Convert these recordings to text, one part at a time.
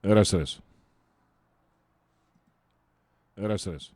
Раз. Раз.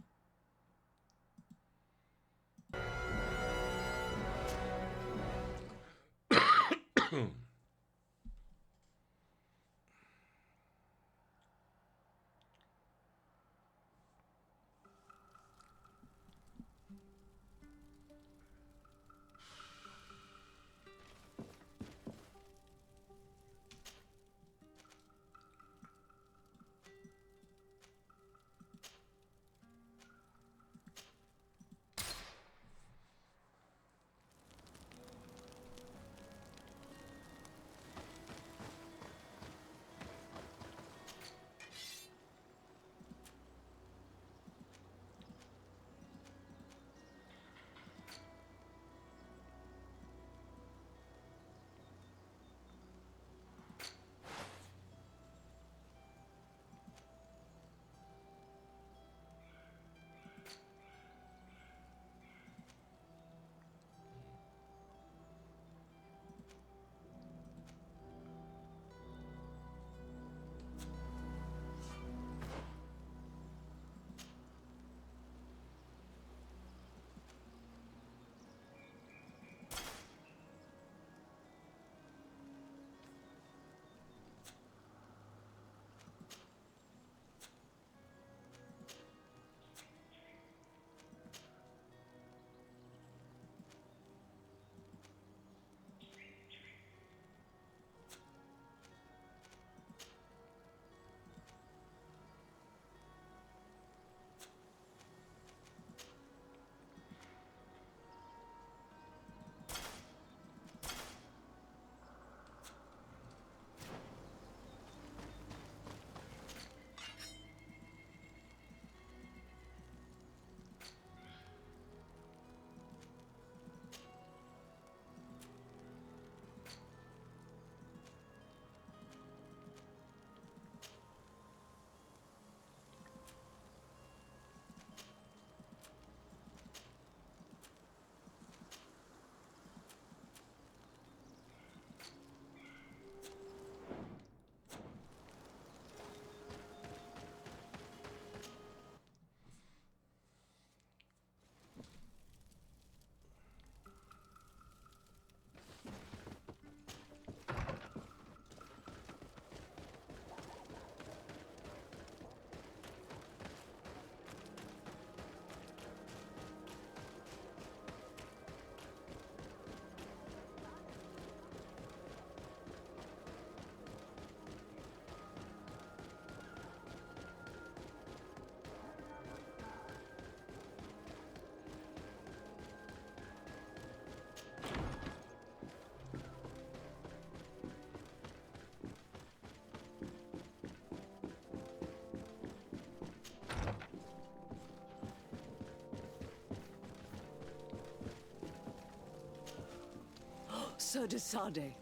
Sir de Sade,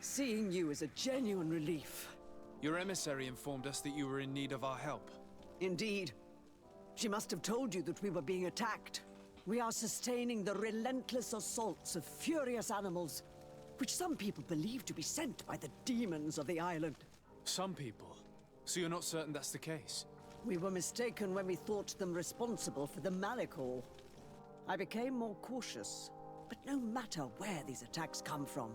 seeing you is a genuine relief. Your emissary informed us that you were in need of our help. Indeed. She must have told you that we were being attacked. We are sustaining the relentless assaults of furious animals, which some people believe to be sent by the demons of the island. Some people? So you're not certain that's the case? We were mistaken when we thought them responsible for the Malicor. I became more cautious. But no matter where these attacks come from,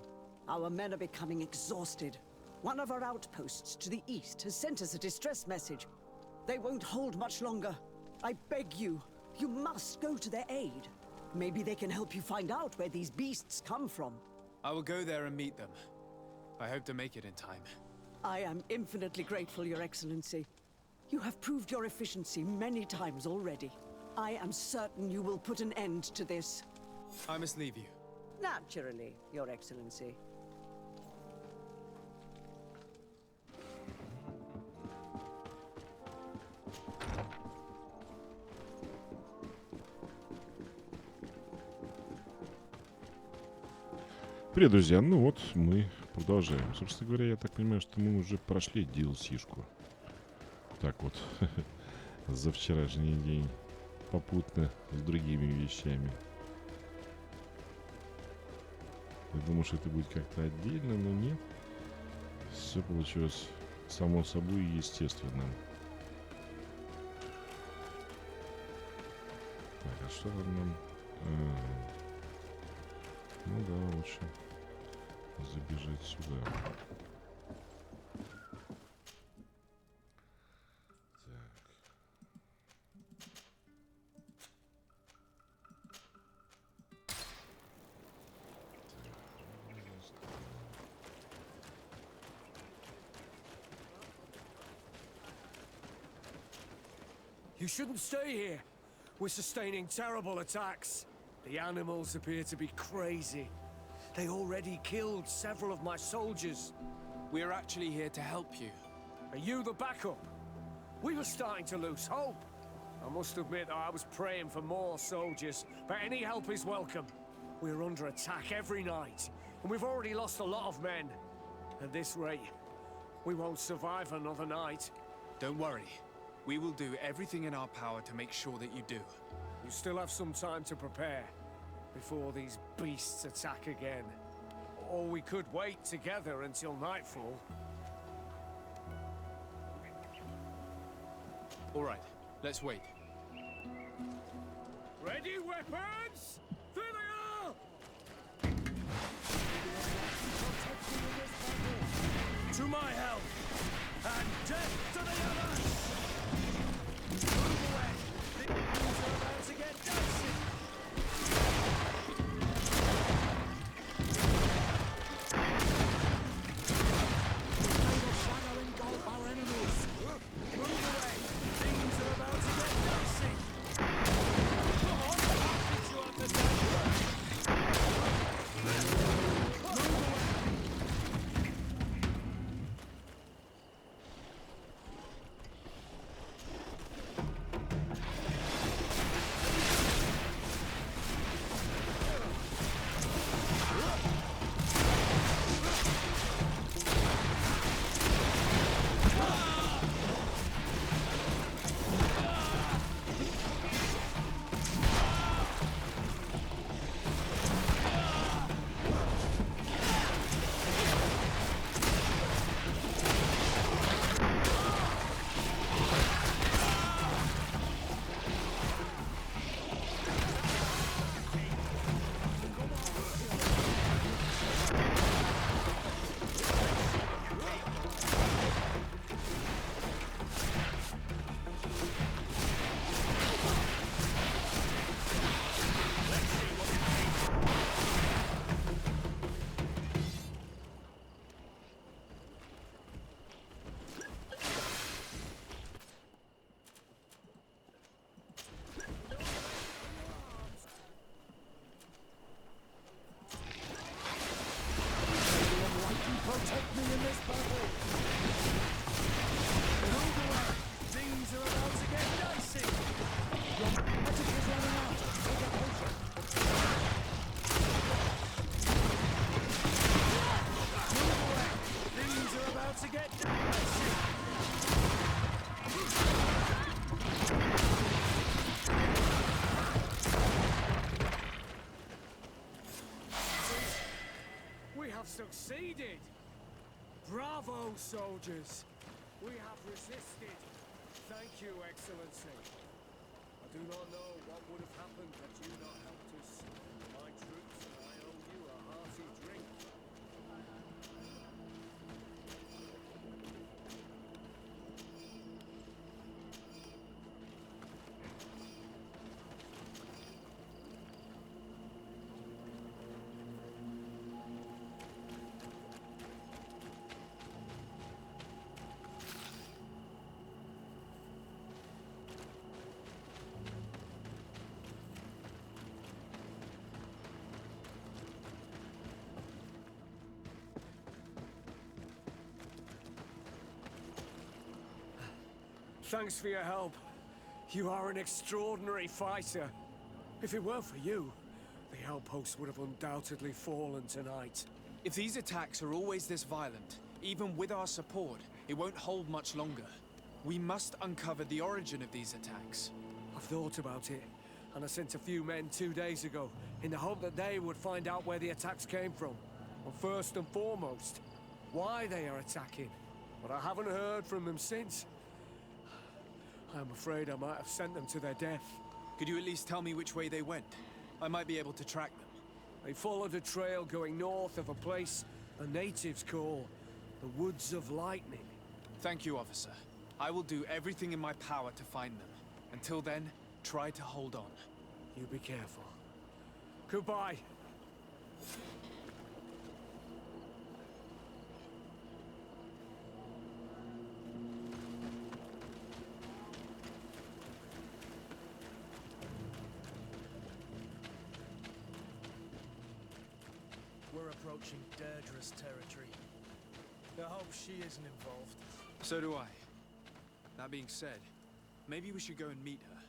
our men are becoming exhausted. One of our outposts to the east has sent us a distress message. They won't hold much longer. I beg you, you must go to their aid. Maybe they can help you find out where these beasts come from. I will go there and meet them. I hope to make it in time. I am infinitely grateful, Your Excellency. You have proved your efficiency many times already. I am certain you will put an end to this. I must leave you. Naturally, Your Excellency. Привет, друзья. Ну вот, мы продолжаем. Собственно говоря, я так понимаю, что мы уже прошли DLC-шку. Так вот, за вчерашний день. Попутно с другими вещами. Я думаю, что это будет как-то отдельно, но нет. Все получилось само собой и естественным. Так, а что нам... Ну да, лучше забежать сюда. You shouldn't stay here. We're sustaining terrible attacks. The animals appear to be crazy. They already killed several of my soldiers. We're actually here to help you. Are you the backup? We were starting to lose hope. I must admit that I was praying for more soldiers, but any help is welcome. We're under attack every night, and we've already lost a lot of men. At this rate, we won't survive another night. Don't worry. We will do everything in our power to make sure that you do. You still have some time to prepare before these beasts attack again. Or we could wait together until nightfall. All right, let's wait. Ready, weapons? There they are! To my help! And death to the others! Move away! Things are about to get dicey! Shadow engulf our enemies! Move away! Things are about to get dicey! Come on! I'll get you up the protect me in this battle! Move away! Things are about to get dicey! Your magic is running out! Take a potion! Move away! Things are about to get dicey! We have succeeded! Bravo, soldiers! We have resisted. Thank you, Excellency. I do not know what would have happened had you not helped us. My troops and I owe you a hearty drink. Thanks for your help. You are an extraordinary fighter. If it weren't for you, the outpost would have undoubtedly fallen tonight. If these attacks are always this violent, even with our support, it won't hold much longer. We must uncover the origin of these attacks. I've thought about it, and I sent a few men 2 days ago, in the hope that they would find out where the attacks came from. And first and foremost, why they are attacking. but I haven't heard from them since. I'm afraid I might have sent them to their death. Could you at least tell me which way they went? I might be able to track them. They followed a trail going north of a place the natives call the Woods of Lightning. Thank you, officer. I will do everything in my power to find them. Until then, try to hold on. You be careful. Goodbye. We're approaching Deirdre's territory. I hope she isn't involved. So do I. That being said, maybe we should go and meet her.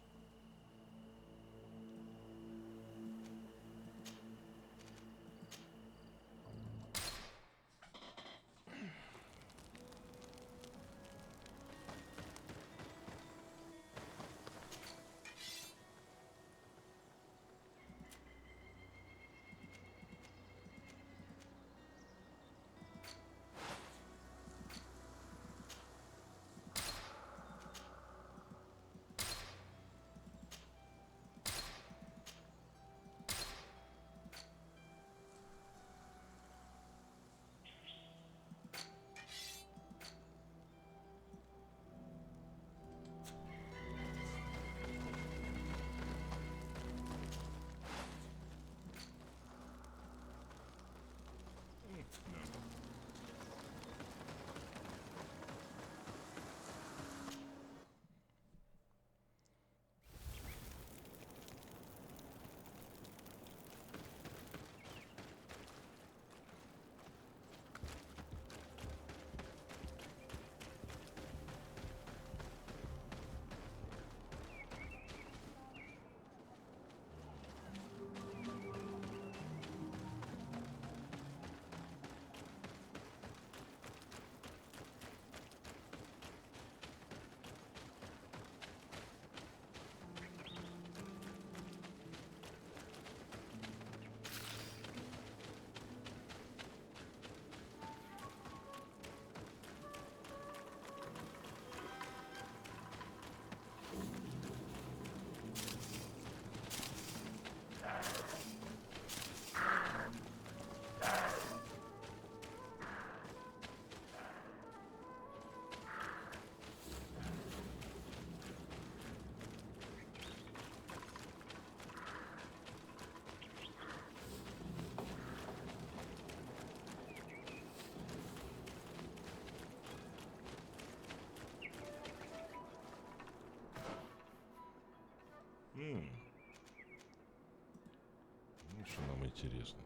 Ну, что нам интересно.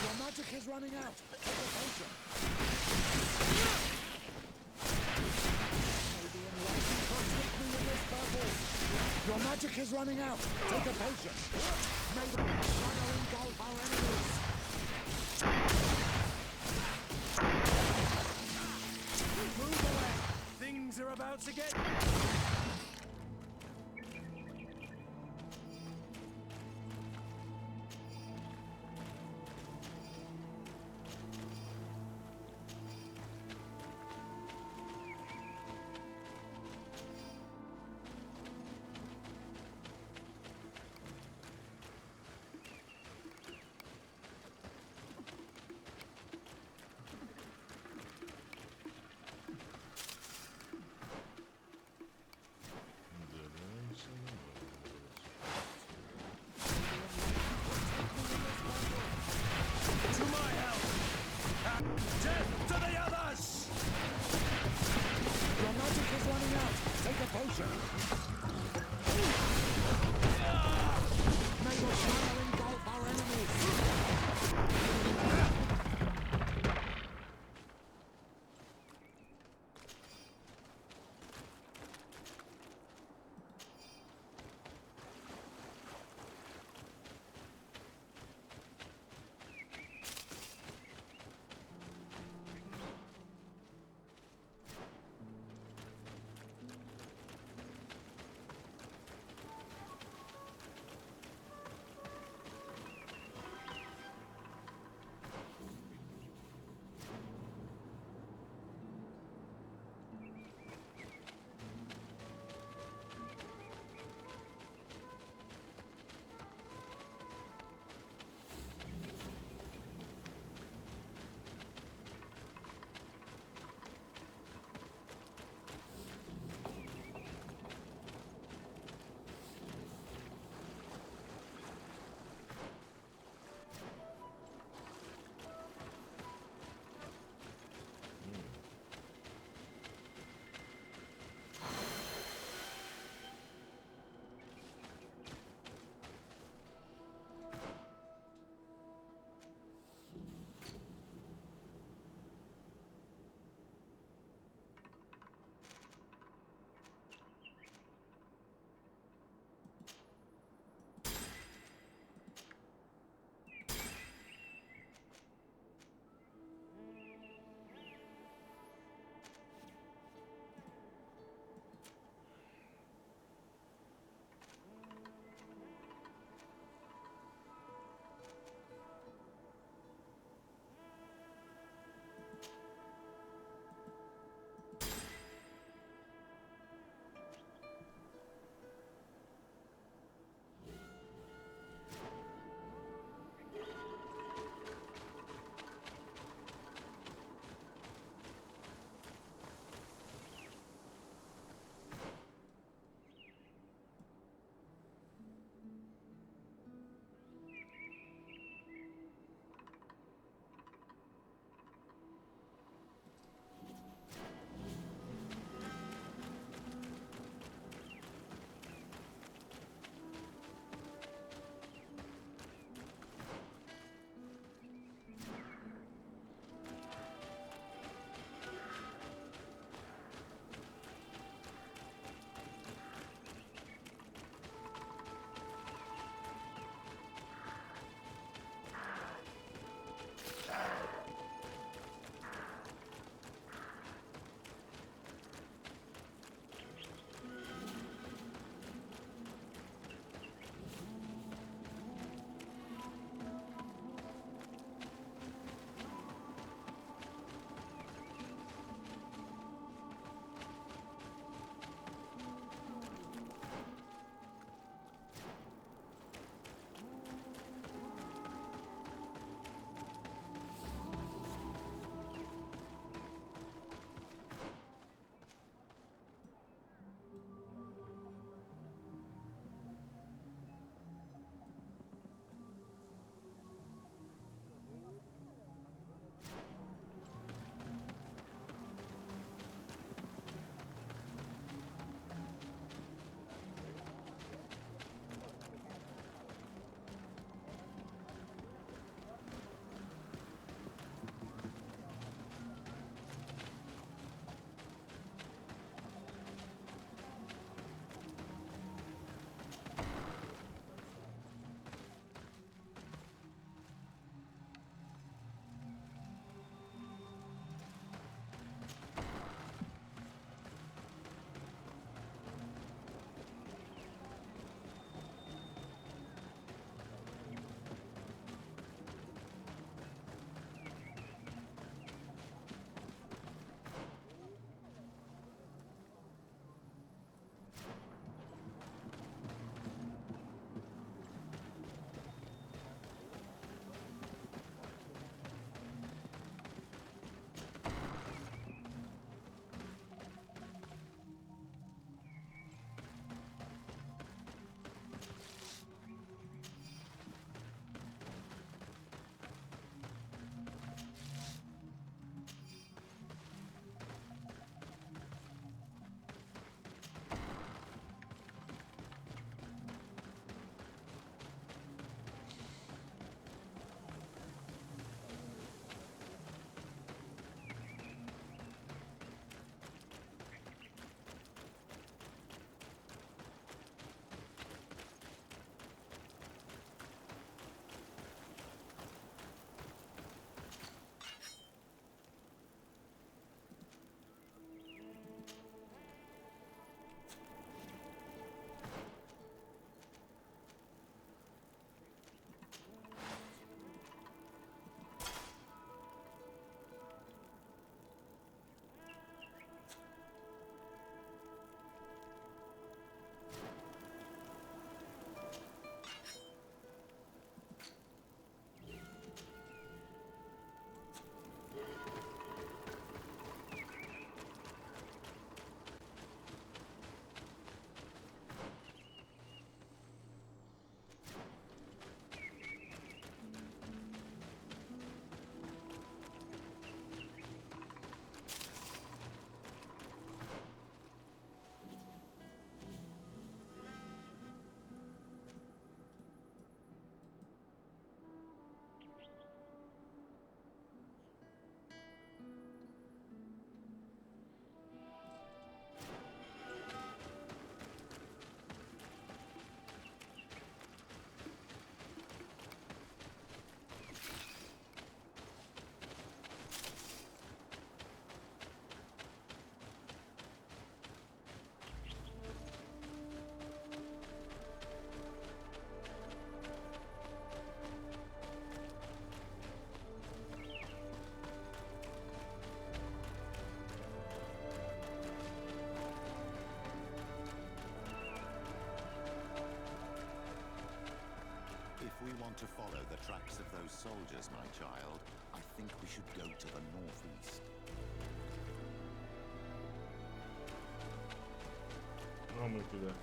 Your magic is running out. Take a potion. Maybe enlighten protect me in this battle. Your magic is running out. Take a potion. May the shadow engulf our enemies. Move away. Things are about to get... child. I think we should go to the northeast. Ну, мы туда.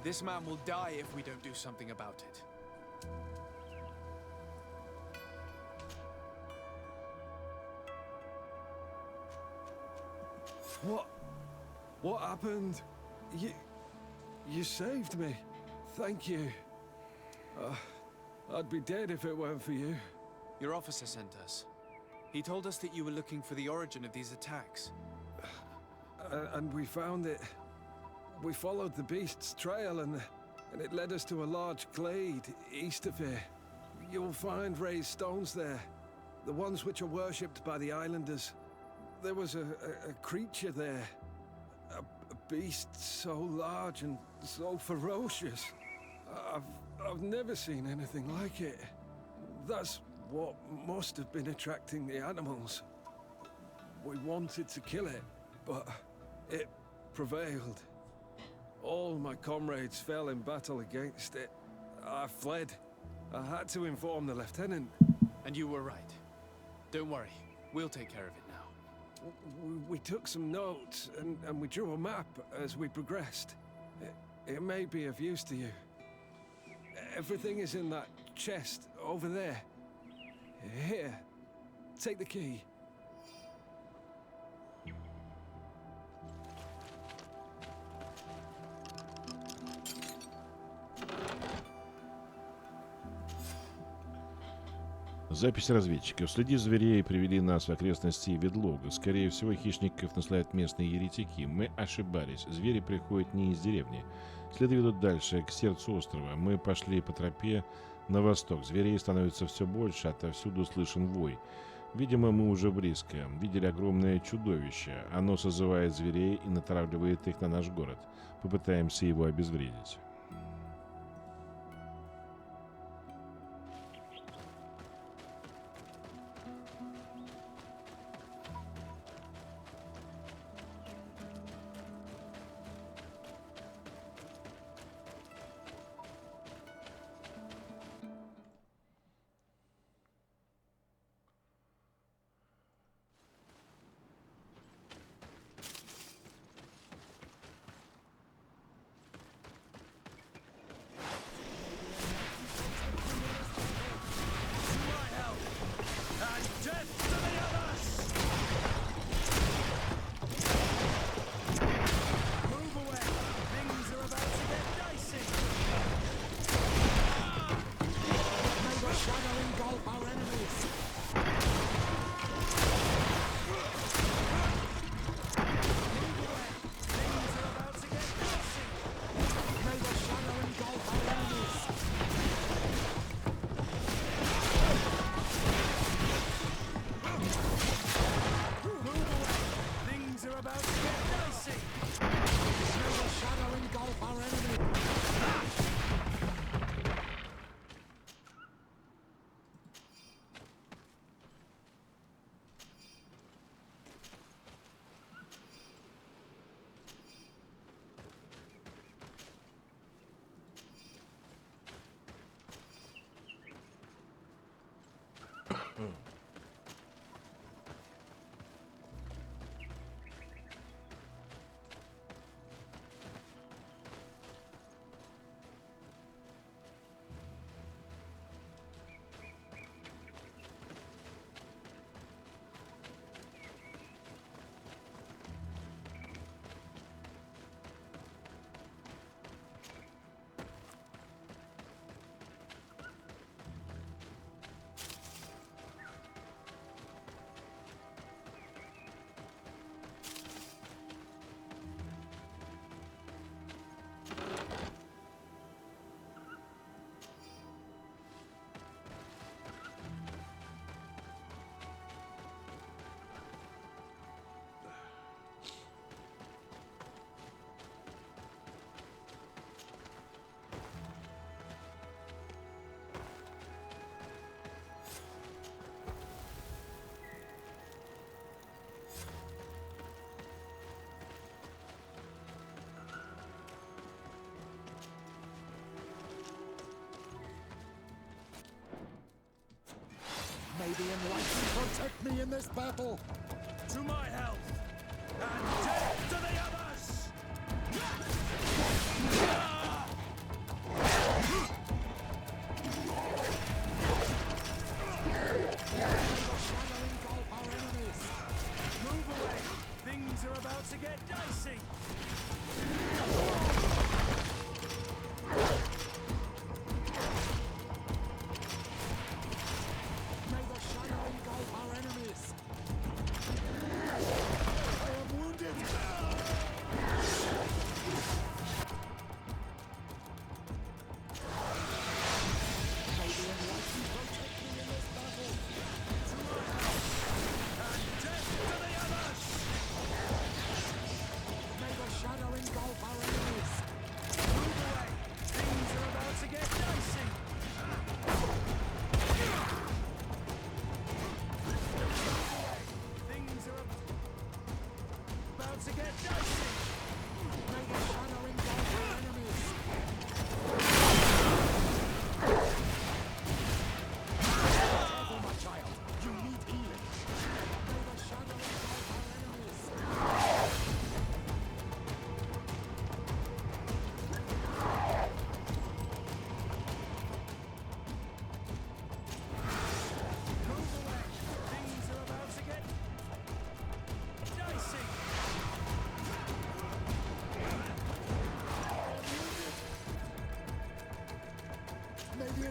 This man will die if we don't do something about it. What happened? You saved me. Thank you. I'd be dead if it weren't for you. Your officer sent us. He told us that you were looking for the origin of these attacks. And we found it. We followed the beast's trail and it led us to a large glade east of here. You'll find raised stones there, the ones which are worshipped by the islanders. There was a creature there, a beast so large and so ferocious. I've never seen anything like it. That's what must have been attracting the animals. We wanted to kill it, but it prevailed. All my comrades fell in battle against it. I fled. I had to inform the lieutenant. And you were right. Don't worry, we'll take care of it now. We took some notes and we drew a map as we progressed. It may be of use to you. Everything is in that chest over there. Here, take the key. Запись разведчиков. Следи зверей привели нас в окрестности Ведлога. Скорее всего, хищников наследуют местные еретики. Мы ошибались. Звери приходят не из деревни. Следы ведут дальше, к сердцу острова. Мы пошли по тропе на восток. Зверей становится все больше, отовсюду слышен вой. Видимо, мы уже близко. Видели огромное чудовище. Оно созывает зверей и натравливает их на наш город. Попытаемся его обезвредить. May the enlightened protect me in this battle! To my health, and death to the others! Move away! Things are about to get dicey! May the shadow engulf our enemies!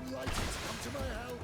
enlightened, come to my help.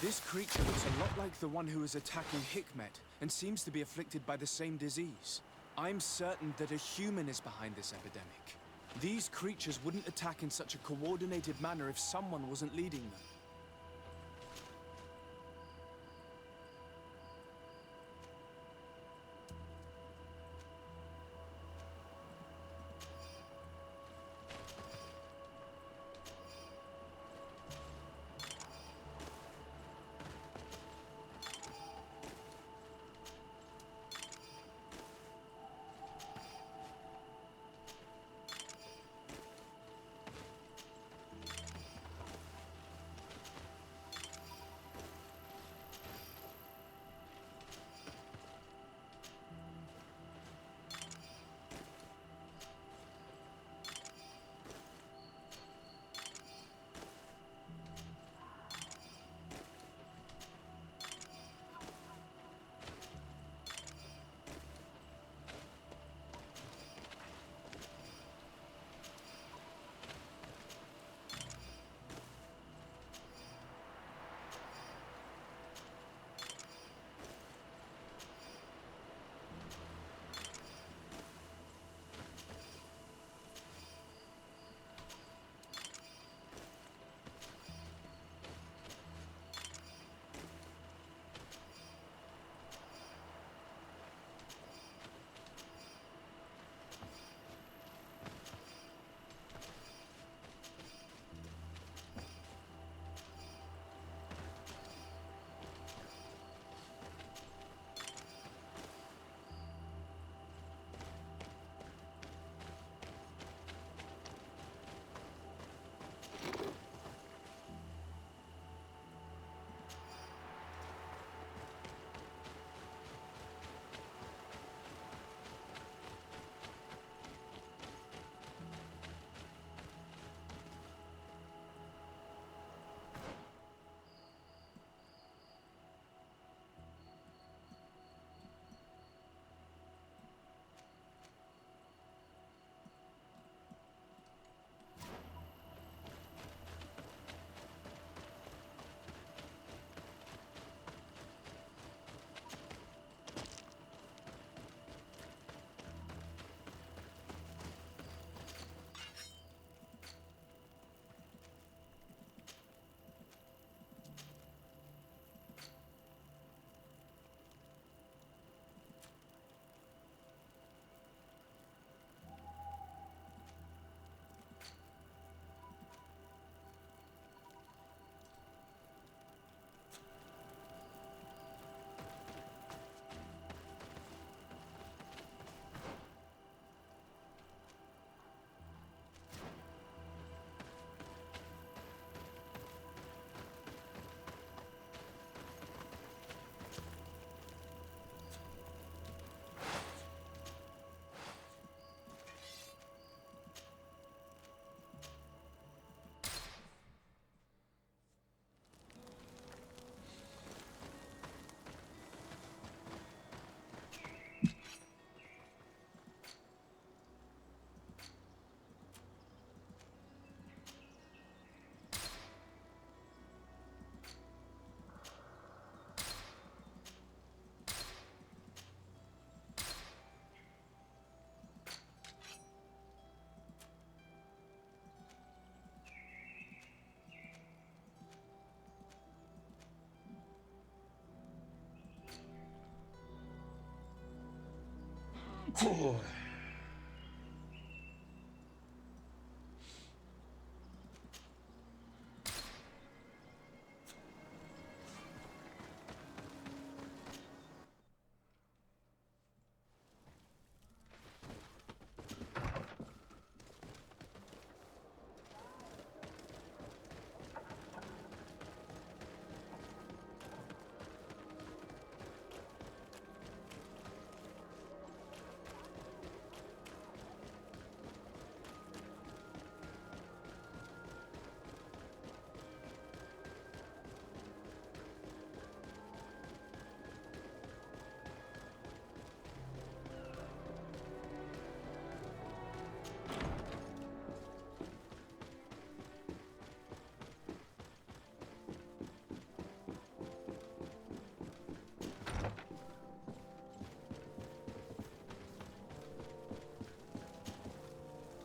This creature looks a lot like the one who is attacking Hikmet, and seems to be afflicted by the same disease. I'm certain that a human is behind this epidemic. These creatures wouldn't attack in such a coordinated manner if someone wasn't leading them.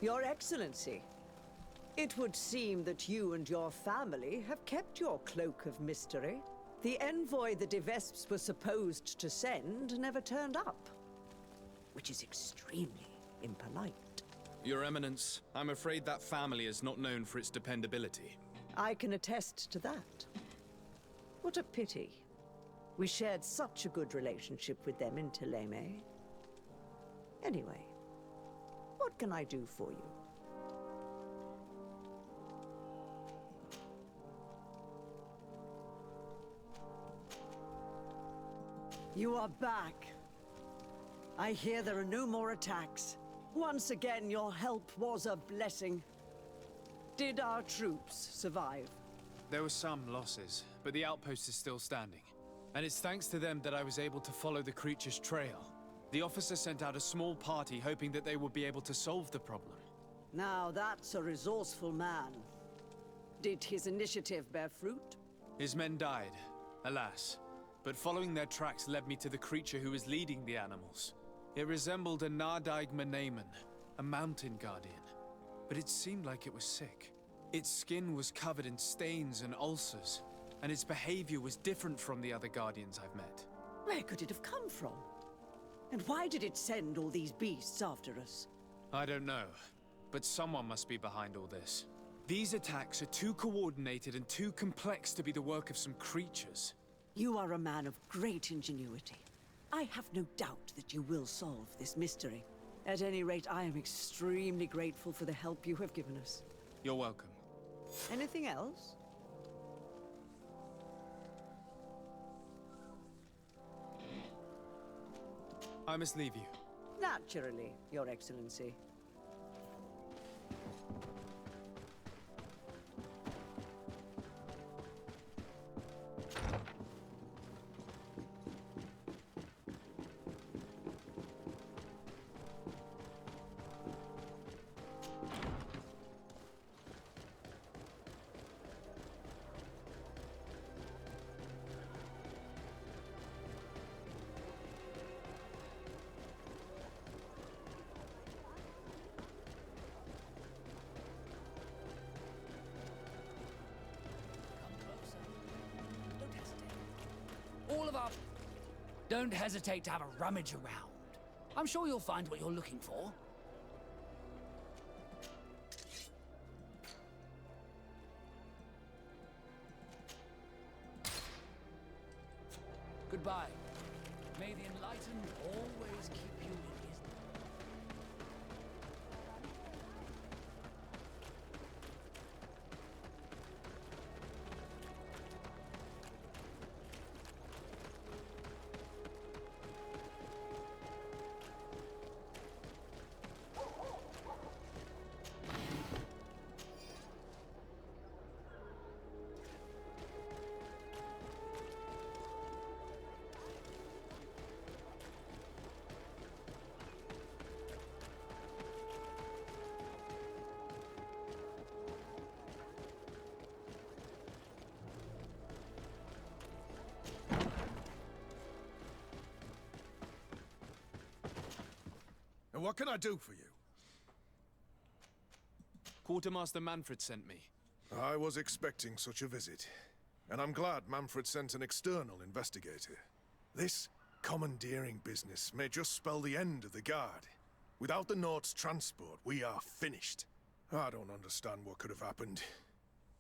Your Excellency, it would seem that you and your family have kept your cloak of mystery. The envoy the De Vesps were supposed to send never turned up, which is extremely impolite. Your Eminence, I'm afraid that family is not known for its dependability. I can attest to that. What a pity. We shared such a good relationship with them in Teleme. Anyway, what can I do for you? You are back. I hear there are no more attacks. Once again, your help was a blessing. Did our troops survive? There were some losses, but the outpost is still standing. And it's thanks to them that I was able to follow the creature's trail. The officer sent out a small party hoping that they would be able to solve the problem. Now that's a resourceful man. Did his initiative bear fruit? His men died, alas. But following their tracks led me to the creature who was leading the animals. It resembled a Nardaig Menaemon, a mountain guardian. But it seemed like it was sick. Its skin was covered in stains and ulcers, and its behavior was different from the other guardians I've met. Where could it have come from? And why did it send all these beasts after us? I don't know, but someone must be behind all this. These attacks are too coordinated and too complex to be the work of some creatures. You are a man of great ingenuity. I have no doubt that you will solve this mystery. At any rate, I am extremely grateful for the help you have given us. You're welcome. Anything else? I must leave you. Naturally, Your Excellency. All of our... Don't hesitate to have a rummage around. I'm sure you'll find what you're looking for. Goodbye. May the Enlightened always keep you in his... And what can I do for you? Quartermaster Manfred sent me. I was expecting such a visit. And I'm glad Manfred sent an external investigator. This commandeering business may just spell the end of the Guard. Without the Nord's transport, we are finished. I don't understand what could have happened.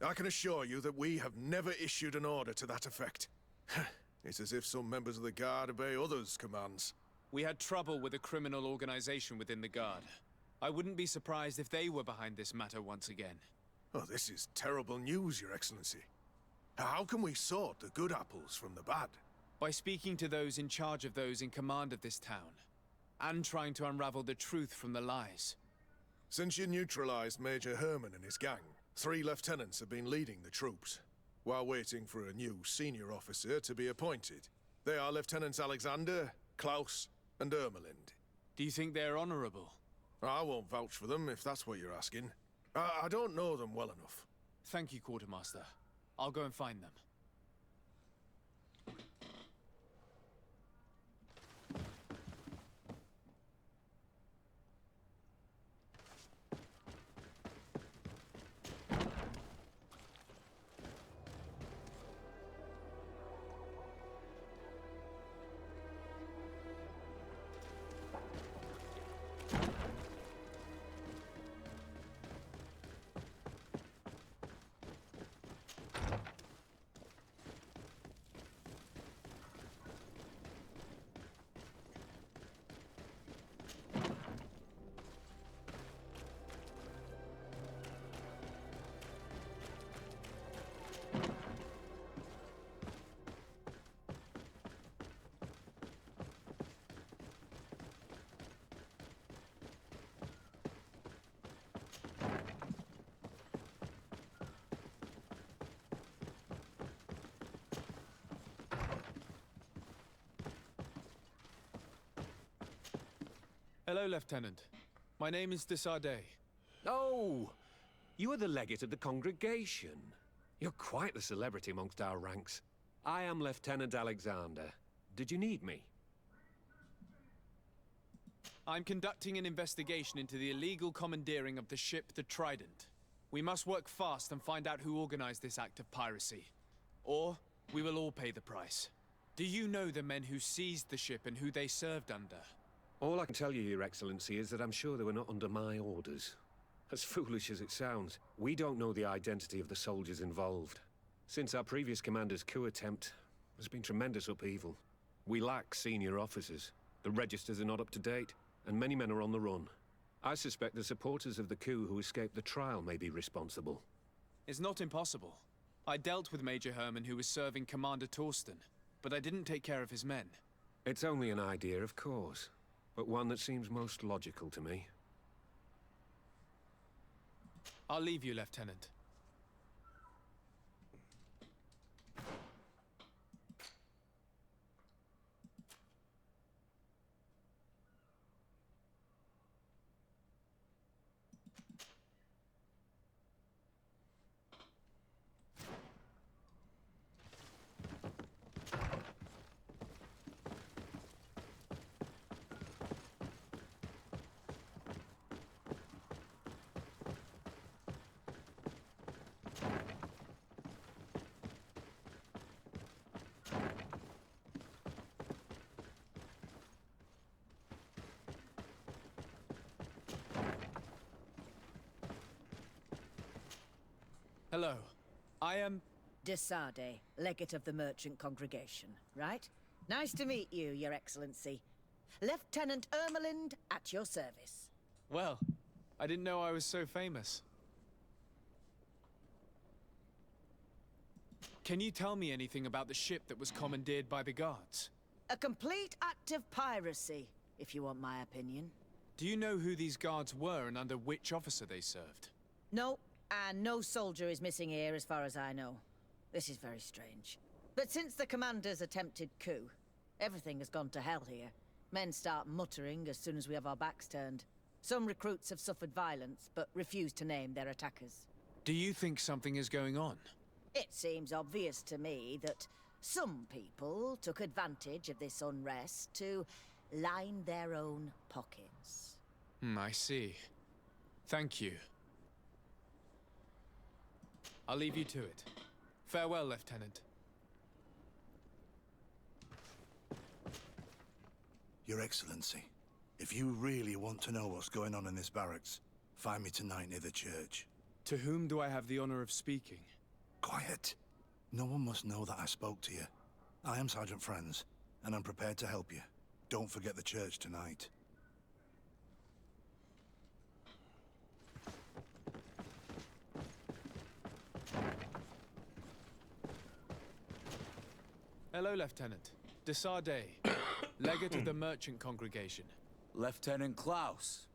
I can assure you that we have never issued an order to that effect. It's as if some members of the Guard obey others' commands. We had trouble with a criminal organization within the Guard. I wouldn't be surprised if they were behind this matter once again. Oh, this is terrible news, Your Excellency. How can we sort the good apples from the bad? By speaking to those in charge of those in command of this town, and trying to unravel the truth from the lies. Since you neutralized Major Herman and his gang, 3 lieutenants have been leading the troops, while waiting for a new senior officer to be appointed. They are Lieutenants Alexander, Klaus, and Ermelind. Do you think they're honorable? I won't vouch for them, if that's what you're asking. I don't know them well enough. Thank you, Quartermaster. I'll go and find them. Hello, Lieutenant. My name is Desardet. Oh, you are the legate of the congregation. You're quite the celebrity amongst our ranks. I am Lieutenant Alexander. Did you need me? I'm conducting an investigation into the illegal commandeering of the ship the Trident. We must work fast and find out who organized this act of piracy. Or we will all pay the price. Do you know the men who seized the ship and who they served under? All I can tell you, Your Excellency, is that I'm sure they were not under my orders. As foolish as it sounds, we don't know the identity of the soldiers involved. Since our previous commander's coup attempt, there's been tremendous upheaval. We lack senior officers. The registers are not up to date, and many men are on the run. I suspect the supporters of the coup who escaped the trial may be responsible. It's not impossible. I dealt with Major Herman, who was serving Commander Torsten, but I didn't take care of his men. It's only an idea, of course, but one that seems most logical to me. I'll leave you, Lieutenant. Hello. I am... Desardet, legate of the merchant congregation, right? Nice to meet you, Your Excellency. Lieutenant Ermelind, at your service. Well, I didn't know I was so famous. Can you tell me anything about the ship that was commandeered by the guards? A complete act of piracy, if you want my opinion. Do you know who these guards were and under which officer they served? No, and no soldier is missing here as far as I know. This is very strange. But since the commander's attempted coup, everything has gone to hell here. Men start muttering as soon as we have our backs turned. Some recruits have suffered violence, but refuse to name their attackers. Do you think something is going on? It seems obvious to me that some people took advantage of this unrest to line their own pockets. I see. Thank you. I'll leave you to it. Farewell, Lieutenant. Your Excellency, if you really want to know what's going on in this barracks, find me tonight near the church. To whom do I have the honor of speaking? Quiet. No one must know that I spoke to you. I am Sergeant Franz, and I'm prepared to help you. Don't forget the church tonight. Hello, Lieutenant. Desardet, legate of the merchant congregation. Lieutenant Klaus.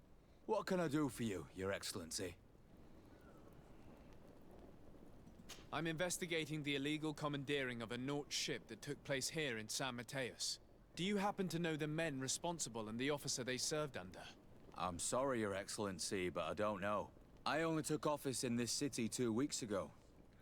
What can I do for you, Your Excellency? I'm investigating the illegal commandeering of a Naut ship that took place here in San Mateus. Do you happen to know the men responsible and the officer they served under? I'm sorry, Your Excellency, but I don't know. I only took office in this city 2 weeks ago.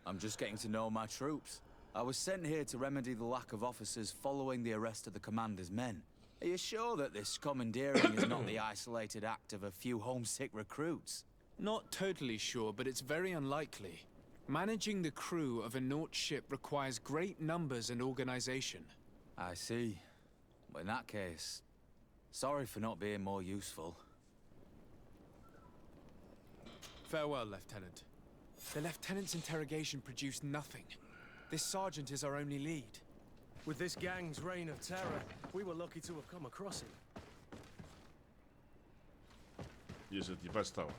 I'm just getting to know my troops. I was sent here to remedy the lack of officers following the arrest of the commander's men. Are you sure that this commandeering is not the isolated act of a few homesick recruits? Not totally sure, but it's very unlikely. Managing the crew of a Naut ship requires great numbers and organization. I see. Well, in that case, sorry for not being more useful. Farewell, Lieutenant. The Lieutenant's interrogation produced nothing. This sergeant is our only lead. With this gang's reign of terror, we were lucky to have come across him. Если не подстава.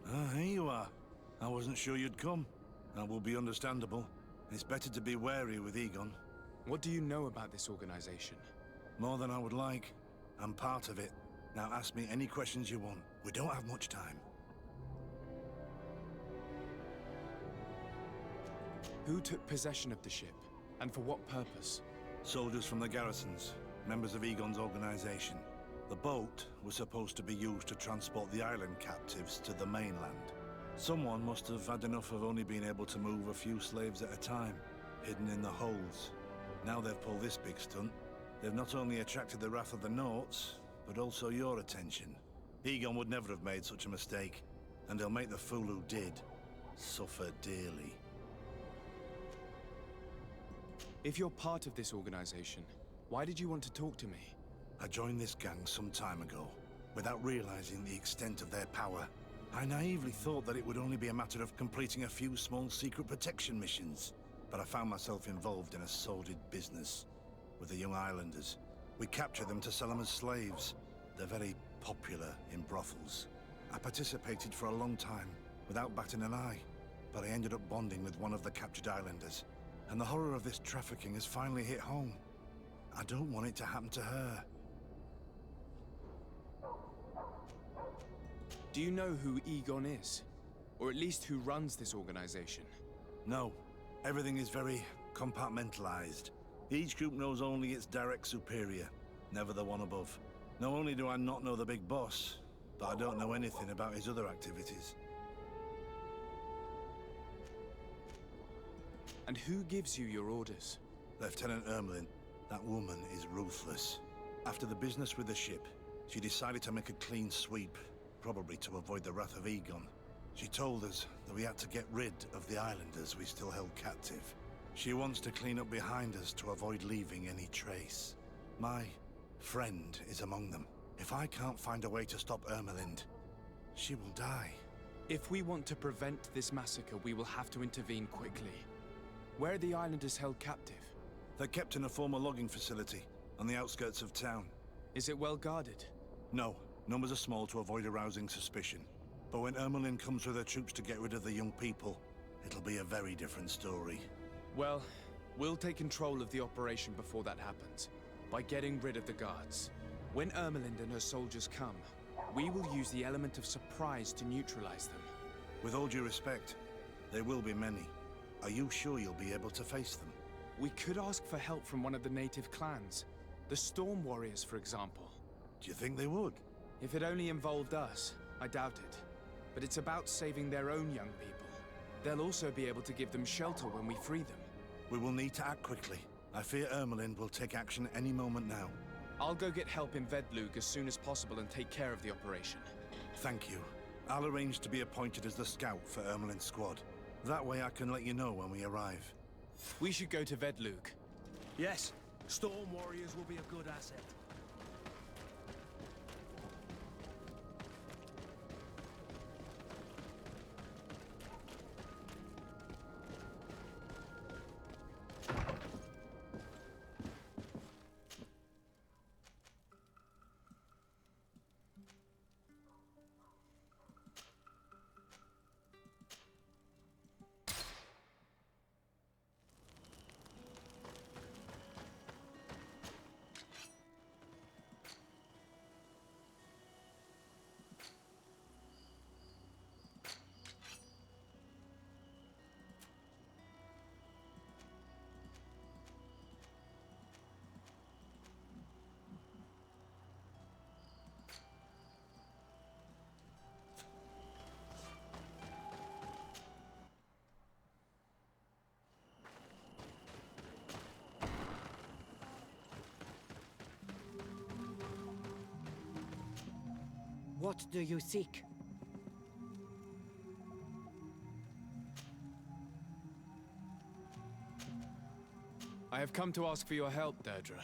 Ah, here you are. I wasn't sure you'd come. That will be understandable. It's better to be wary with Egon. What do you know about this organization? More than I would like. I'm part of it. Now ask me any questions you want. We don't have much time. Who took possession of the ship? And for what purpose? Soldiers from the garrisons, members of Egon's organization. The boat was supposed to be used to transport the island captives to the mainland. Someone must have had enough of only being able to move a few slaves at a time, hidden in the holds. Now they've pulled this big stunt. They've not only attracted the wrath of the Nauts, but also your attention. Egon would never have made such a mistake, and he'll make the fool who did suffer dearly. If you're part of this organization, why did you want to talk to me? I joined this gang some time ago, without realizing the extent of their power. I naively thought that it would only be a matter of completing a few small secret protection missions. but I found myself involved in a sordid business with the young islanders. We captured them to sell them as slaves. They're very popular in brothels. I participated for a long time without batting an eye, but I ended up bonding with one of the captured islanders, and the horror of this trafficking has finally hit home. I don't want it to happen to her. Do you know who Egon is? Or at least who runs this organization? No. Everything is very compartmentalized. Each group knows only its direct superior, never the one above. Not only do I not know the big boss, but I don't know anything about his other activities. And who gives you your orders? Lieutenant Ermelin. That woman is ruthless. After the business with the ship, she decided to make a clean sweep, probably to avoid the wrath of Egon. She told us that we had to get rid of the islanders we still held captive. She wants to clean up behind us to avoid leaving any trace. My friend is among them. If I can't find a way to stop Ermelind, she will die. If we want to prevent this massacre, we will have to intervene quickly. Where are the islanders held captive? They're kept in a former logging facility on the outskirts of town. Is it well guarded? No, numbers are small to avoid arousing suspicion. But when Ermelin comes with her troops to get rid of the young people, it'll be a very different story. Well, we'll take control of the operation before that happens, by getting rid of the guards. When Ermelind and her soldiers come, we will use the element of surprise to neutralize them. With all due respect, there will be many. Are you sure you'll be able to face them? We could ask for help from one of the native clans. The Storm Warriors, for example. Do you think they would? If it only involved us, I doubt it. But it's about saving their own young people. They'll also be able to give them shelter when we free them. We will need to act quickly. I fear Ermelind will take action any moment now. I'll go get help in Vedlug as soon as possible and take care of the operation. Thank you. I'll arrange to be appointed as the scout for Ermelind's squad. That way I can let you know when we arrive. We should go to Vedlug. Yes, Storm Warriors will be a good asset. What do you seek? I have come to ask for your help, Deirdre.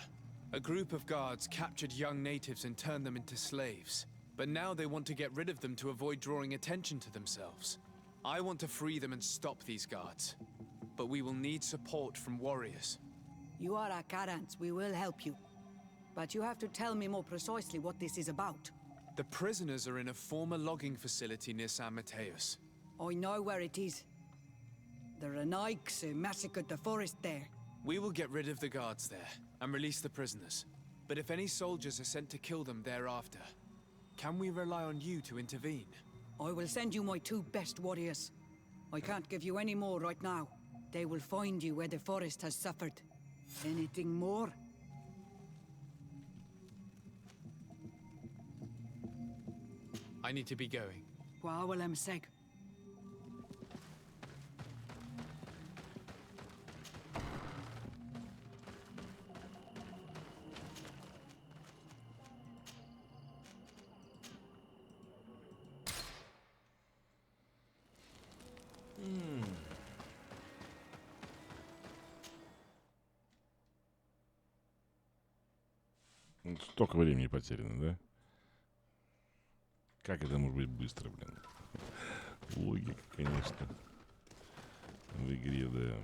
A group of guards captured young natives and turned them into slaves. But now they want to get rid of them to avoid drawing attention to themselves. I want to free them and stop these guards. But we will need support from warriors. You are a Karans, we will help you. But you have to tell me more precisely what this is about. The prisoners are in a former logging facility near San Mateus. I know where it is. The Renaiks massacred the forest there. We will get rid of the guards there and release the prisoners. But if any soldiers are sent to kill them thereafter, can we rely on you to intervene? I will send you my 2 best warriors. I can't give you any more right now. They will find you where the forest has suffered. Anything more? I need to be going. Well, I'm sick. Столько времени потеряно, да? Как это может быть быстро, блин? Логика, конечно. В игре, да.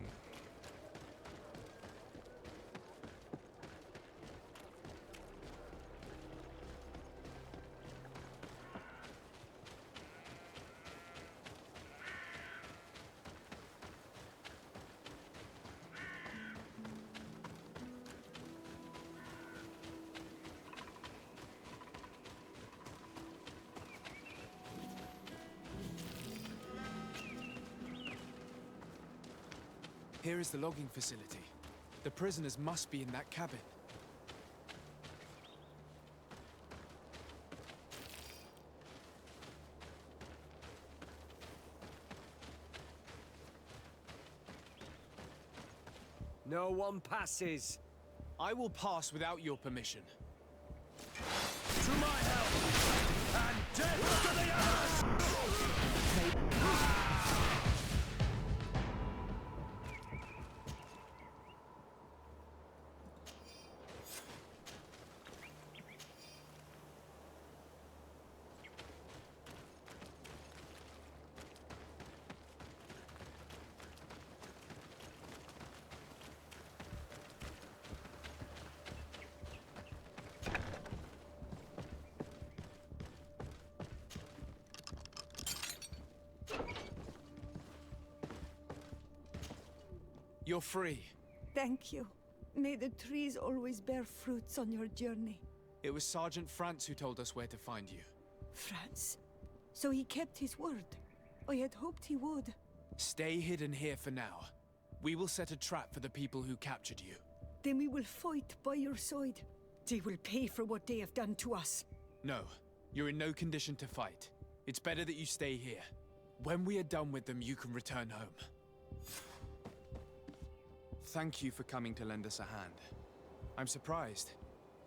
Here is the logging facility. The prisoners must be in that cabin. No one passes. I will pass without your permission. To my help! And death to the others! You're free. Thank you. May the trees always bear fruits on your journey. It was Sergeant France who told us where to find you. France? So he kept his word. I had hoped he would. Stay hidden here for now. We will set a trap for the people who captured you. Then we will fight by your side. They will pay for what they have done to us. No, you're in no condition to fight. It's better that you stay here. When we are done with them, you can return home. Thank you for coming to lend us a hand. I'm surprised.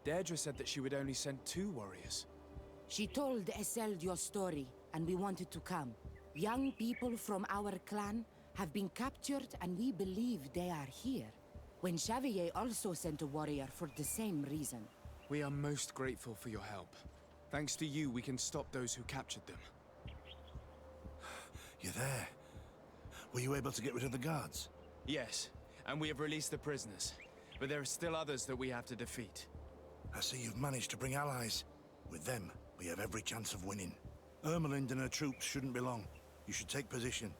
Deirdre said that she would only send 2 warriors. She told Esseld your story, and we wanted to come. Young people from our clan have been captured, and we believe they are here. When Xavier also sent a warrior for the same reason. We are most grateful for your help. Thanks to you, we can stop those who captured them. You're there. Were you able to get rid of the guards? Yes, and we have released the prisoners. But there are still others that we have to defeat. I see you've managed to bring allies. With them, we have every chance of winning. Ermelind and her troops shouldn't be long. You should take position.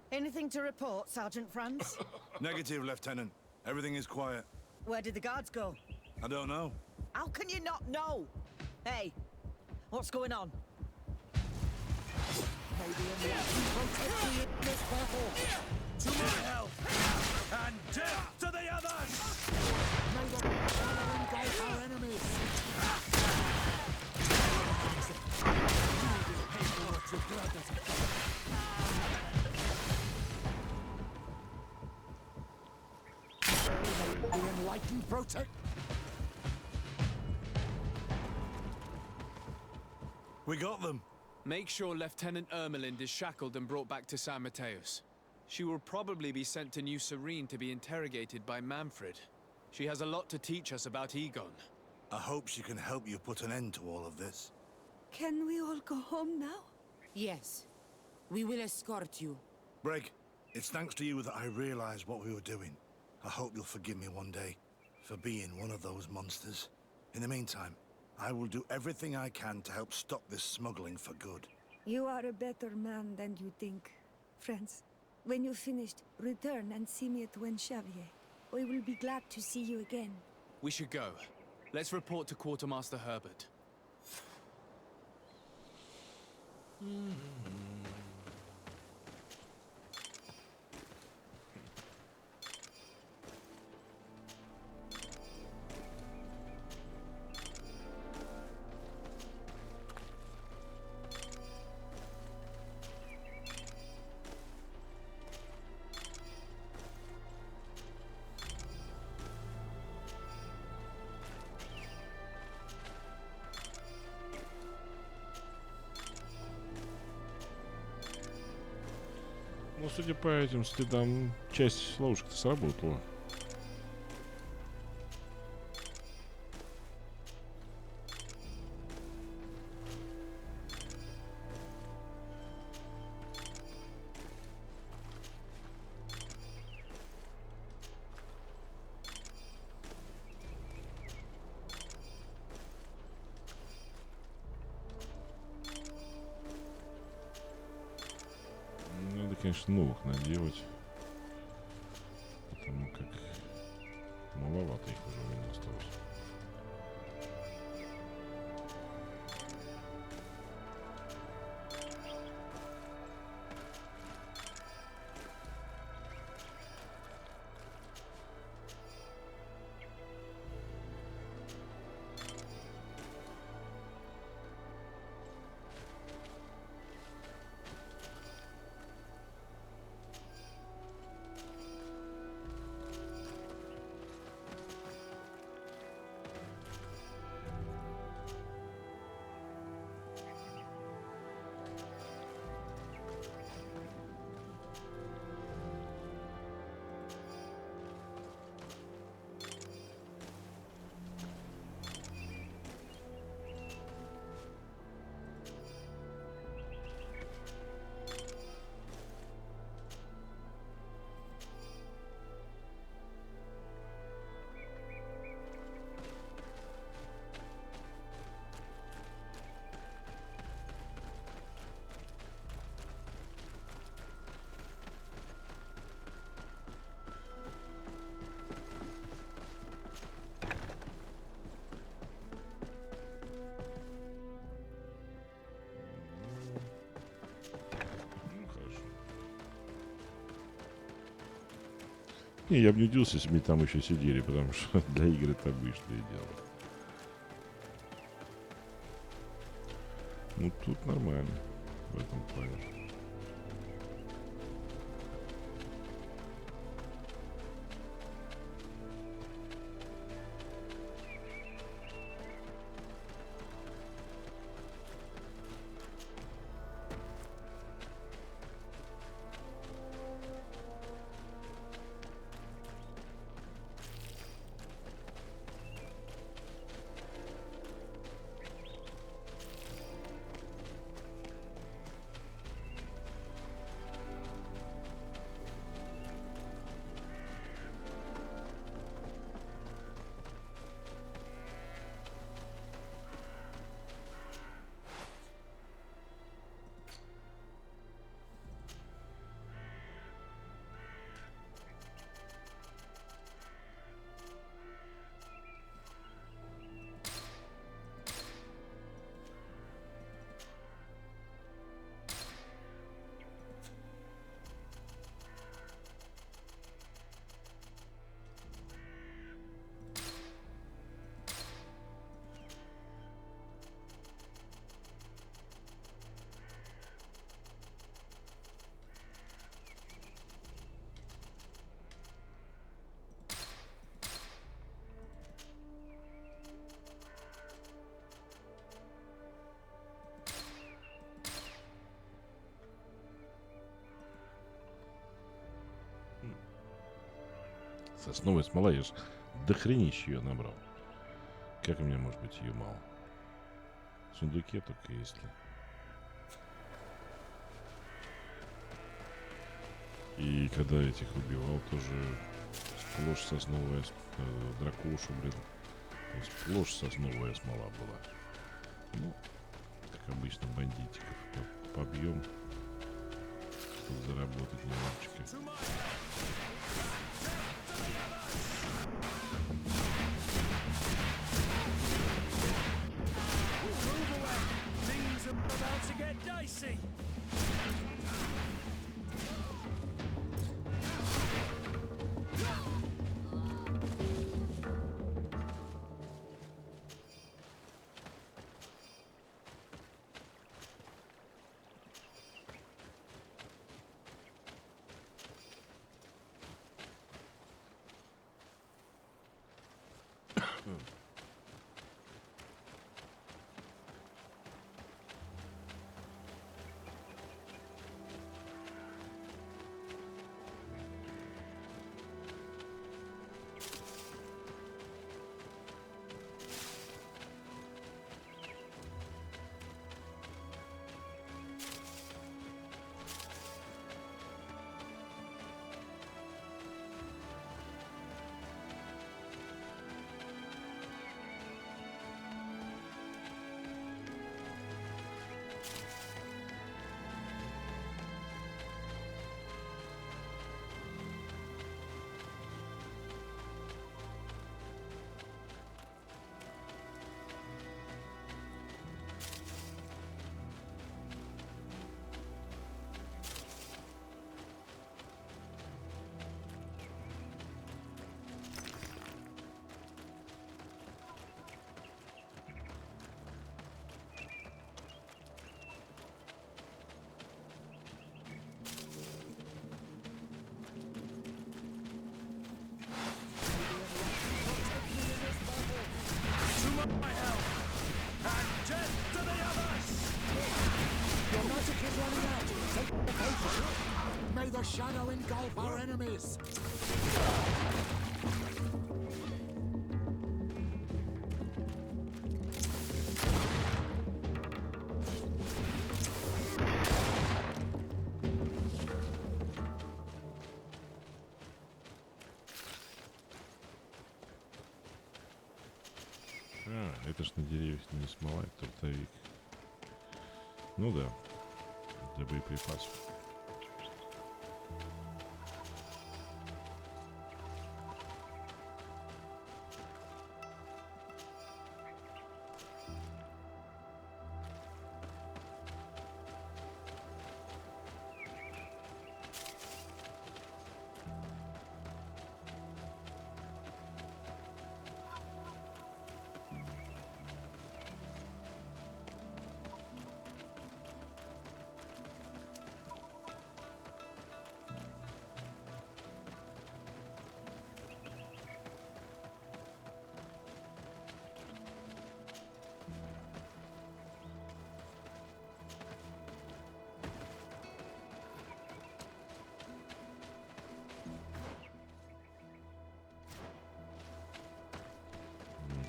Anything to report, Sergeant France? Negative, Lieutenant. Everything is quiet. Where did the guards go? I don't know. How can you not know? Hey, what's going on? Maybe in this battle. To my help! And death to the others! May the fire engulf our enemies! The enlightened protect. We got them. Make sure Lieutenant Ermelind is shackled and brought back to San Mateus. She will probably be sent to New Serene to be interrogated by Manfred. She has a lot to teach us about Egon. I hope she can help you put an end to all of this. Can we all go home now? Yes. We will escort you. Breg, it's thanks to you that I realized what we were doing. I hope you'll forgive me one day for being one of those monsters. In the meantime, I will do everything I can to help stop this smuggling for good. You are a better man than you think, friends. When you're finished, return and see me at Xavier. I will be glad to see you again. We should go. Let's report to Quartermaster Herbert. Ну, судя по этим следам, часть ловушек-то сработала. Надо, конечно, новых наделать. Потому как маловато их уже у меня осталось. Не, я бы не удивился, если бы там еще сидели, потому что для игры это обычное дело. Ну, тут нормально в этом плане. Сосновая смола, я ж дохренище ее набрал. Как у меня может быть ее мало? В сундуке только если. И когда этих убивал, тоже сплошь сосновая дракошу, блин. Сплошь сосновая смола была. Ну, как обычно, бандитиков побьем, чтобы заработать немножечко. is running out. Take the potion. May the shadow engulf our enemies. Это ж на деревьях не смола, это трутовик. Ну да, для боеприпасов.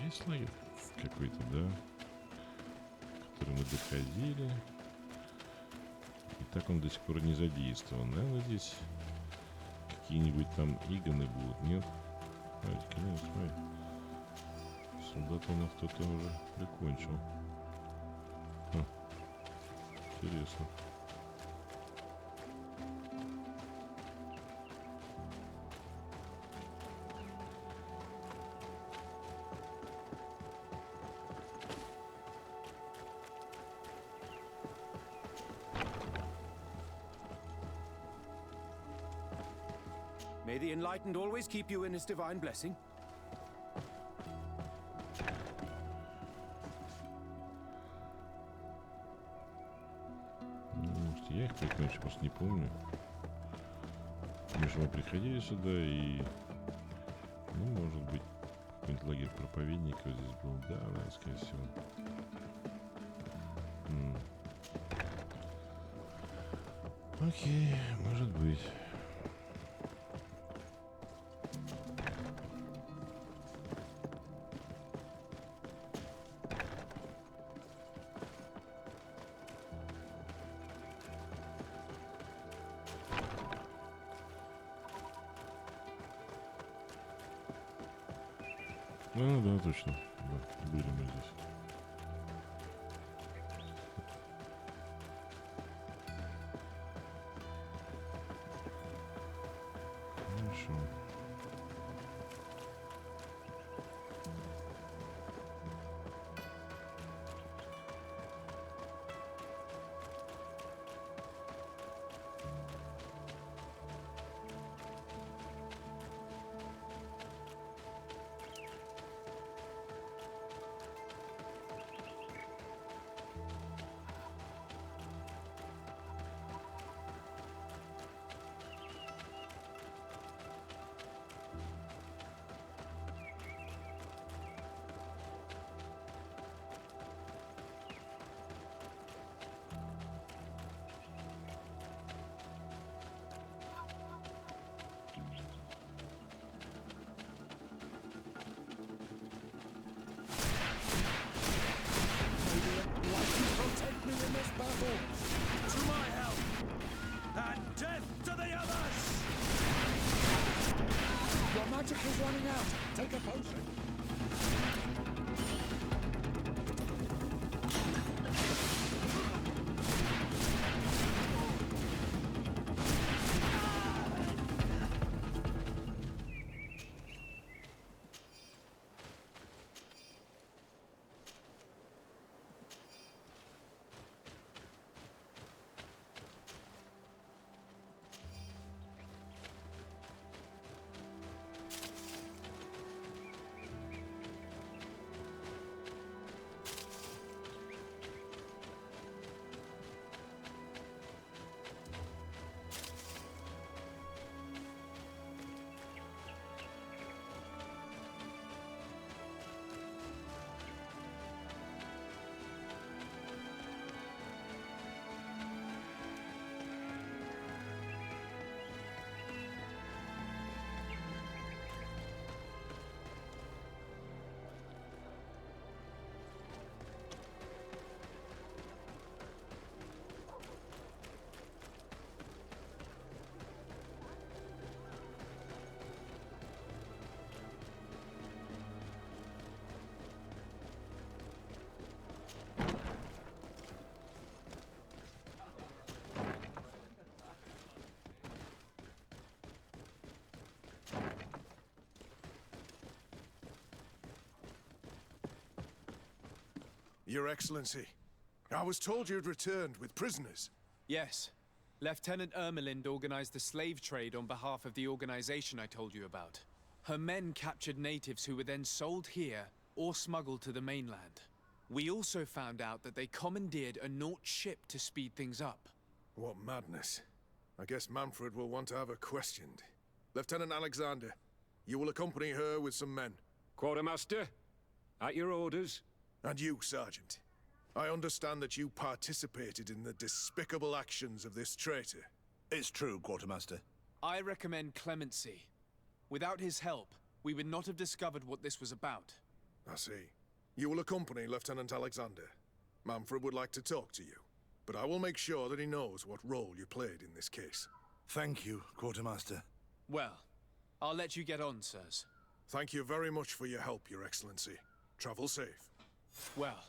Есть лагерь какой-то, да, в который мы доходили. И так он до сих пор не задействован. Наверное, здесь какие-нибудь там игоны будут, нет? Смотрите, нет, смотри. Солдат у нас кто-то уже прикончил. Интересно. May the Enlightened always keep you in his divine blessing. Может, я их прикончу, просто не помню. Помню, что мы приходили сюда и... Ну, может быть, какой-нибудь лагерь проповедников здесь был. Да, скорее всего. Окей, может быть. Ну да, точно. Да, были мы здесь. Хорошо. Protect me in this battle. To my help! And death to the others! Your magic is running out. Take a potion. Your Excellency, I was told you'd returned with prisoners. Yes. Lieutenant Ermelind organized the slave trade on behalf of the organization I told you about. Her men captured natives who were then sold here or smuggled to the mainland. We also found out that they commandeered a Naut ship to speed things up. What madness. I guess Manfred will want to have her questioned. Lieutenant Alexander, you will accompany her with some men. Quartermaster, at your orders. And you, Sergeant. I understand that you participated in the despicable actions of this traitor. It's true, Quartermaster. I recommend clemency. Without his help, we would not have discovered what this was about. I see. You will accompany Lieutenant Alexander. Manfred would like to talk to you, but I will make sure that he knows what role you played in this case. Thank you, Quartermaster. Well, I'll let you get on, sirs. Thank you very much for your help, Your Excellency. Travel safe. Well,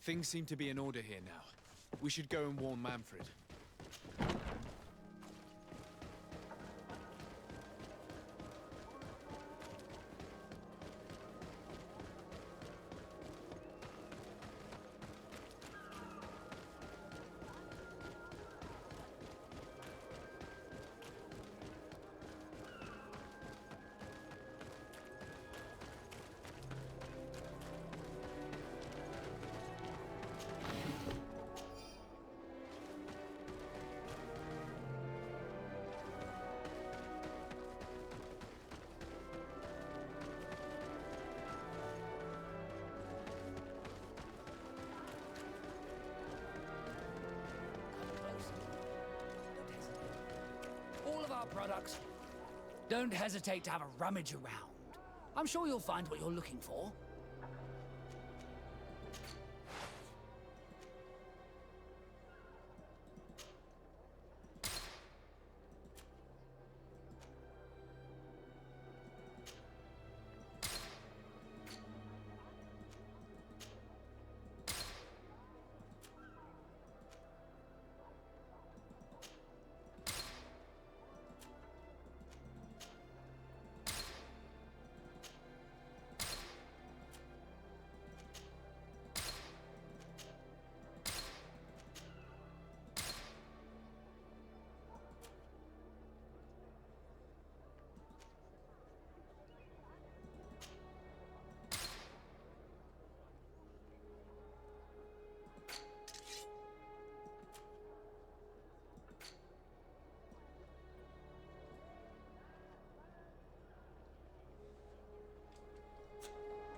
things seem to be in order here now. We should go and warn Manfred. All of our products. Don't hesitate to have a rummage around. I'm sure you'll find what you're looking for.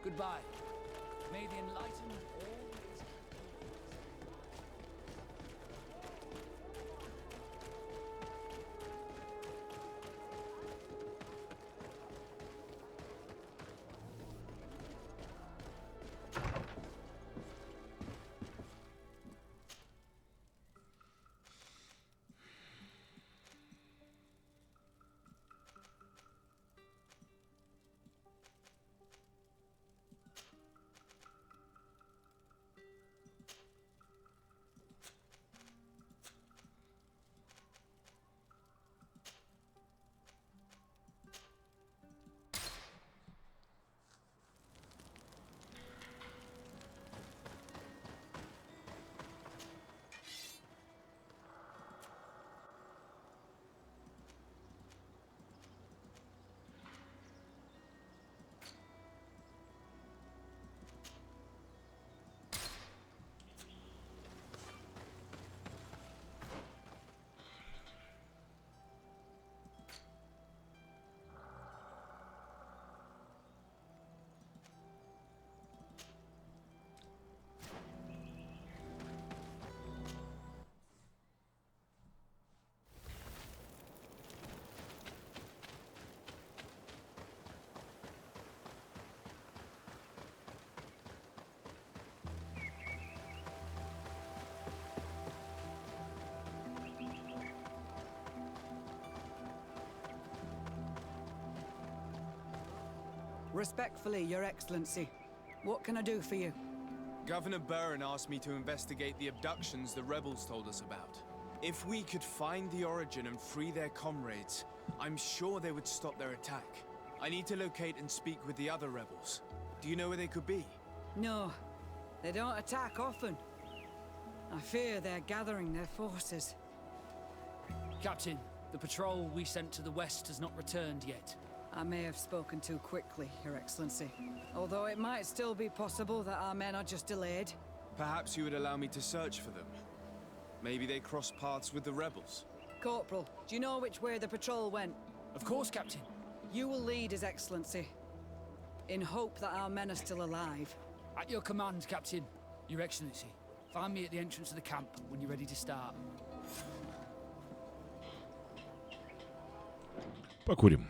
Goodbye. May the enlightened always... Respectfully, Your Excellency. What can I do for you? Governor Burren asked me to investigate the abductions the rebels told us about. If we could find the origin and free their comrades, I'm sure they would stop their attack. I need to locate and speak with the other rebels. Do you know where they could be? No. They don't attack often. I fear they're gathering their forces. Captain, the patrol we sent to the west has not returned yet. I may have spoken too quickly, Your Excellency. Although it might still be possible that our men are just delayed. Perhaps you would allow me to search for them. Maybe they crossed paths with the rebels. Corporal, do you know which way the patrol went? Of course, Captain. You will lead, His Excellency. In hope that our men are still alive. At your command, Captain. Your Excellency. Find me at the entrance of the camp when you're ready to start. Покурим.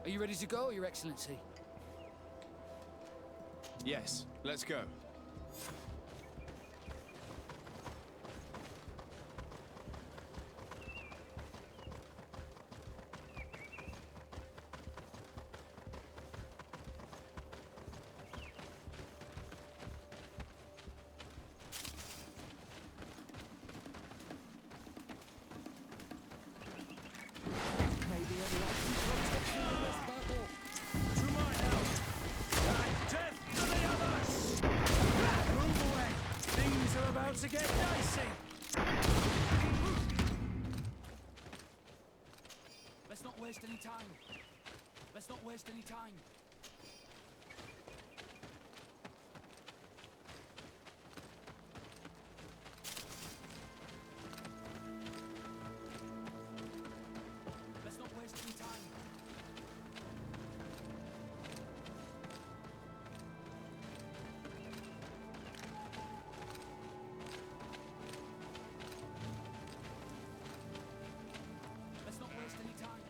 Are you ready to go, Your Excellency? Yes, let's go. To get dicey. Let's not waste any time. Let's not waste any time. Let's not waste any time. Let's not waste any time.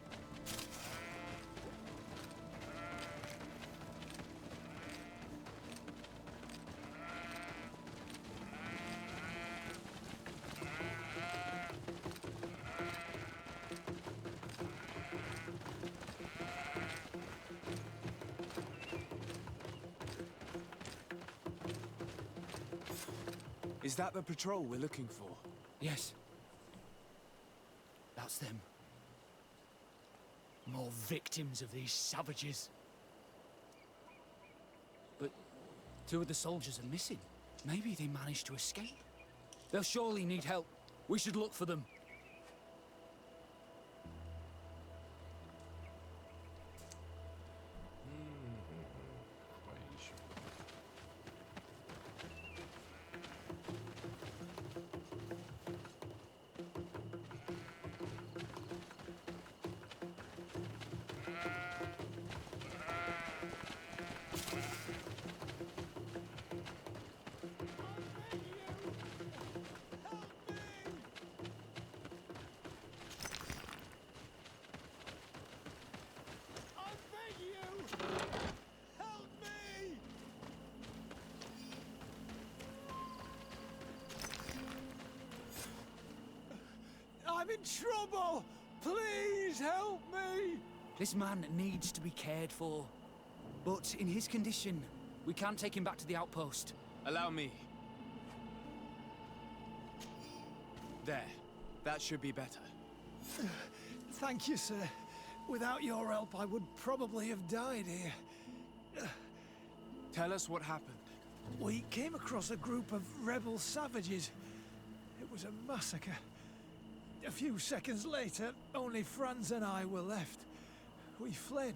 Is that the patrol we're looking for? Yes. That's them. More victims of these savages. But 2 of the soldiers are missing. Maybe they managed to escape. They'll surely need help. We should look for them. Поищем. I'm in trouble! Please help me! This man needs to be cared for. But in his condition, we can't take him back to the outpost. Allow me. There. That should be better. Thank you, sir. Without your help, I would probably have died here. Tell us what happened. We came across a group of rebel savages. It was a massacre. A few seconds later, only Franz and I were left. We fled.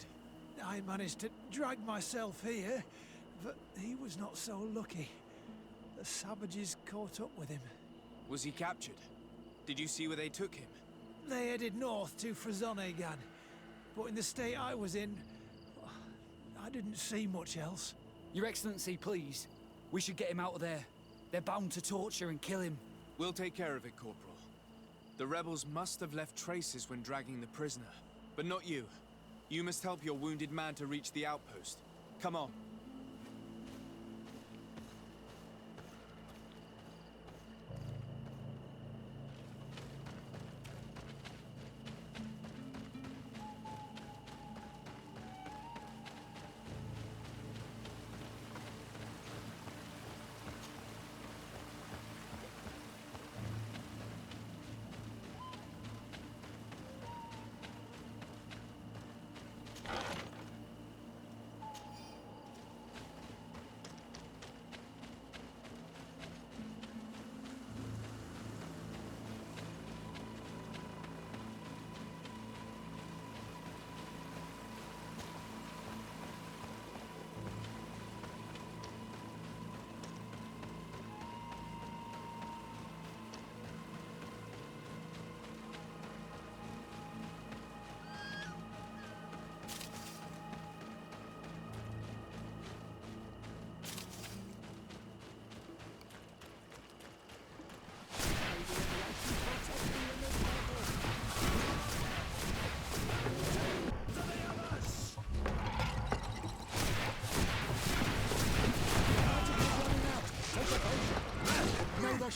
I managed to drag myself here, but he was not so lucky. The savages caught up with him. Was he captured? Did you see where they took him? They headed north to Frazonegan, but in the state I was in, I didn't see much else. Your Excellency, please. We should get him out of there. They're bound to torture and kill him. We'll take care of it, Corporal. The rebels must have left traces when dragging the prisoner. But not you. You must help your wounded man to reach the outpost. Come on.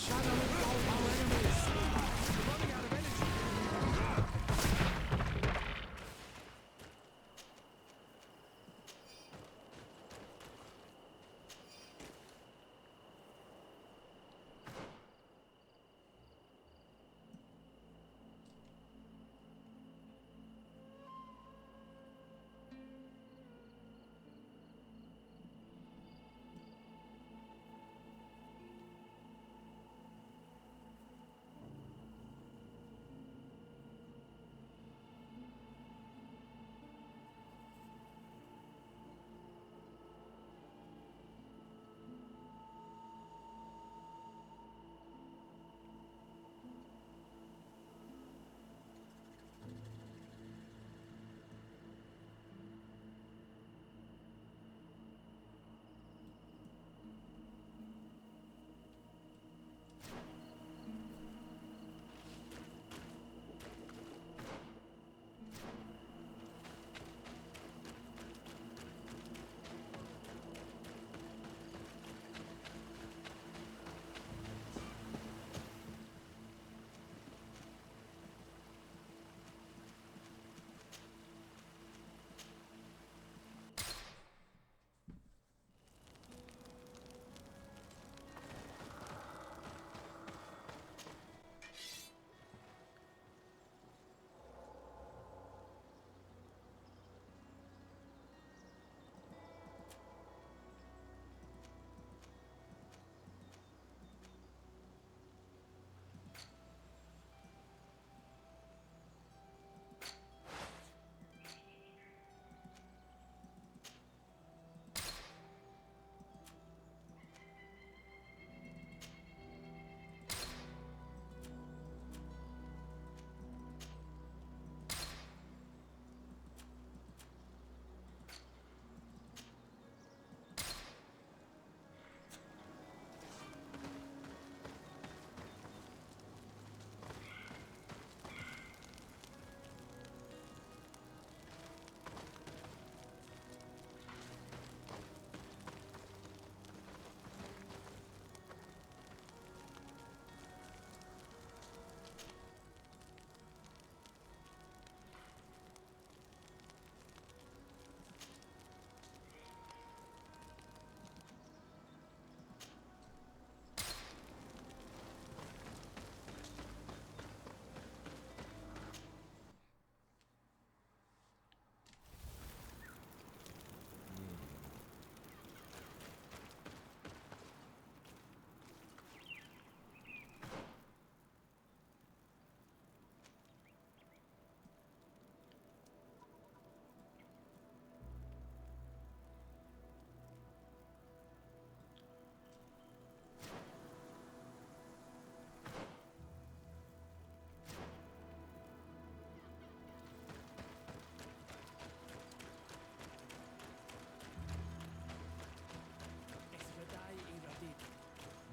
shadow engulf our enemies! We're running out of energy!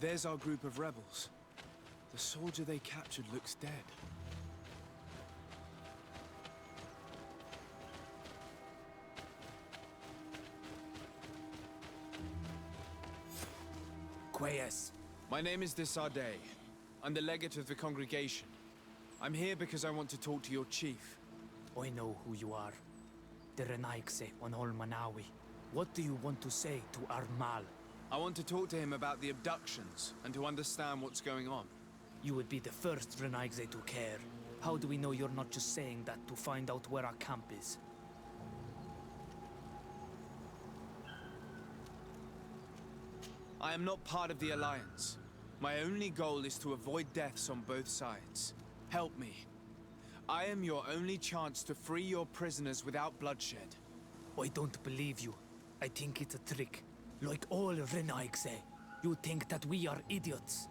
There's our group of rebels. The soldier they captured looks dead. Quayas. My name is Desarde. I'm the legate of the congregation. I'm here because I want to talk to your chief. I know who you are. The Renaigse on Ol Manawi. What do you want to say to Armal? I want to talk to him about the abductions and to understand what's going on. You would be the first Renaigse to care. How do we know you're not just saying that to find out where our camp is? I am not part of the Alliance. My only goal is to avoid deaths on both sides. Help me. I am your only chance to free your prisoners without bloodshed. I don't believe you. I think it's a trick. Like all Renaigse, you think that we are idiots.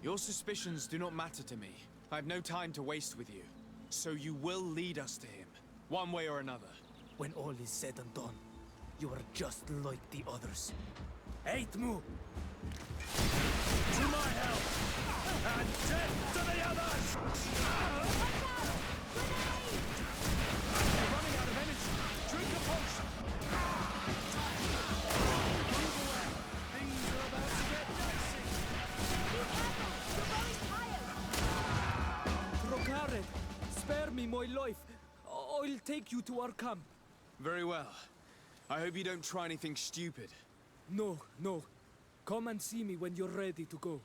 Your suspicions do not matter to me. I have no time to waste with you. So you will lead us to him, one way or another. When all is said and done, you are just like the others. Eightmu! To my help! And death to the others! We're running out of energy. Drink a potion. Move away. Things are Spare me my life. I'll take you to our camp. Very well. I hope you don't try anything stupid. No, no. Come and see me when you're ready to go.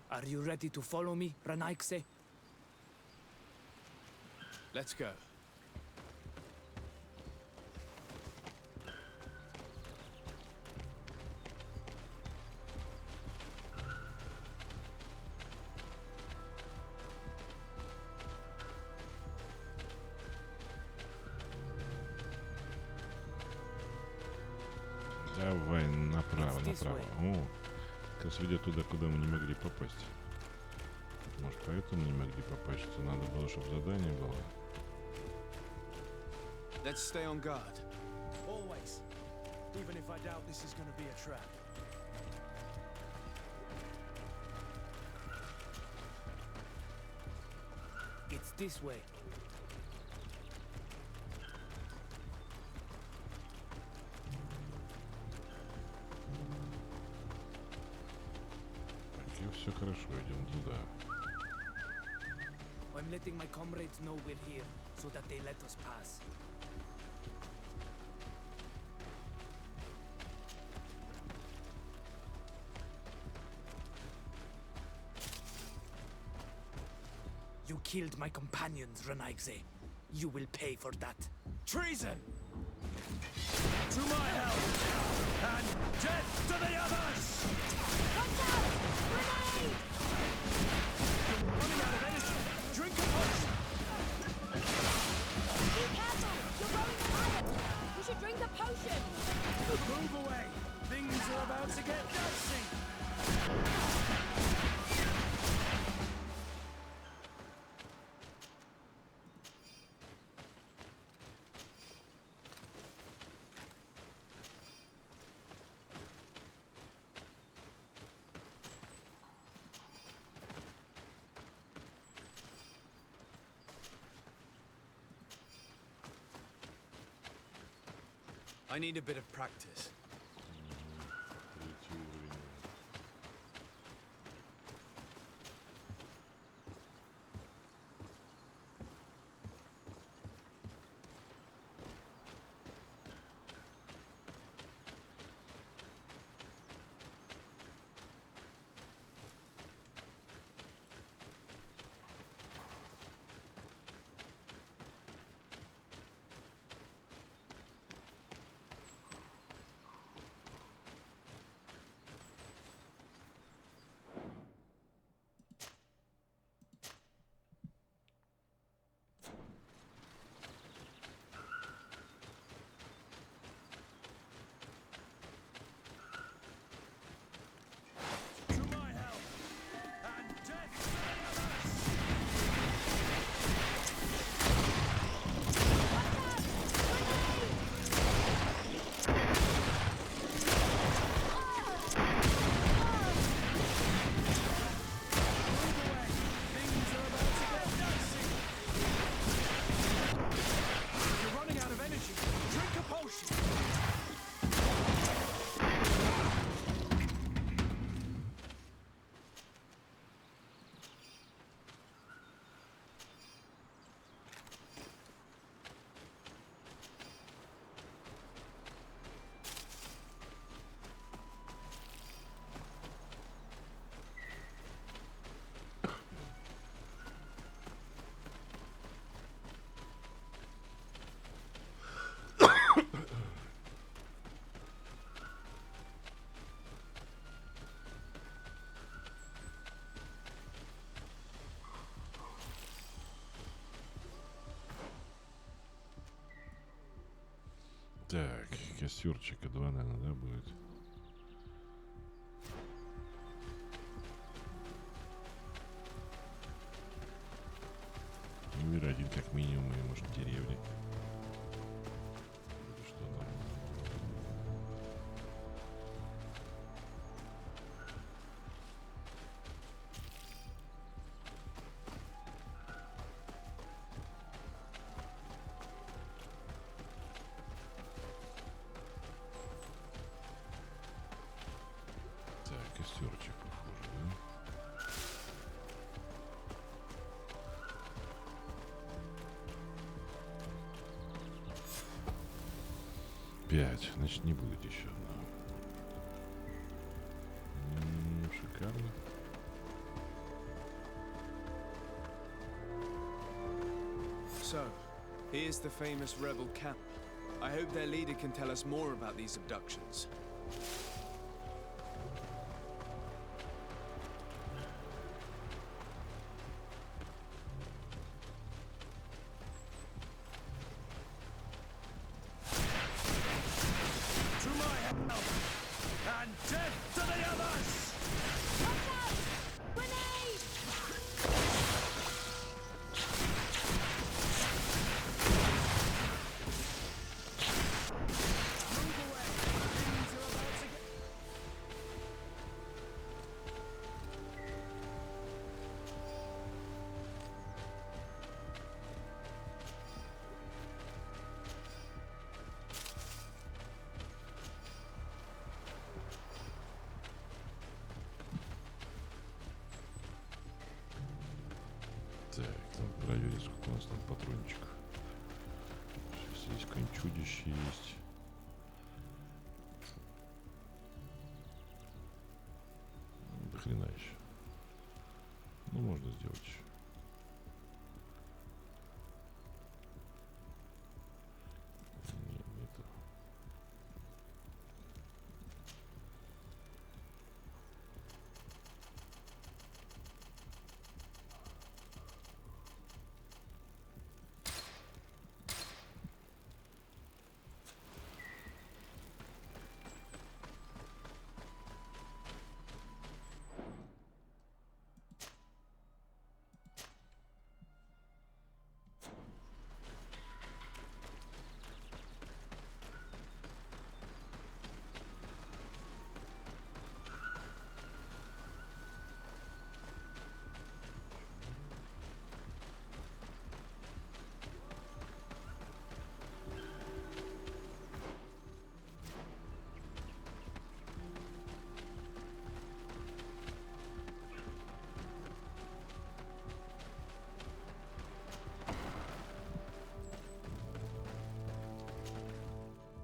Are you ready to follow me, Ranaikse? Let's go. Давай направо, направо. О, как раз ведет туда, куда мы не могли попасть. Может, поэтому не могли попасть, что надо было, чтобы задание было. Let's stay on guard. Always. Even if I doubt this is going to be a trap. It's this way. Так, все хорошо, идем туда. I'm letting my comrades know we're here, so that they let us pass. You killed my companions, Ranaikse. You will pay for that. Treason! To my help! And death to the others! Watch out! Grenade! Running out of energy! Drink a potion! Be careful! You're growing tired! You should drink a potion! Move away! Things are about to get dicey! I need a bit of practice. Так, костерчика 2, наверное, да, будет? 5. Значит, не будет еще одного. Шикарно. So, here's the famous rebel camp. I hope their leader can tell us more about these abductions. To my help! And death to the others! Watch out! Grenade! Move away! Things are about to get... Так, надо проверить, сколько у нас там патрончиков. Здесь какое-нибудь чудище есть. До хрена еще. Ну, можно сделать еще. Нет, нету.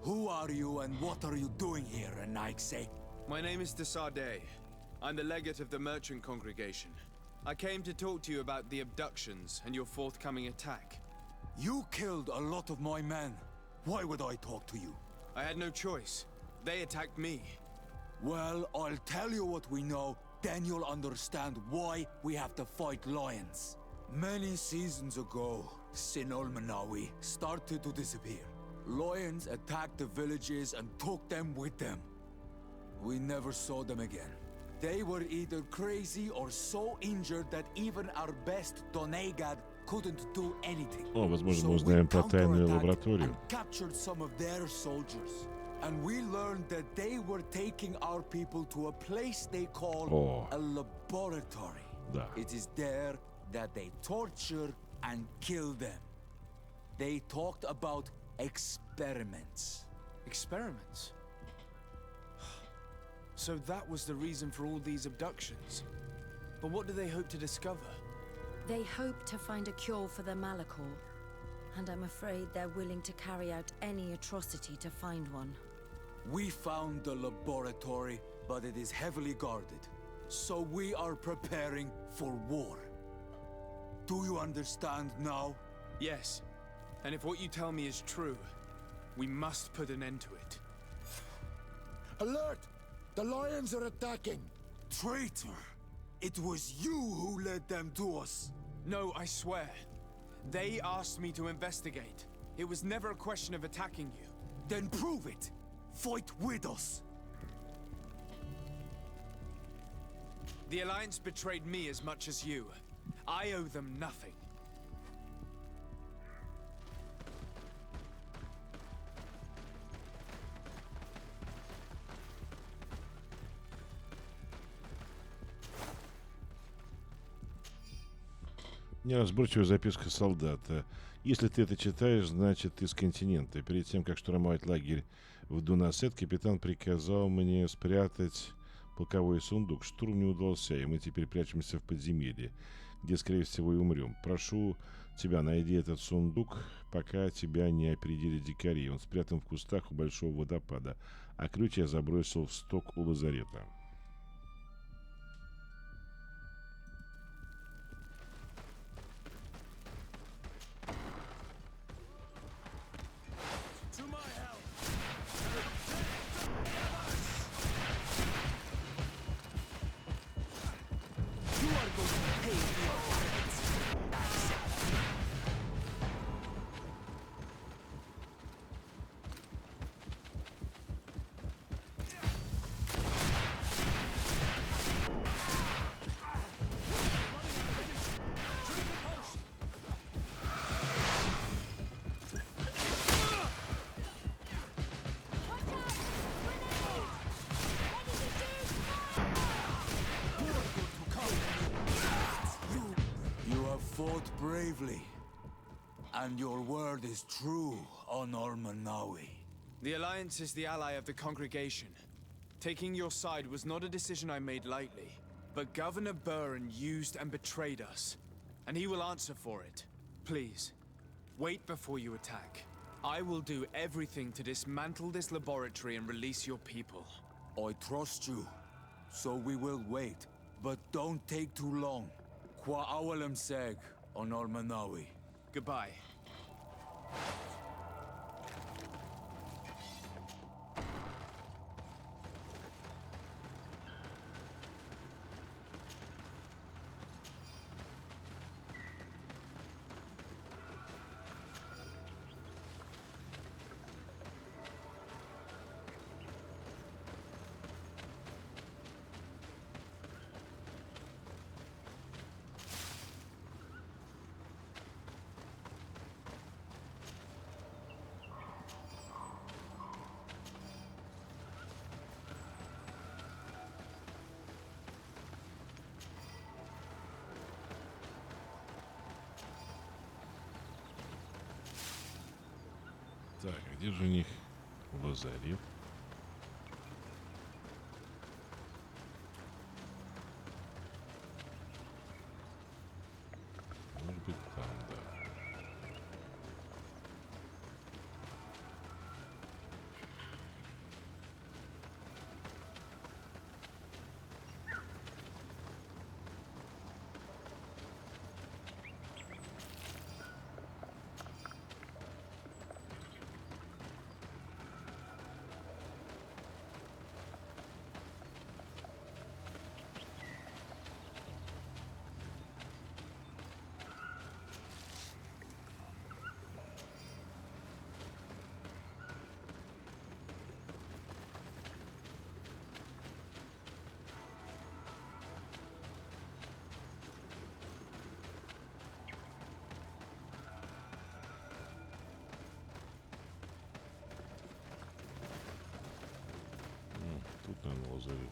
Who are you and what are you doing here, Nike? My name is Desarde. I'm the legate of the merchant congregation. I came to talk to you about the abductions and your forthcoming attack. You killed a lot of my men. Why would I talk to you? I had no choice. They attacked me. Well, I'll tell you what we know, then you'll understand why we have to fight lions. Many seasons ago, Sinolmanawi started to disappear. Lions attacked the villages and took them with them. We never saw them again. They were either crazy or so injured that even our best Donegad couldn't do anything. О, возможно, So мы we узнаем про тайную counterattacked лабораторию. and captured some of their soldiers. And we learned that they were taking our people to a place they call О. a laboratory. Да. It is there that they torture and kill them. They talked about experiments. Experiments? So that was the reason for all these abductions. But what do they hope to discover? They hope to find a cure for the Malachor. And I'm afraid they're willing to carry out any atrocity to find one. We found the laboratory, but it is heavily guarded. So we are preparing for war. Do you understand now? Yes. And if what you tell me is true, we must put an end to it. Alert! The lions are attacking! Traitor! It was you who led them to us! No, I swear. They asked me to investigate. It was never a question of attacking you. Then prove it! Fight with us! The Alliance betrayed me as much as you. I owe them nothing. Неразборчивая записка солдата. Если ты это читаешь, значит ты с континента. Перед тем, как штурмовать лагерь в Дунасет, капитан приказал мне спрятать полковой сундук. Штурм не удался, и мы теперь прячемся в подземелье. где, скорее всего, и умрем. Прошу тебя, найди этот сундук, пока тебя не опередили дикари. Он спрятан в кустах у большого водопада, а ключ я забросил в сток у лазарета. Fought bravely, and your word is true on Ormanawi. The Alliance is the ally of the congregation. Taking your side was not a decision I made lightly, but Governor Burren used and betrayed us, and he will answer for it. Please, wait before you attack. I will do everything to dismantle this laboratory and release your people. I trust you, so we will wait, but don't take too long. Qua awalem seg on Ormanawi. Goodbye. Так, а где же у них лазарет? Может быть, там, да. Тут, наверное, лазарет.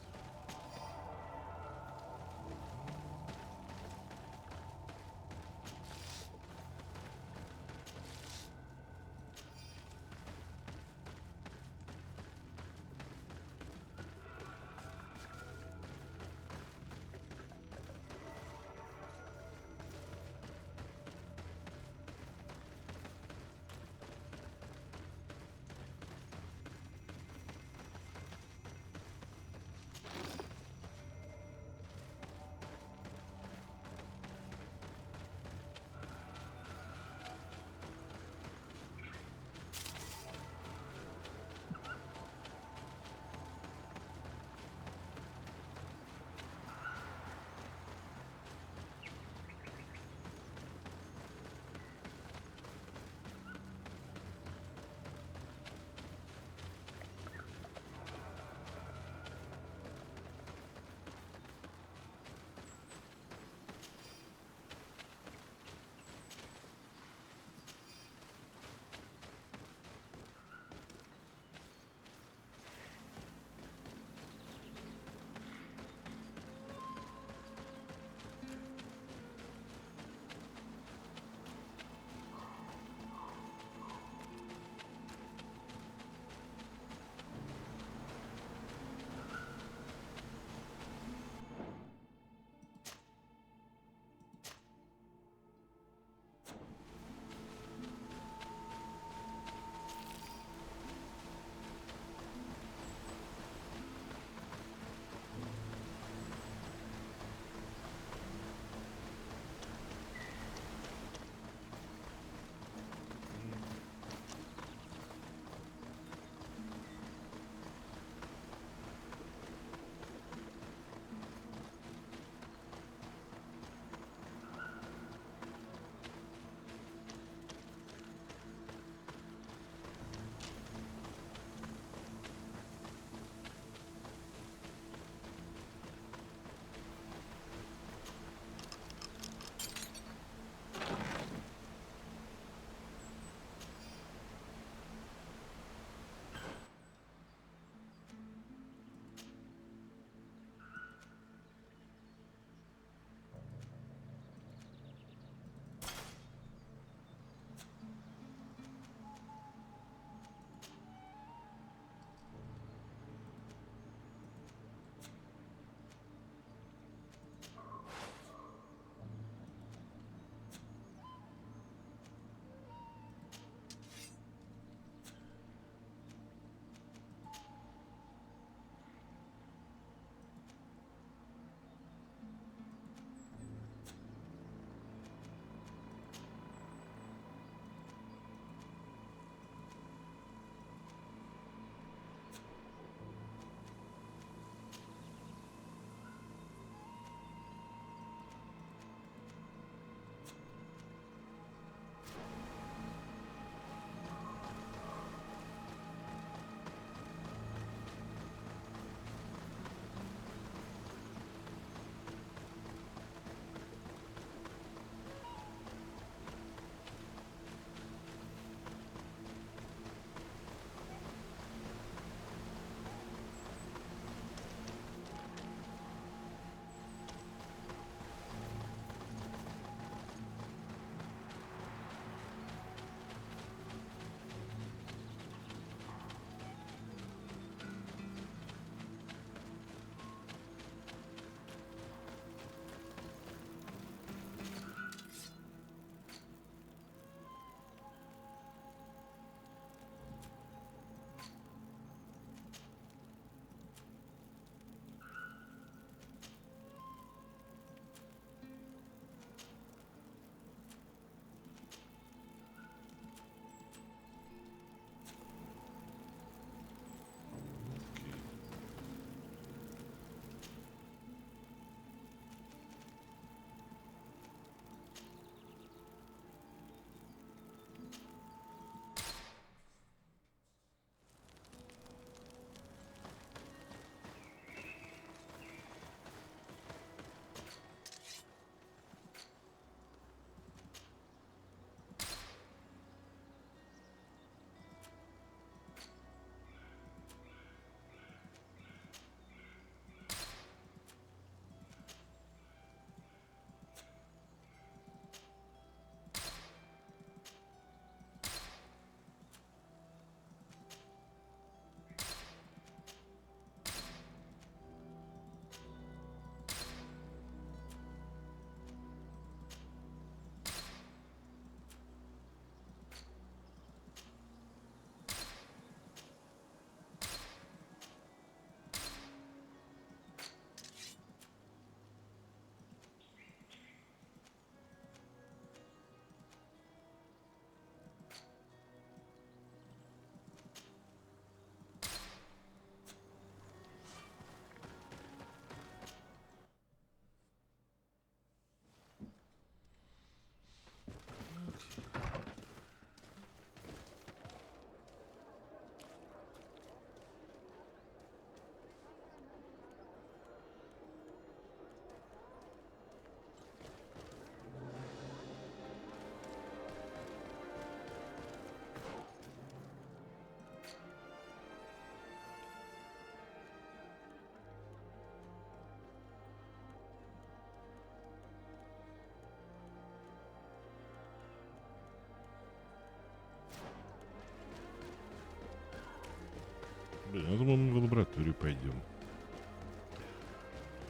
Блин, я думал, мы в лабораторию пойдем.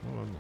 Ну ладно.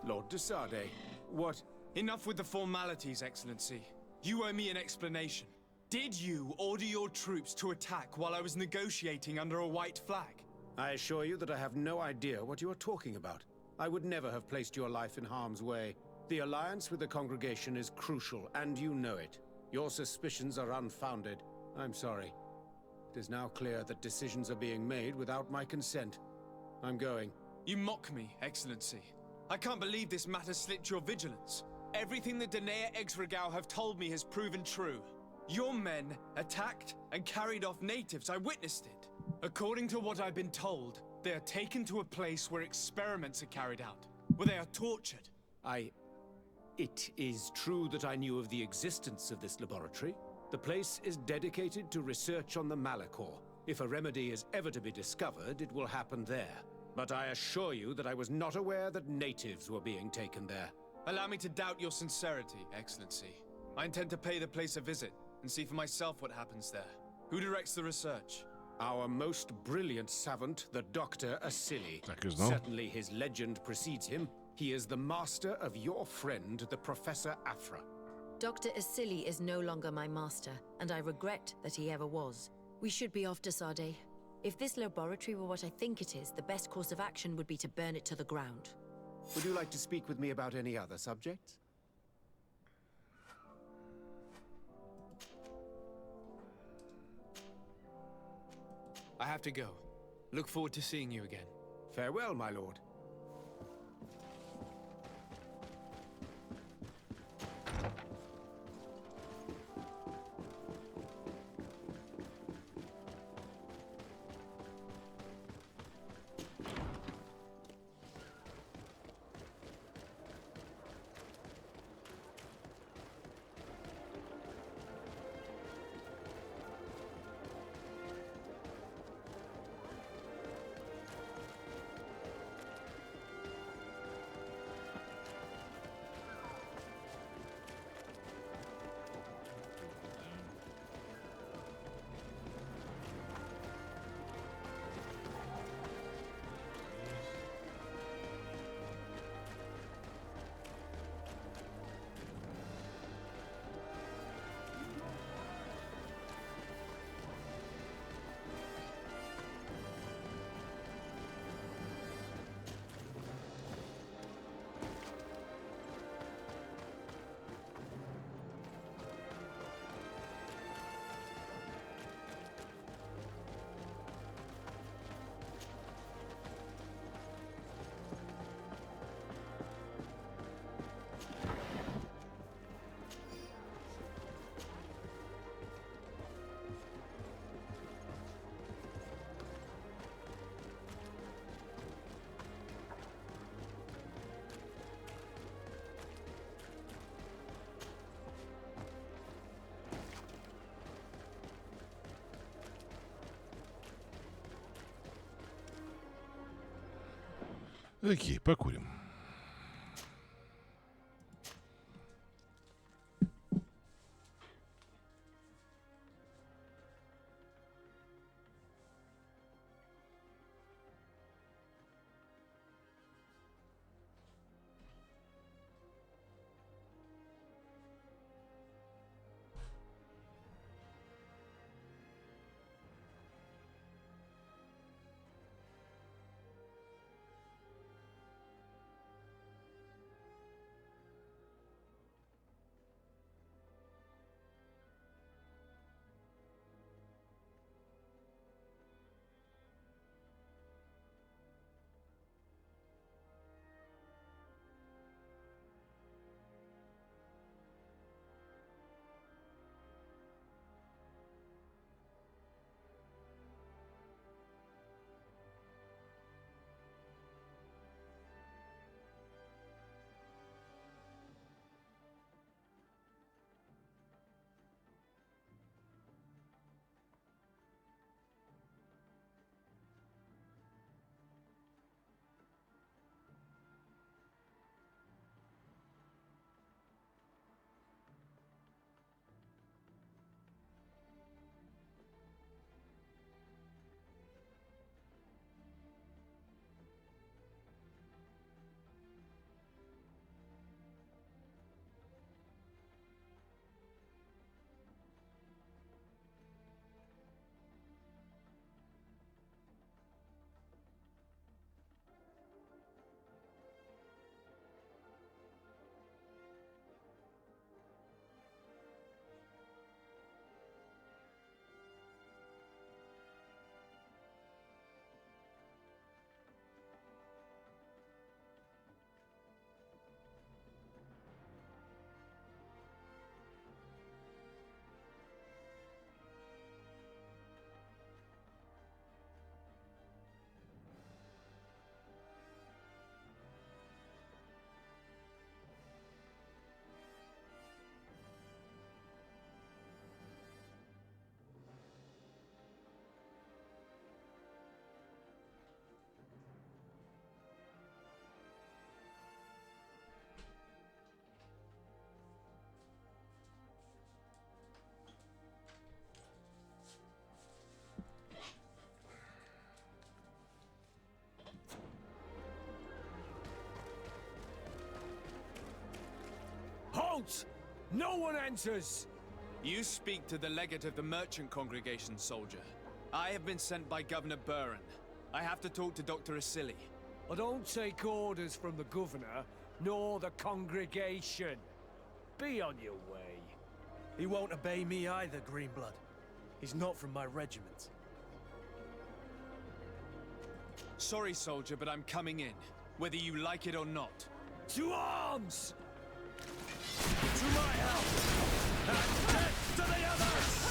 Lord de Sade, what? Enough with the formalities, Excellency. You owe me an explanation. Did you order your troops to attack while I was negotiating under a white flag? I assure you that I have no idea what you are talking about. I would never have placed your life in harm's way. The alliance with the congregation is crucial, and you know it. Your suspicions are unfounded. I'm sorry. It is now clear that decisions are being made without my consent. I'm going. You mock me, Excellency. I can't believe this matter slipped your vigilance. Everything the Danea Exregao have told me has proven true. Your men attacked and carried off natives. I witnessed it. According to what I've been told, they are taken to a place where experiments are carried out, where they are tortured. It is true that I knew of the existence of this laboratory. The place is dedicated to research on the Malachor. If a remedy is ever to be discovered, it will happen there. But I assure you that I was not aware that natives were being taken there. Allow me to doubt your sincerity, Excellency. I intend to pay the place a visit and see for myself what happens there. Who directs the research? Our most brilliant savant, the Dr. Asili. Certainly his legend precedes him. He is the master of your friend, the Professor Afra. Dr. Asili is no longer my master, and I regret that he ever was. We should be off to Sade. If this laboratory were what I think it is, the best course of action would be to burn it to the ground. Would you like to speak with me about any other subjects? I have to go. Look forward to seeing you again. Farewell, my lord. Окей, покурим. No one enters! You speak to the legate of the merchant congregation, soldier. I have been sent by Governor Buren. I have to talk to Dr. Asili. I don't take orders from the governor, nor the congregation. Be on your way. He won't obey me either, Greenblood. He's not from my regiment. Sorry, soldier, but I'm coming in, whether you like it or not. To arms! To my help! And death to the others!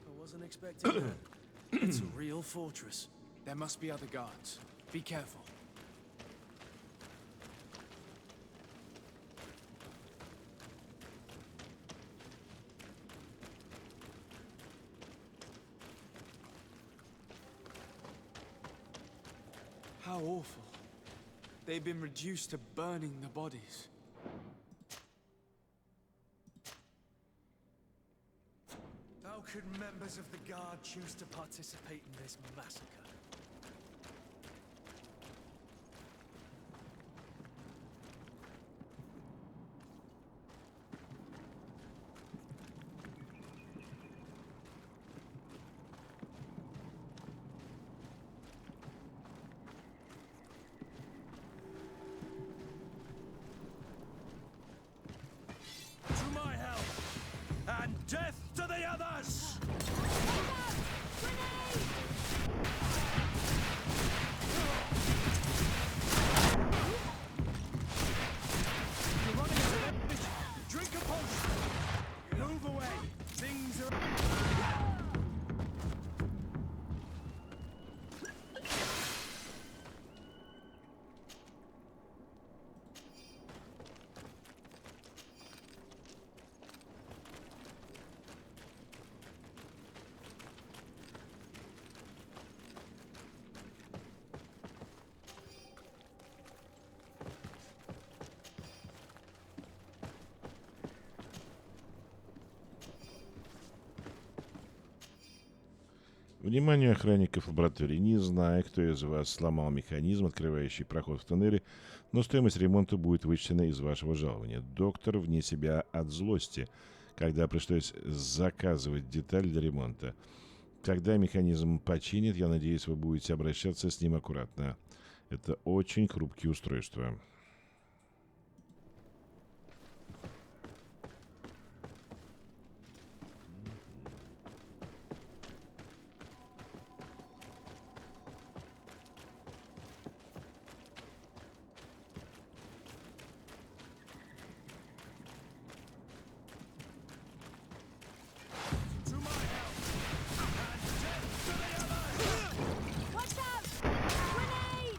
I wasn't expecting that. It's a real fortress. There must be other guards. Be careful. How awful. They've been reduced to burning the bodies. How could members of the Guard choose to participate in this massacre? To my help! And death to the others! You're running into them. Drink a potion! Move away! Things are... Внимание охранников лаборатории. Не знаю, кто из вас сломал механизм, открывающий проход в тоннеле, но стоимость ремонта будет вычтена из вашего жалования. Доктор вне себя от злости, когда пришлось заказывать деталь для ремонта. Когда механизм починит, я надеюсь, вы будете обращаться с ним аккуратно. Это очень хрупкие устройства. Watch out! Grenade!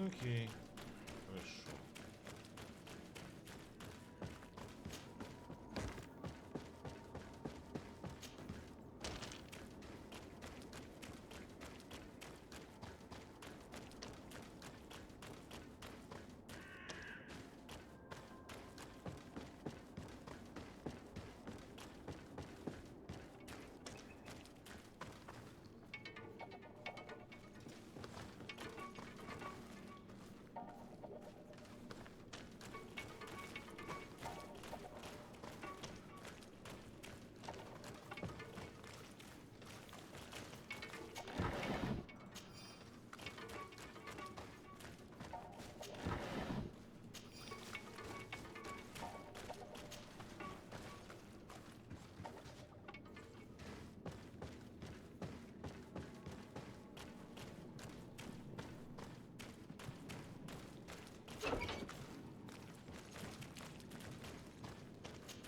Окей. Хорошо.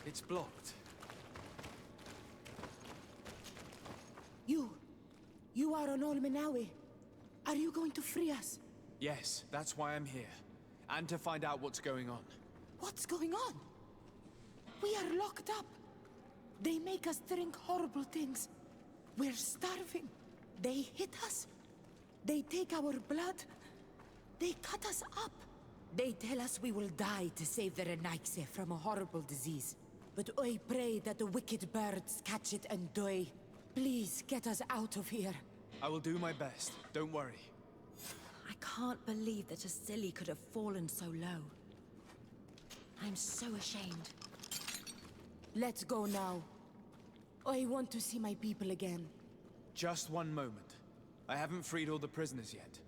It's blocked. You are on Olmenawi. Are you going to free us? Yes, that's why I'm here. And to find out what's going on. What's going on? We are locked up. They make us drink horrible things. We're starving. They hit us. They take our blood. They cut us up. They tell us we will die to save the Renaigse from a horrible disease. But I pray that the wicked birds catch it and die. Please get us out of here. I will do my best. Don't worry. I can't believe that a silly could have fallen so low. I'm so ashamed. Let's go now. I want to see my people again. Just one moment. I haven't freed all the prisoners yet.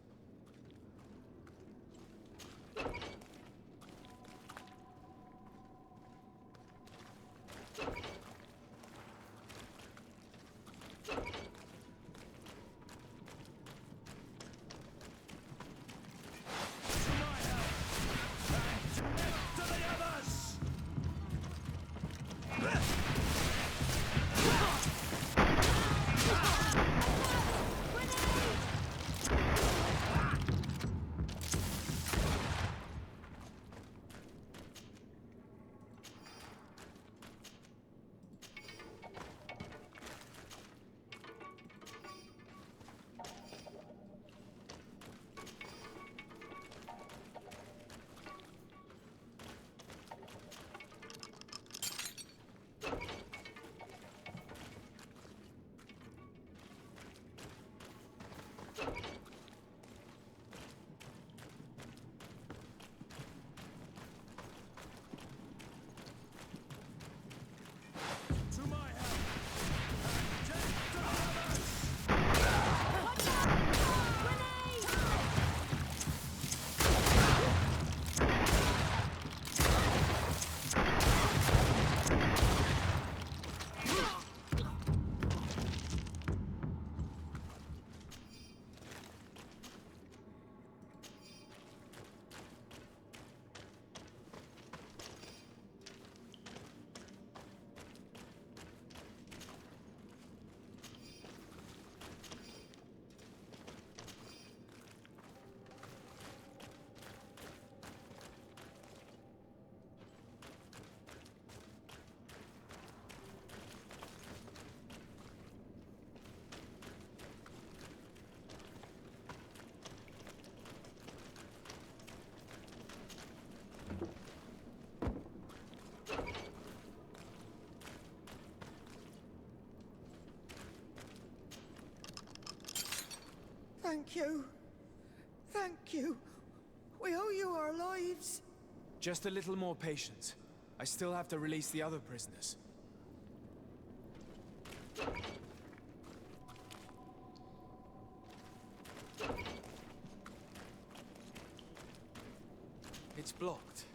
Thank you. Thank you. We owe you our lives. Just a little more patience. I still have to release the other prisoners. It's blocked.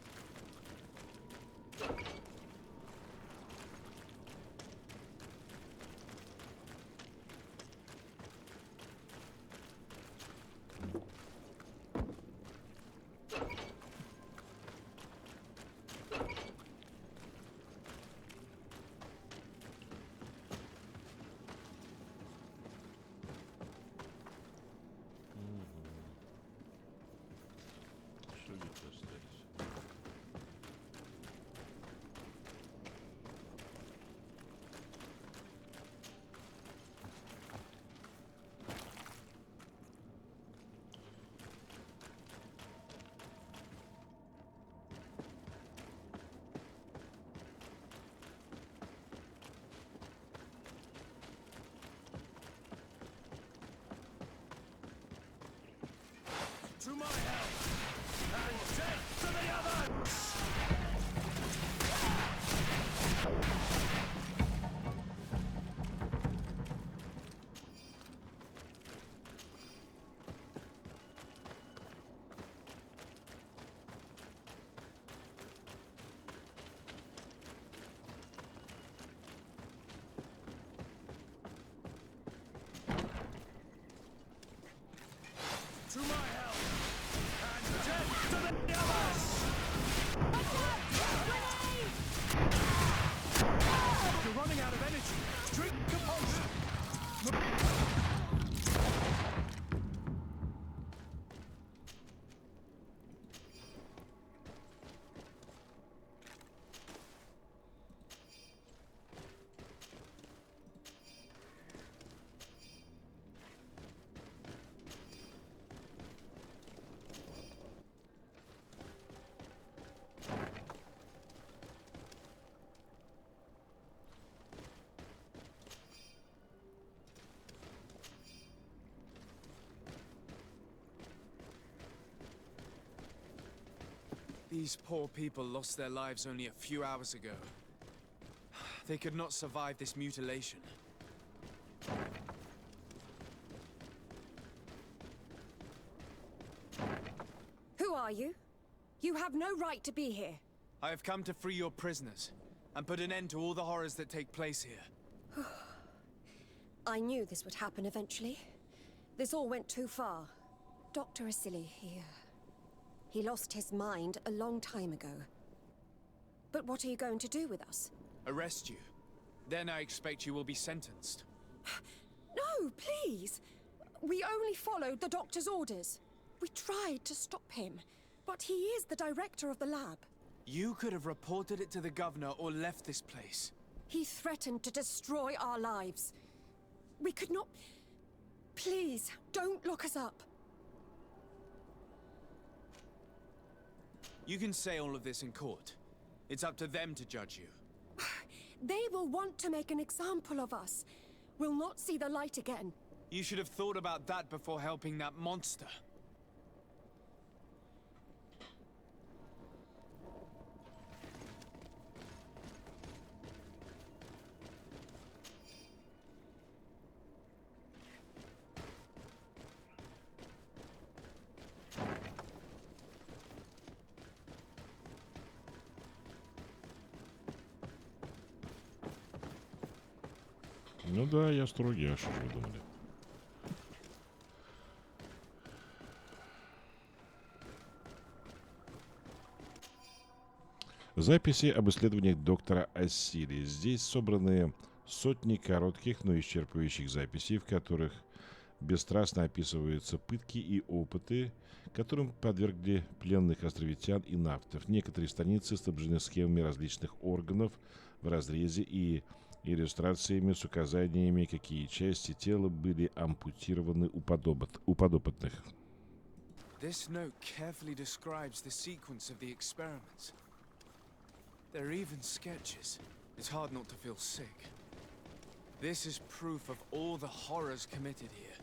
These poor people lost their lives only a few hours ago. They could not survive this mutilation. Who are you? You have no right to be here. I have come to free your prisoners, and put an end to all the horrors that take place here. I knew this would happen eventually. This all went too far. Dr. Asili, he lost his mind a long time ago. But what are you going to do with us? Arrest you. Then I expect you will be sentenced. No, please! We only followed the doctor's orders. We tried to stop him, but he is the director of the lab. You could have reported it to the governor or left this place. He threatened to destroy our lives. We could not... Please, don't look us up. You can say all of this in court. It's up to them to judge you. They will want to make an example of us. We'll not see the light again. You should have thought about that before helping that monster. Ну да, я строгий, а что же вы думали? Записи об исследованиях доктора Ассири. Здесь собраны сотни коротких, но исчерпывающих записей, в которых бесстрастно описываются пытки и опыты, которым подвергли пленных островитян и нафтов. Некоторые страницы снабжены схемами различных органов в разрезе и иллюстрациями с указаниями, какие части тела были ампутированы у подопытных. This note carefully describes the sequence of the experiments. There are even sketches. It's hard not to feel sick. This is proof of all the horrors committed here.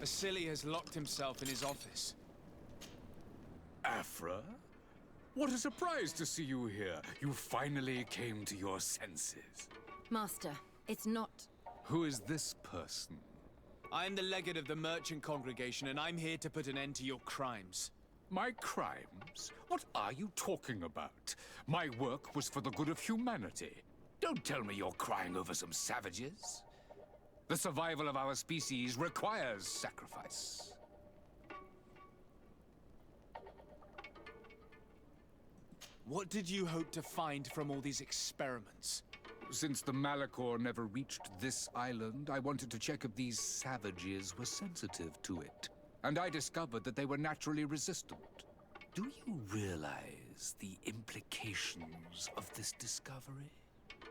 Asili has locked himself in his office. Afra? What a surprise to see you here. You finally came to your senses. Master, it's not... Who is this person? I'm the legate of the merchant congregation, and I'm here to put an end to your crimes. My crimes? What are you talking about? My work was for the good of humanity. Don't tell me you're crying over some savages. The survival of our species requires sacrifice. What did you hope to find from all these experiments? Since the Malachor never reached this island, I wanted to check if these savages were sensitive to it. And I discovered that they were naturally resistant. Do you realize the implications of this discovery?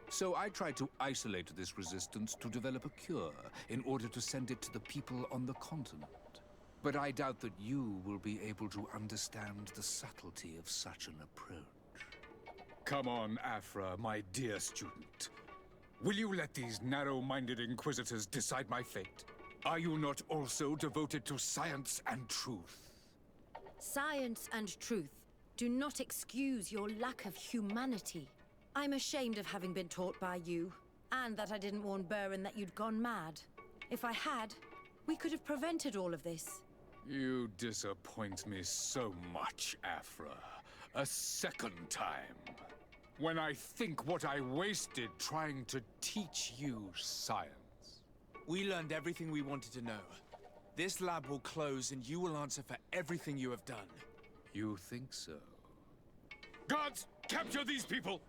So I tried to isolate this resistance to develop a cure in order to send it to the people on the continent. But I doubt that you will be able to understand the subtlety of such an approach. Come on, Afra, my dear student. Will you let these narrow-minded inquisitors decide my fate? Are you not also devoted to science and truth? Science and truth do not excuse your lack of humanity. I'm ashamed of having been taught by you, and that I didn't warn Burin that you'd gone mad. If I had, we could have prevented all of this. You disappoint me so much, Afra. A second time. When I think what I wasted trying to teach you science. We learned everything we wanted to know. This lab will close and you will answer for everything you have done. You think so? Guards, capture these people!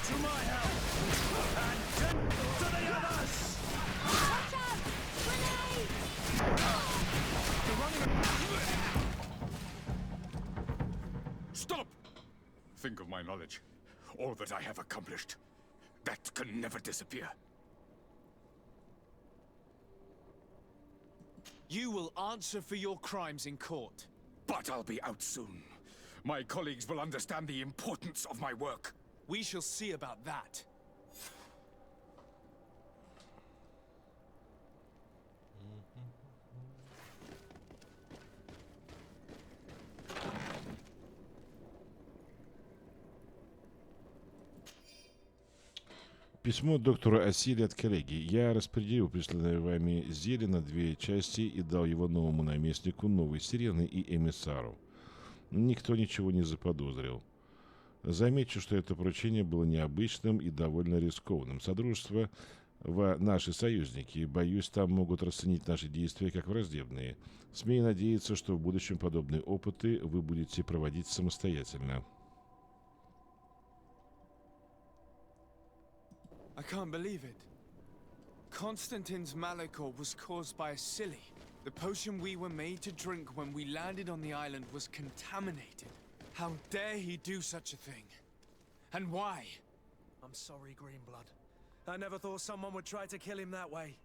To my help! And send to the others! Watch out! Grenade! Stop! Think of my knowledge. All that I have accomplished. That can never disappear. You will answer for your crimes in court. But I'll be out soon. My colleagues will understand the importance of my work. We shall see about that. Письмо доктору Асиле от коллеги. Я распределил присланное вами зелье на 2 части и дал его новому наместнику Новой Сирены и эмиссару. Никто ничего не заподозрил. Замечу, что это поручение было необычным и довольно рискованным. Содружество наши союзники. Боюсь, там могут расценить наши действия как враждебные. Смею надеяться, что в будущем подобные опыты вы будете проводить самостоятельно. I can't believe it. Constantine's malachor was caused by a silly. The potion we were made to drink when we landed on the island was contaminated. How dare he do such a thing? And why? I'm sorry, Greenblood. I never thought someone would try to kill him that way.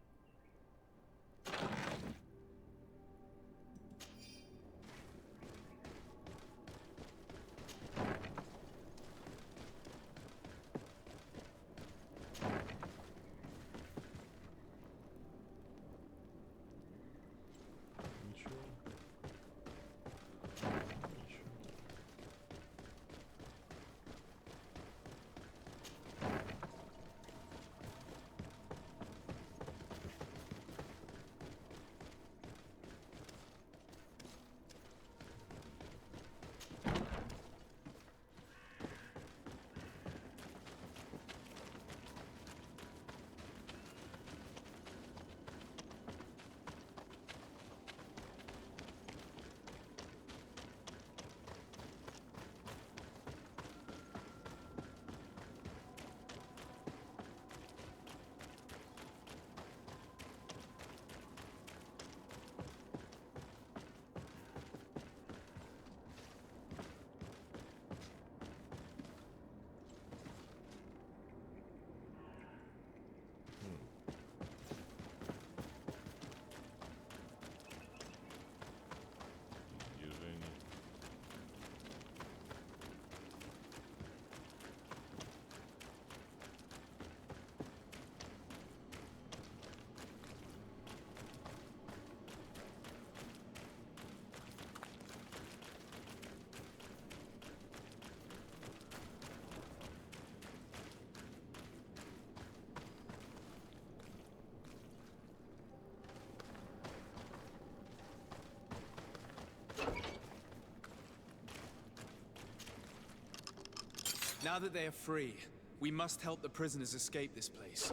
Now that they are free, we must help the prisoners escape this place.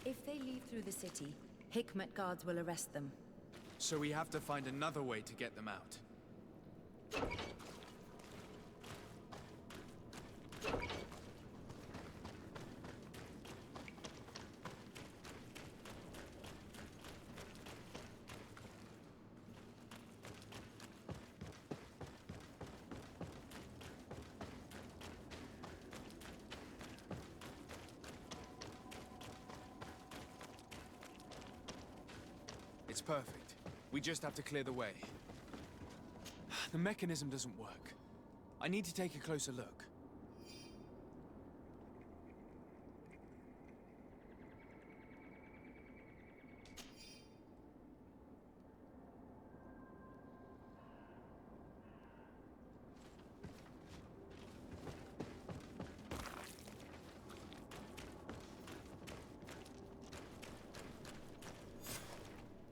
If they leave through the city, Hikmet guards will arrest them. So we have to find another way to get them out. It's perfect. We just have to clear the way. The mechanism doesn't work. I need to take a closer look.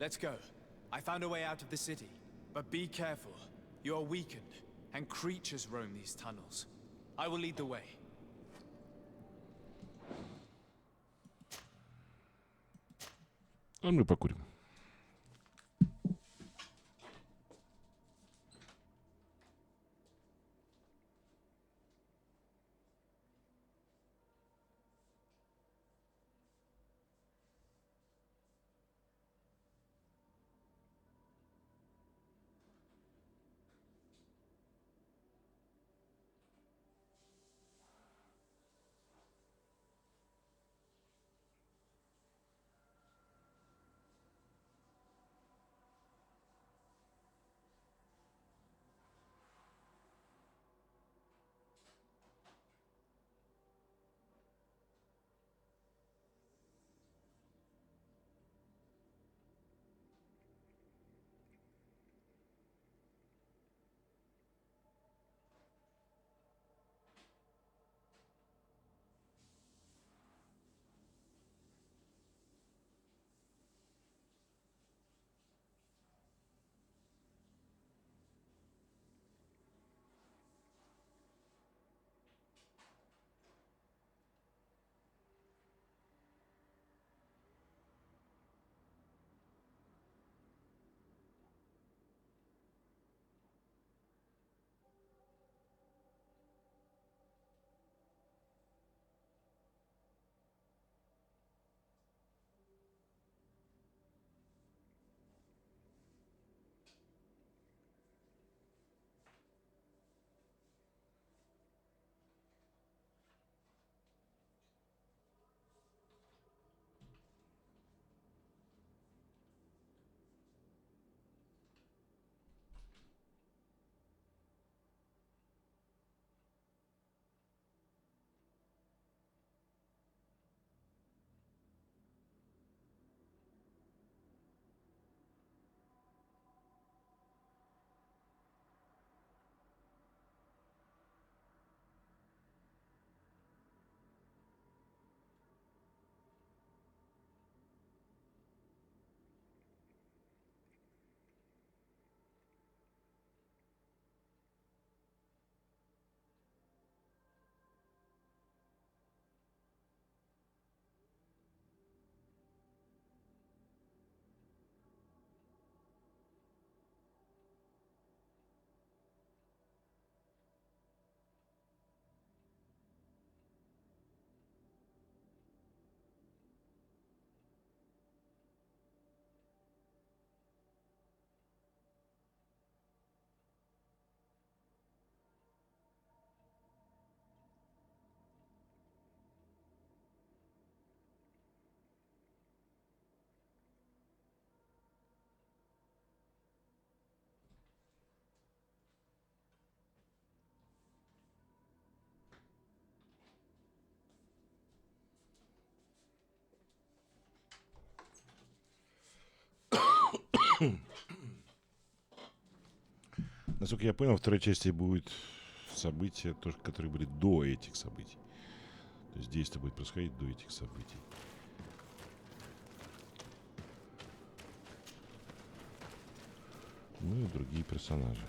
Let's go. I found a way out of the city. But be careful. You are weakened, and creatures roam these tunnels. I will lead the way. А мы покурим. Насколько я понял, во второй части будет события, которые были до этих событий. То есть действие будет происходить до этих событий. Ну и другие персонажи.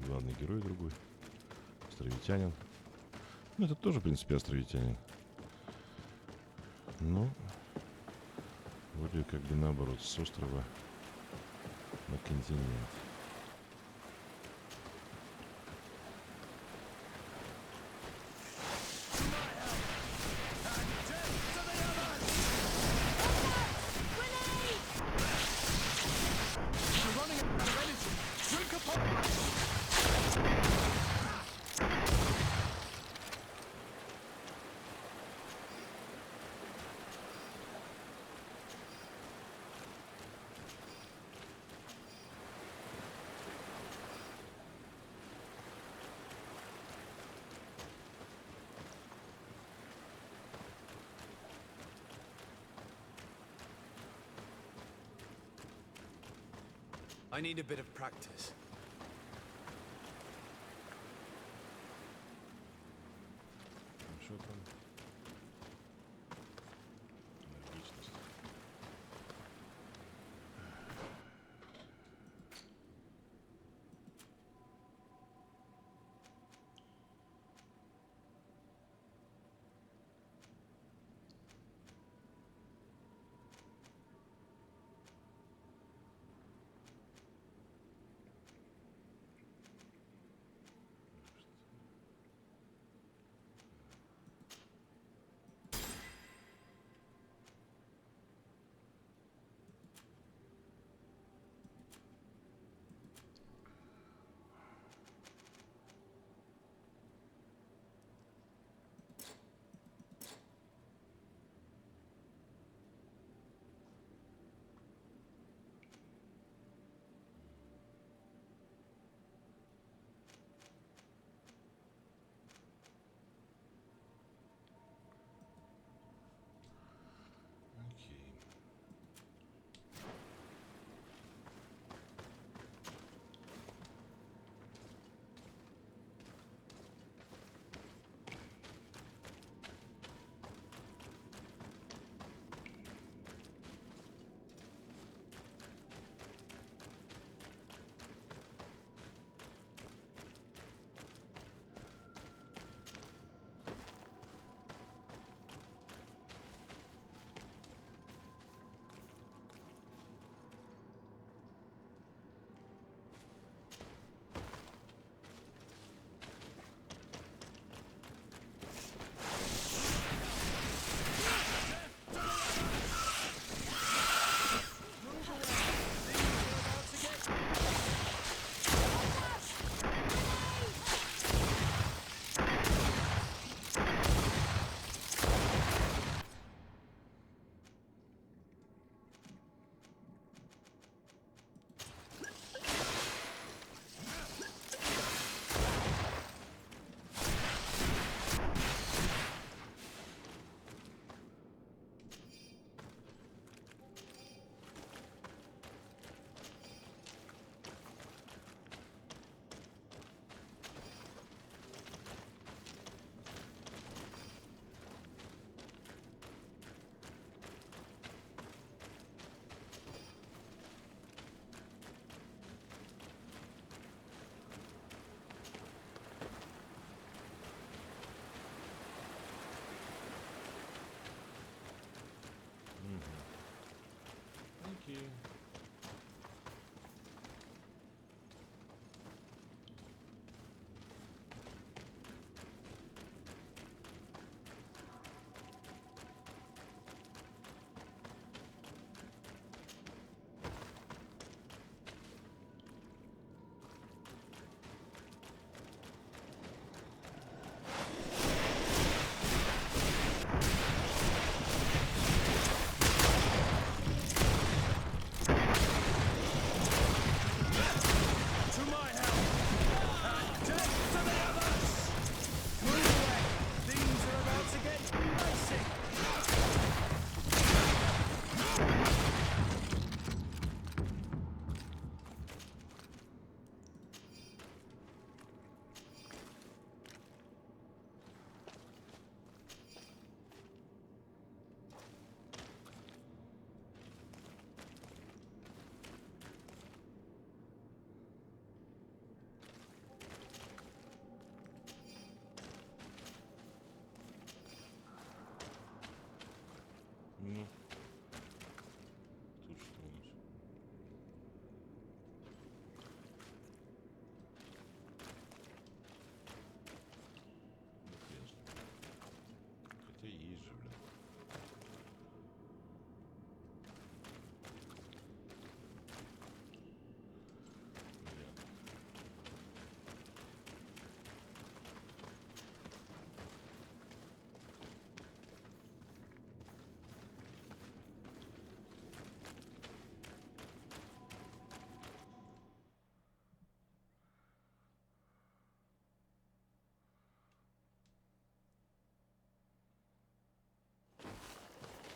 Главный герой другой. Островитянин. Ну, это тоже, в принципе, островитянин. Но вроде как бы наоборот, с острова на континент. I need a bit of practice. Что там? Личность.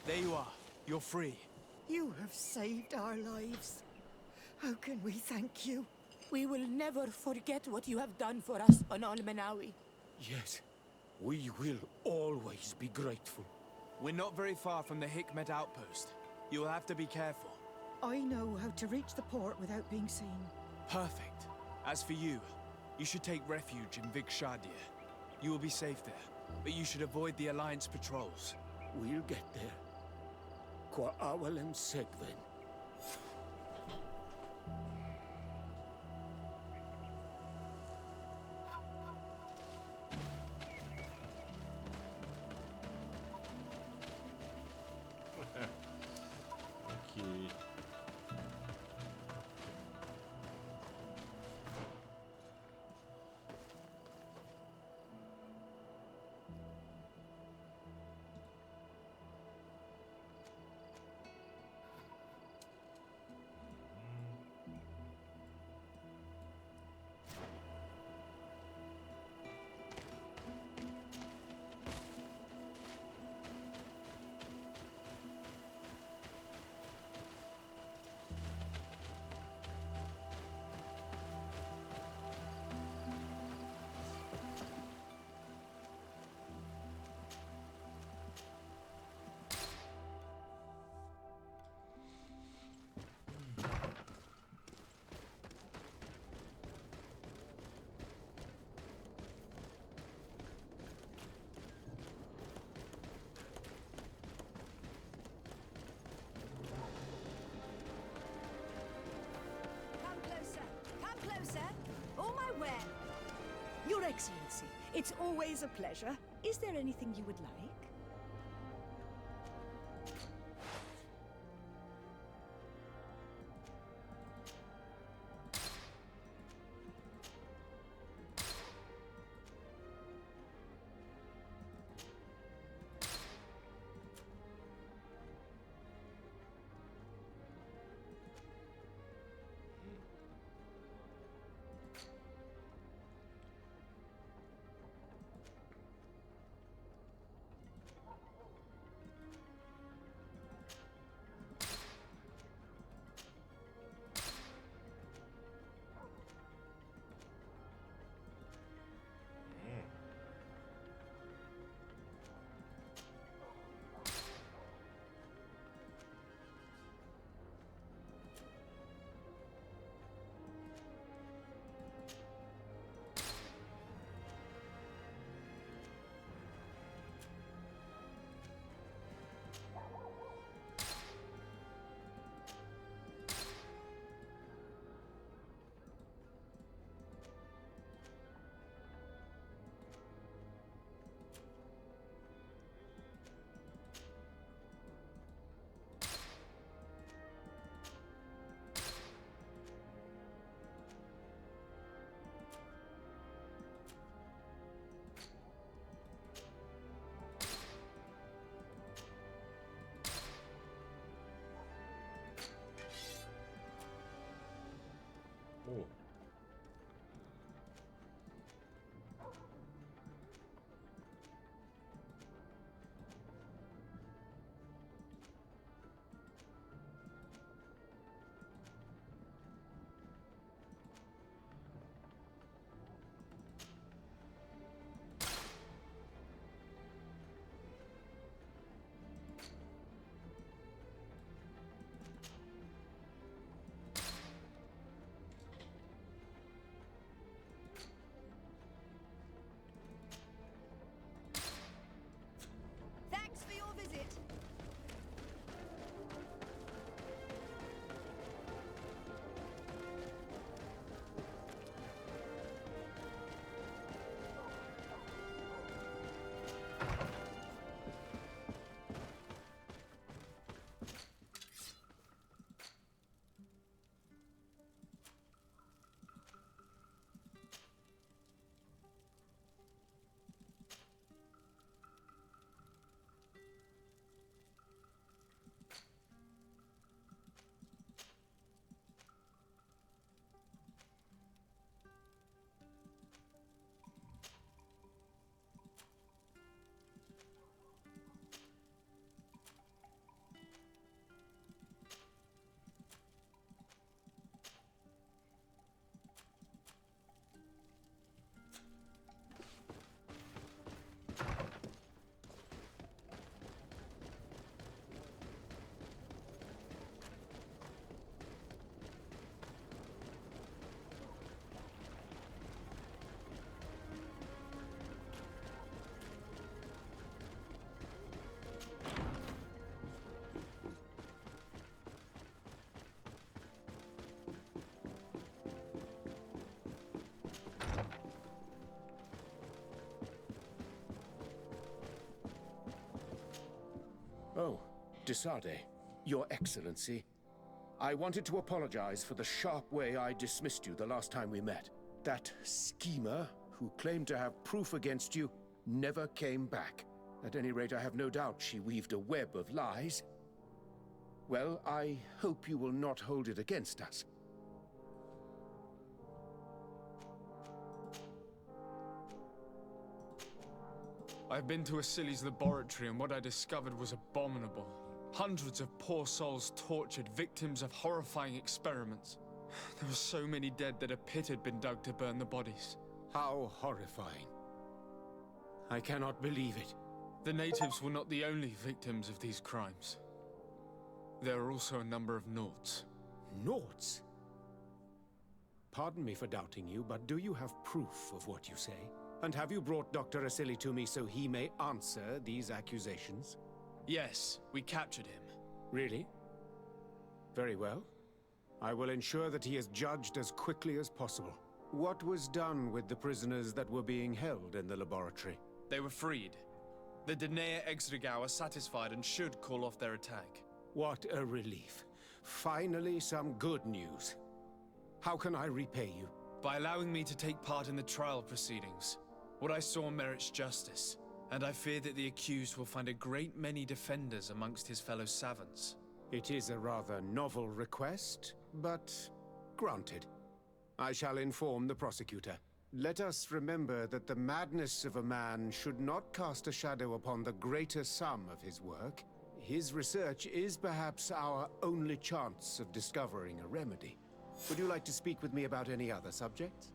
There you are. You're free. You have saved our lives. How can we thank you? We will never forget what you have done for us on Almenawi. Yes, we will always be grateful. We're not very far from the Hikmet outpost. You'll have to be careful. I know how to reach the port without being seen. Perfect. As for you, you should take refuge in Vikshadir. You will be safe there, but you should avoid the Alliance patrols. We'll get there. Kwa awalem segven. Окей. Come closer. Come closer. All my way. Your Excellency, it's always a pleasure. Is there anything you would like? О. Desade, Your Excellency, I wanted to apologize for the sharp way I dismissed you the last time we met. That schemer, who claimed to have proof against you, never came back. At any rate, I have no doubt she weaved a web of lies. Well, I hope you will not hold it against us. I've been to Asili's laboratory, and what I discovered was abominable. Hundreds of poor souls tortured, victims of horrifying experiments. There were so many dead that a pit had been dug to burn the bodies. How horrifying. I cannot believe it. The natives were not the only victims of these crimes. There are also a number of Nauts. Nauts? Pardon me for doubting you, but do you have proof of what you say? And have you brought Dr. Asili to me so he may answer these accusations? Yes, we captured him. Really? Very well. I will ensure that he is judged as quickly as possible. What was done with the prisoners that were being held in the laboratory? They were freed. The Danae Exregau are satisfied and should call off their attack. What a relief. Finally, some good news. How can I repay you? By allowing me to take part in the trial proceedings. What I saw merits justice, and I fear that the accused will find a great many defenders amongst his fellow savants. It is a rather novel request, but granted. I shall inform the prosecutor. Let us remember that the madness of a man should not cast a shadow upon the greater sum of his work. His research is perhaps our only chance of discovering a remedy. Would you like to speak with me about any other subjects?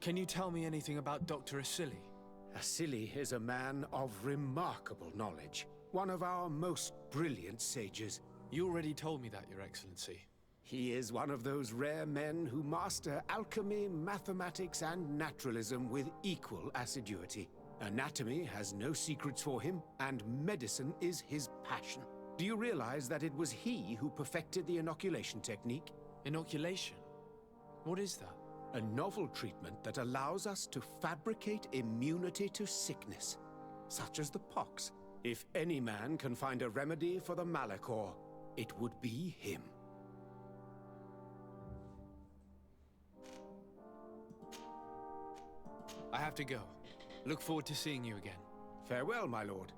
Can you tell me anything about Dr. Asili? Asili is a man of remarkable knowledge. One of our most brilliant sages. You already told me that, Your Excellency. He is one of those rare men who master alchemy, mathematics, and naturalism with equal assiduity. Anatomy has no secrets for him, and medicine is his passion. Do you realize that it was he who perfected the inoculation technique? Inoculation? What is that? A novel treatment that allows us to fabricate immunity to sickness, such as the pox. If any man can find a remedy for the Malachor, it would be him. I have to go. Look forward to seeing you again. Farewell, my lord.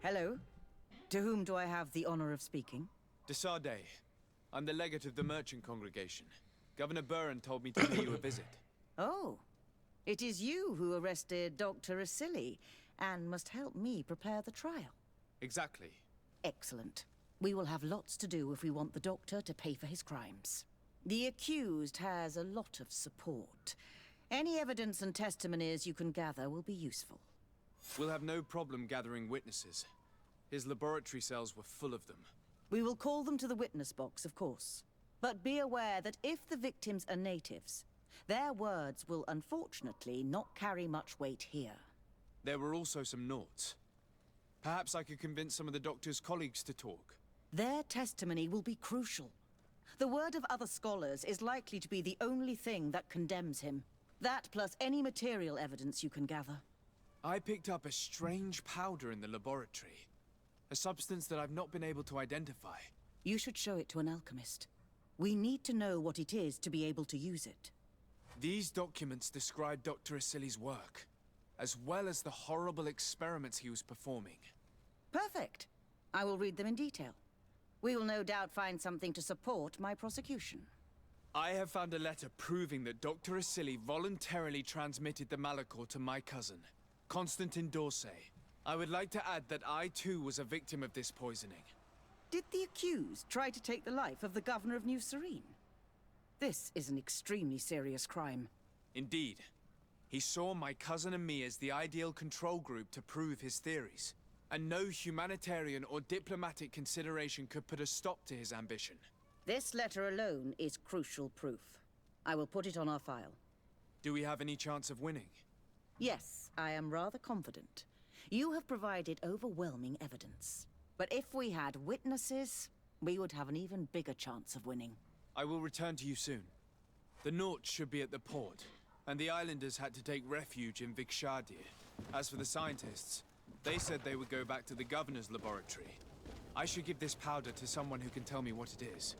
Hello. To whom do I have the honor of speaking? Desade. I'm the legate of the merchant congregation. Governor Burren told me to pay you a visit. Oh. It is you who arrested Dr. Asili and must help me prepare the trial. Exactly. Excellent. We will have lots to do if we want the doctor to pay for his crimes. The accused has a lot of support. Any evidence and testimonies you can gather will be useful. We'll have no problem gathering witnesses. His laboratory cells were full of them. We will call them to the witness box, of course. But be aware that if the victims are natives, their words will unfortunately not carry much weight here. There were also some Nauts. Perhaps I could convince some of the doctor's colleagues to talk. Their testimony will be crucial. The word of other scholars is likely to be the only thing that condemns him. That plus any material evidence you can gather. I picked up a strange powder in the laboratory. A substance that I've not been able to identify. You should show it to an alchemist. We need to know what it is to be able to use it. These documents describe Dr. Asili's work, as well as the horrible experiments he was performing. Perfect. I will read them in detail. We will no doubt find something to support my prosecution. I have found a letter proving that Dr. Asili voluntarily transmitted the Malachor to my cousin, Constantin d'Orsay. I would like to add that I too was a victim of this poisoning. Did the accused try to take the life of the governor of New Serene? This is an extremely serious crime. Indeed. He saw my cousin and me as the ideal control group to prove his theories. And no humanitarian or diplomatic consideration could put a stop to his ambition. This letter alone is crucial proof. I will put it on our file. Do we have any chance of winning? Yes, I am rather confident. You have provided overwhelming evidence. But if we had witnesses, we would have an even bigger chance of winning. I will return to you soon. The Nauts should be at the port, and the islanders had to take refuge in Vikshadir. As for the scientists, they said they would go back to the governor's laboratory. I should give this powder to someone who can tell me what it is.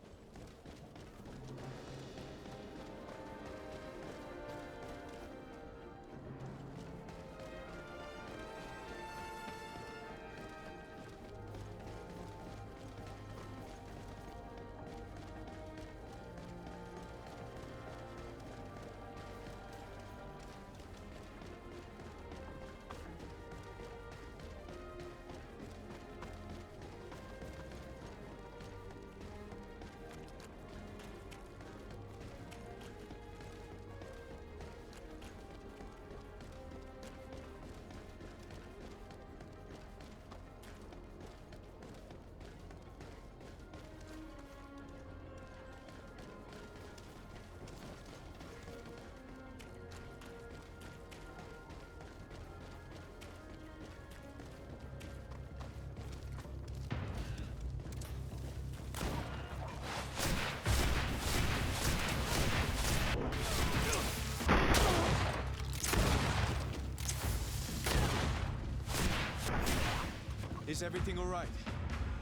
Is everything all right?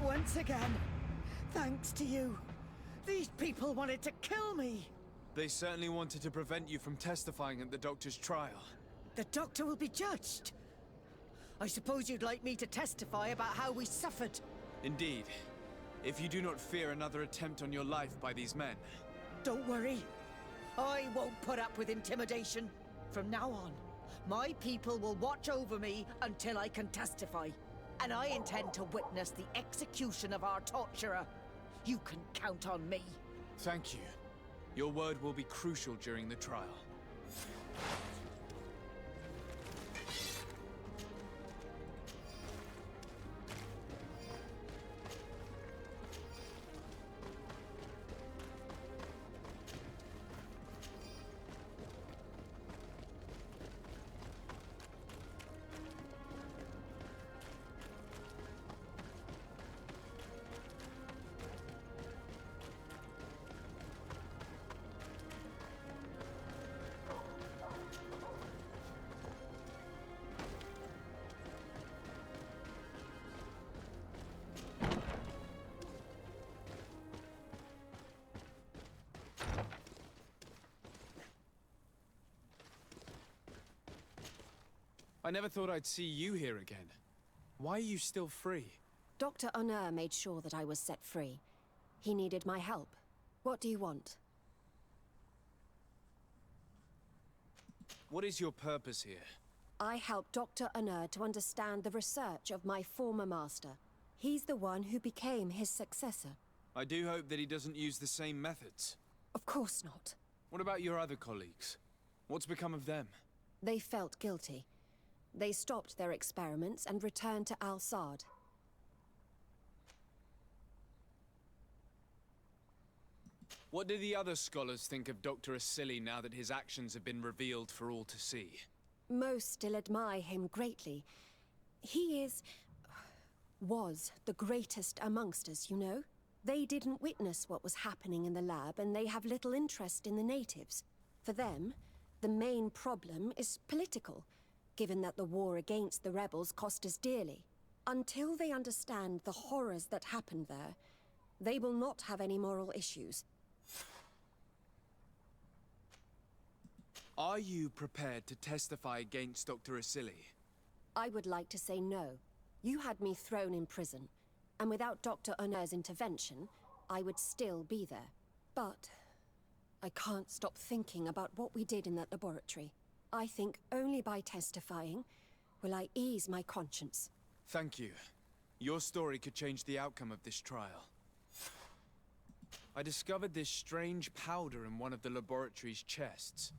Once again, thanks to you. These people wanted to kill me. They certainly wanted to prevent you from testifying at the doctor's trial. The doctor will be judged. I suppose you'd like me to testify about how we suffered. Indeed. If you do not fear another attempt on your life by these men. Don't worry. I won't put up with intimidation. From now on, my people will watch over me until I can testify. And I intend to witness the execution of our torturer. You can count on me. Thank you. Your word will be crucial during the trial. I never thought I'd see you here again. Why are you still free? Dr. Honor made sure that I was set free. He needed my help. What do you want? What is your purpose here? I helped Dr. Honor to understand the research of my former master. He's the one who became his successor. I do hope that he doesn't use the same methods. Of course not. What about your other colleagues? What's become of them? They felt guilty. They stopped their experiments and returned to Al-Sad. What do the other scholars think of Dr. Asili now that his actions have been revealed for all to see? Most still admire him greatly. He was the greatest amongst us, you know? They didn't witness what was happening in the lab, and they have little interest in the natives. For them, the main problem is political, given that the war against the rebels cost us dearly. Until they understand the horrors that happened there, they will not have any moral issues. Are you prepared to testify against Dr. Asili? I would like to say no. You had me thrown in prison. and without Dr. Uner's intervention, I would still be there. But I can't stop thinking about what we did in that laboratory. I think only by testifying will I ease my conscience. Thank you. Your story could change the outcome of this trial. I discovered this strange powder in one of the laboratory's chests.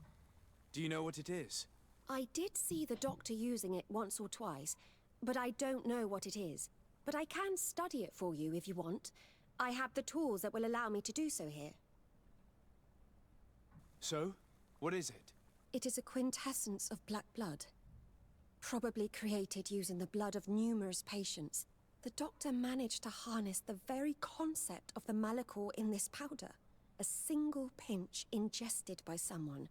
Do you know what it is? I did see the doctor using it once or twice, but I don't know what it is. But I can study it for you if you want. I have the tools that will allow me to do so here. So, what is it? It is a quintessence of black blood. Probably created using the blood of numerous patients. The doctor managed to harness the very concept of the Malachor in this powder. A single pinch ingested by someone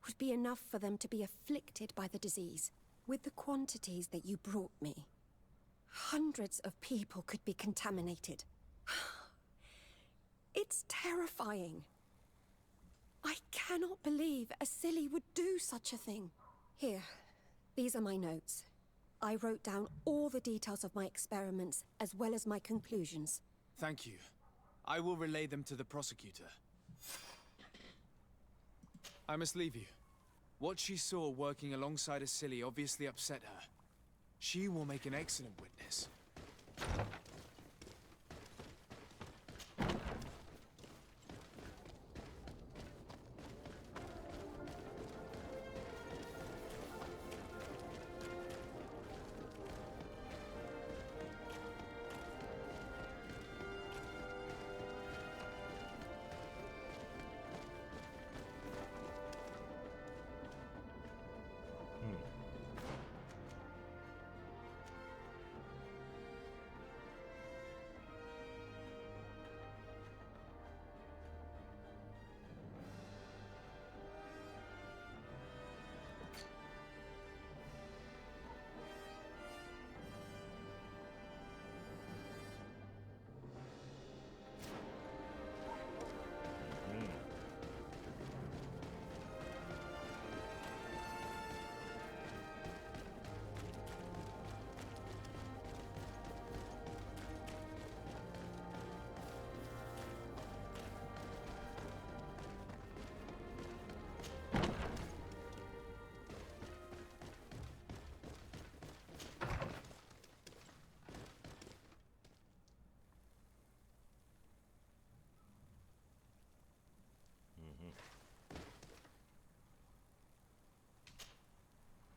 would be enough for them to be afflicted by the disease. With the quantities that you brought me, hundreds of people could be contaminated. It's terrifying. I cannot believe a silly would do such a thing. Here, these are my notes. I wrote down all the details of my experiments, as well as my conclusions. Thank you. I will relay them to the prosecutor. I must leave you. What she saw working alongside Asili obviously upset her. She will make an excellent witness.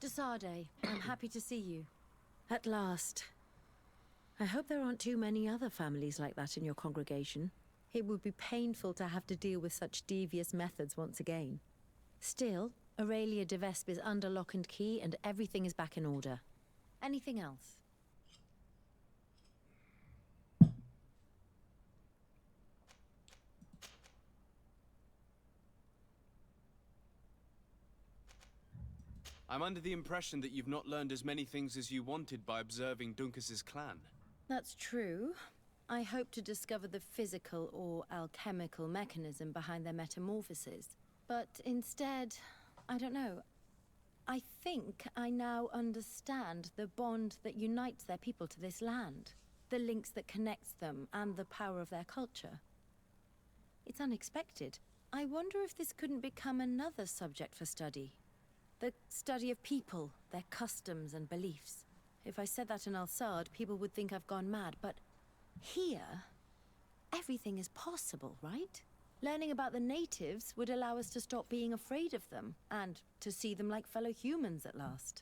Desade, I'm happy to see you. At last. I hope there aren't too many other families like that in your congregation. It would be painful to have to deal with such devious methods once again. Still, Aurelia de Vespe is under lock and key and everything is back in order. Anything else? I'm under the impression that you've not learned as many things as you wanted by observing Duncas's clan. That's true. I hope to discover the physical or alchemical mechanism behind their metamorphoses. But instead, I don't know. I think I now understand the bond that unites their people to this land. The links that connects them and the power of their culture. It's unexpected. I wonder if this couldn't become another subject for study. The study of people, their customs and beliefs. If I said that in Al-Sad, people would think I've gone mad, but here, everything is possible, right? Learning about the natives would allow us to stop being afraid of them, and to see them like fellow humans at last.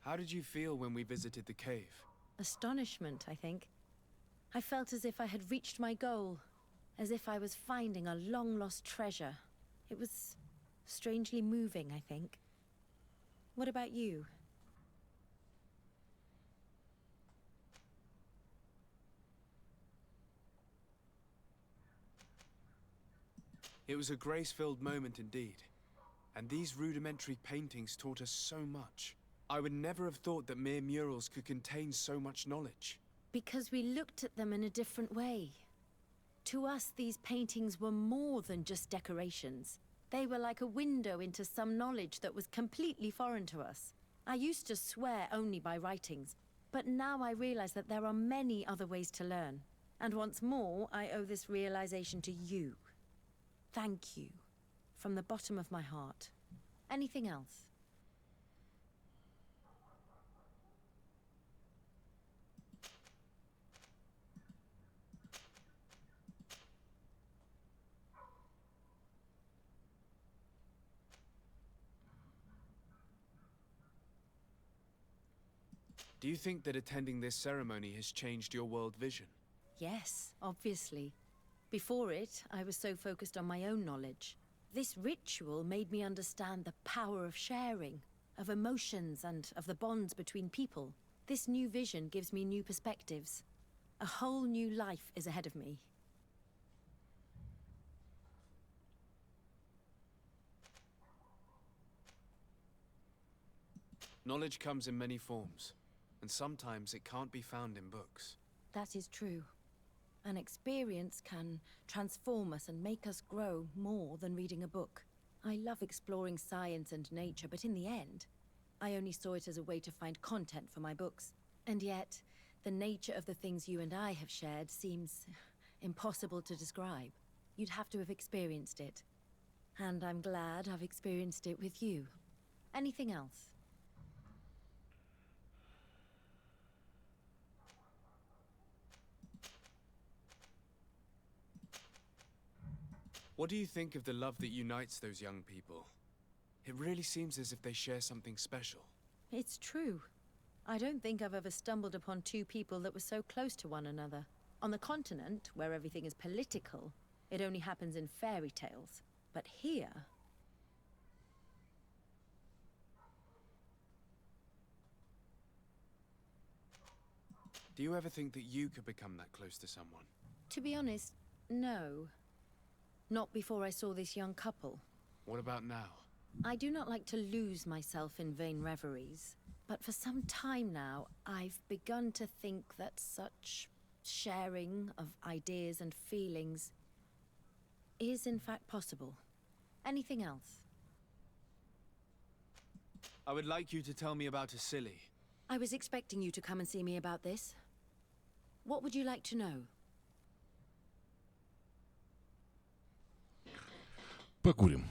How did you feel when we visited the cave? Astonishment, I think. I felt as if I had reached my goal, as if I was finding a long-lost treasure. It was strangely moving, I think. What about you? It was a grace-filled moment indeed. And these rudimentary paintings taught us so much. I would never have thought that mere murals could contain so much knowledge. Because we looked at them in a different way. To us, these paintings were more than just decorations. They were like a window into some knowledge that was completely foreign to us. I used to swear only by writings, but now I realize that there are many other ways to learn. And once more, I owe this realization to you. Thank you. From the bottom of my heart. Anything else? Do you think that attending this ceremony has changed your world vision? Yes, obviously. Before it, I was so focused on my own knowledge. This ritual made me understand the power of sharing, of emotions, and of the bonds between people. This new vision gives me new perspectives. A whole new life is ahead of me. Knowledge comes in many forms, and sometimes it can't be found in books. That is true. An experience can transform us and make us grow more than reading a book. I love exploring science and nature, but in the end, I only saw it as a way to find content for my books. And yet, the nature of the things you and I have shared seems impossible to describe. You'd have to have experienced it. And I'm glad I've experienced it with you. Anything else? What do you think of the love that unites those young people? It really seems as if they share something special. It's true. I don't think I've ever stumbled upon two people that were so close to one another. On the continent, where everything is political, it only happens in fairy tales. But here... Do you ever think that you could become that close to someone? To be honest, no. Not before I saw this young couple. What about now? I do not like to lose myself in vain reveries, but for some time now, I've begun to think that such sharing of ideas and feelings is in fact possible. Anything else? I would like you to tell me about Asili. I was expecting you to come and see me about this. What would you like to know? Покурим.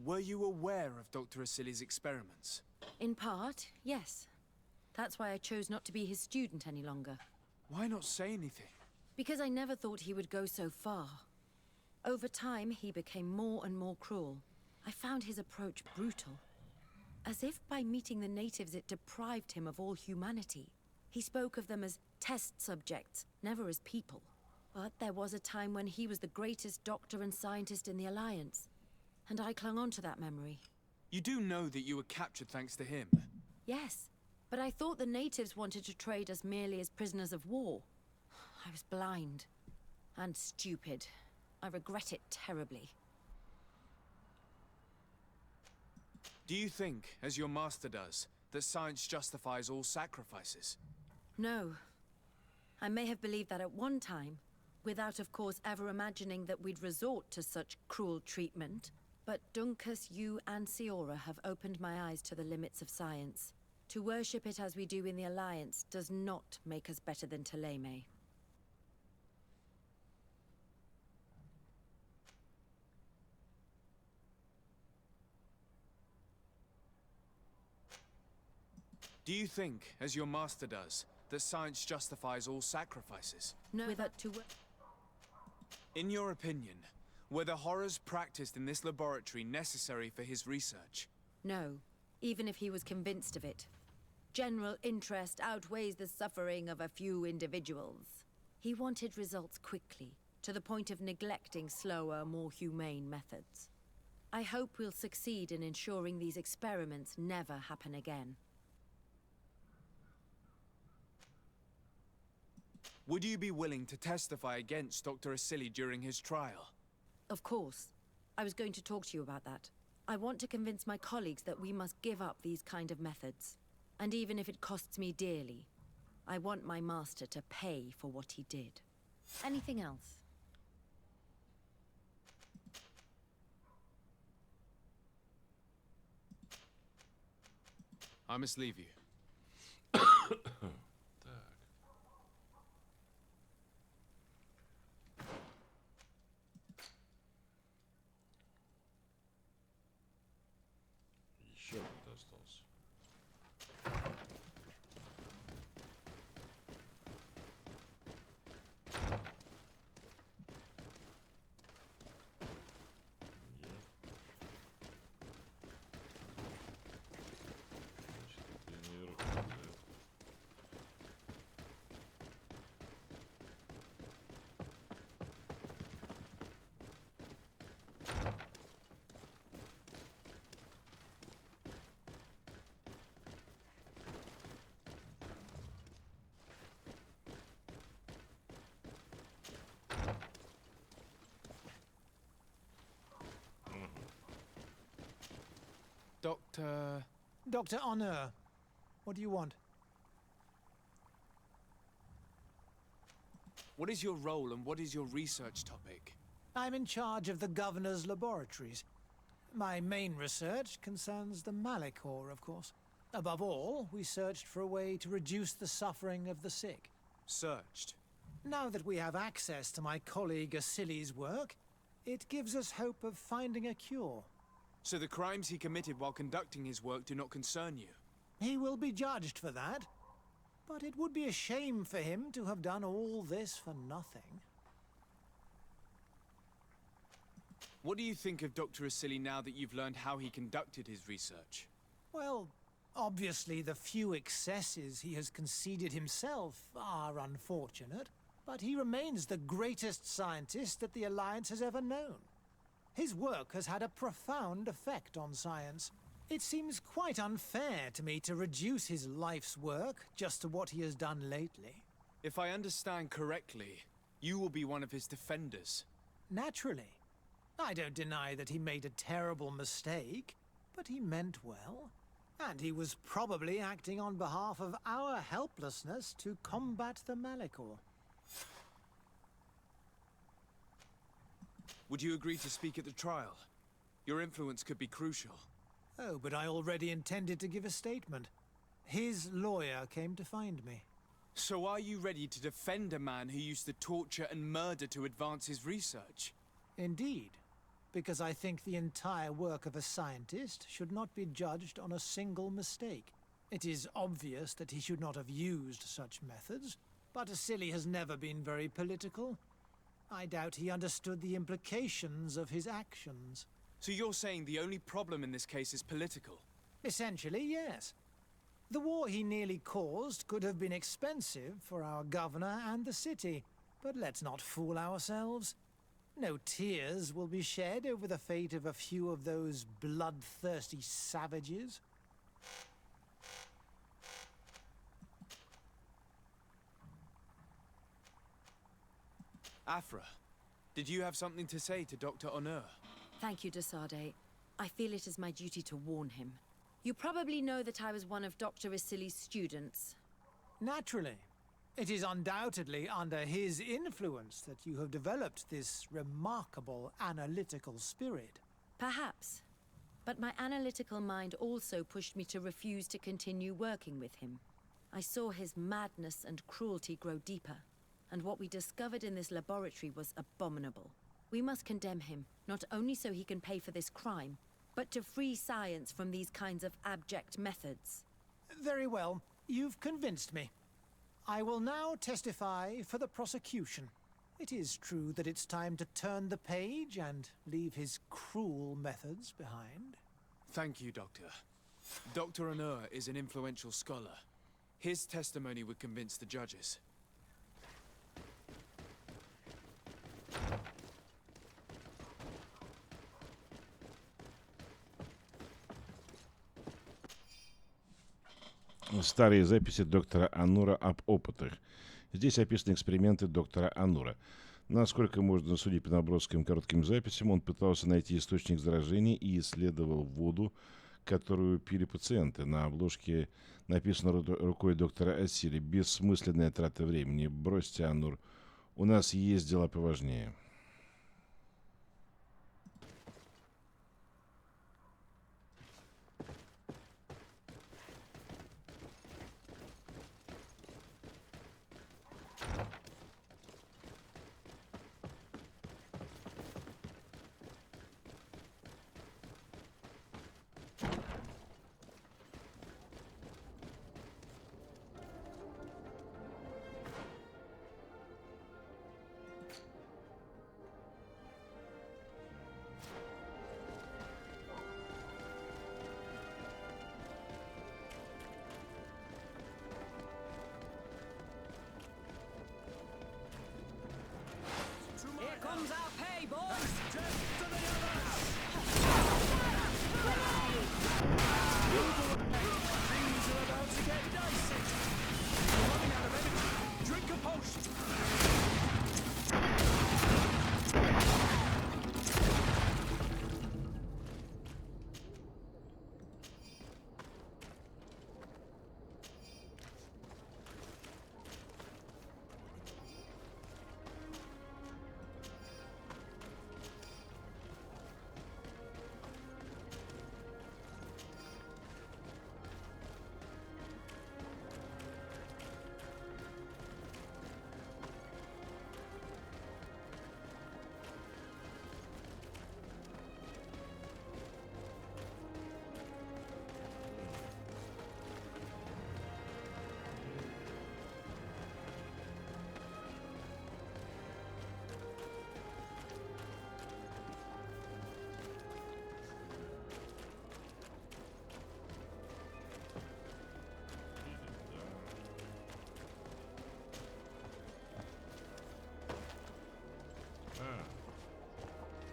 Were you aware of Dr. Asili's experiments? In part, yes. That's why I chose not to be his student any longer. Why not say anything? Because I never thought he would go so far. Over time, he became more and more cruel. I found his approach brutal. As if by meeting the natives it deprived him of all humanity. He spoke of them as test subjects, never as people. But there was a time when he was the greatest doctor and scientist in the Alliance. And I clung on to that memory. You do know that you were captured thanks to him? Yes, but I thought the natives wanted to trade us merely as prisoners of war. I was blind. And stupid. I regret it terribly. Do you think, as your master does, that science justifies all sacrifices? No. I may have believed that at one time, without of course ever imagining that we'd resort to such cruel treatment. But Dunkus, you and Siora have opened my eyes to the limits of science. To worship it as we do in the Alliance does not make us better than Thélème. Do you think, as your master does, that science justifies all sacrifices? No, without to... In your opinion, were the horrors practiced in this laboratory necessary for his research? No, even if he was convinced of it. General interest outweighs the suffering of a few individuals. He wanted results quickly, to the point of neglecting slower, more humane methods. I hope we'll succeed in ensuring these experiments never happen again. Would you be willing to testify against Dr. Asili during his trial? Of course. I was going to talk to you about that. I want to convince my colleagues that we must give up these kind of methods. And even if it costs me dearly, I want my master to pay for what he did. Anything else? I must leave you. Еще кто остался. Dr. Honor, what do you want? What is your role and what is your research topic? I'm in charge of the Governor's laboratories. My main research concerns the Malachor, of course. Above all, we searched for a way to reduce the suffering of the sick. Searched? Now that we have access to my colleague Asili's work, it gives us hope of finding a cure. So the crimes he committed while conducting his work do not concern you? He will be judged for that. But it would be a shame for him to have done all this for nothing. What do you think of Dr. Asili now that you've learned how he conducted his research? Well, obviously the few excesses he has conceded himself are unfortunate, but he remains the greatest scientist that the Alliance has ever known. His work has had a profound effect on science. It seems quite unfair to me to reduce his life's work just to what he has done lately. If I understand correctly, you will be one of his defenders. Naturally. I don't deny that he made a terrible mistake, but he meant well. And he was probably acting on behalf of our helplessness to combat the Malachor. Would you agree to speak at the trial? Your influence could be crucial. Oh, but I already intended to give a statement. His lawyer came to find me. So are you ready to defend a man who used to torture and murder to advance his research? Indeed. because I think the entire work of a scientist should not be judged on a single mistake. It is obvious that he should not have used such methods, but Asili has never been very political. I doubt he understood the implications of his actions. So you're saying the only problem in this case is political? Essentially, yes. The war he nearly caused could have been expensive for our governor and the city, but let's not fool ourselves. No tears will be shed over the fate of a few of those bloodthirsty savages. Afra, did you have something to say to Dr. Honor? Thank you, Desade. I feel it is my duty to warn him. You probably know that I was one of Dr. Asili's students. Naturally. It is undoubtedly under his influence that you have developed this remarkable analytical spirit. Perhaps. But my analytical mind also pushed me to refuse to continue working with him. I saw his madness and cruelty grow deeper, and what we discovered in this laboratory was abominable. We must condemn him, not only so he can pay for this crime, but to free science from these kinds of abject methods. Very well. You've convinced me. I will now testify for the prosecution. It is true that it's time to turn the page and leave his cruel methods behind. Thank you, Doctor. Dr. Honor is an influential scholar. His testimony would convince the judges. Старые записи доктора Анура об опытах. Здесь описаны эксперименты доктора Анура. Насколько можно судить по наброскам коротким записям, он пытался найти источник заражения и исследовал воду, которую пили пациенты. На обложке написано рукой доктора Асили: «Бессмысленная трата времени. Бросьте, Анур. У нас есть дела поважнее». Here comes our pay, boys! Things are about to get dicey. We're running out of energy. Drink a potion.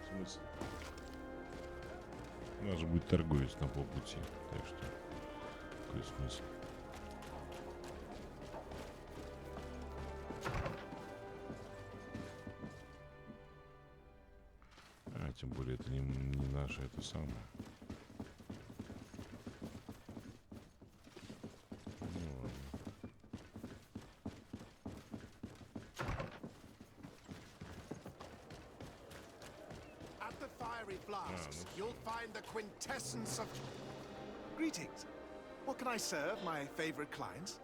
В смысле? У нас же будет торговец на полпути, так что какой смысл? А, тем более это не наше, это самое. Ну ладно. At the fiery flasks, you'll find the quintessence of... Greetings. What can I serve my favorite clients?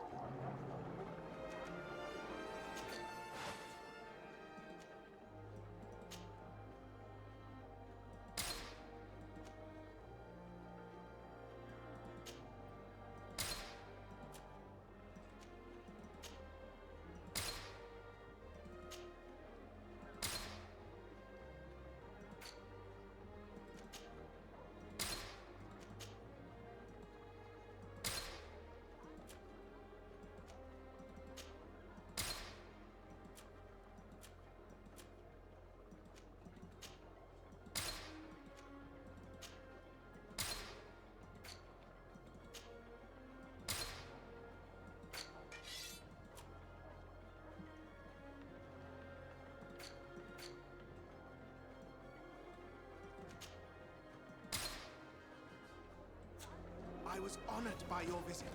was honored by your visit.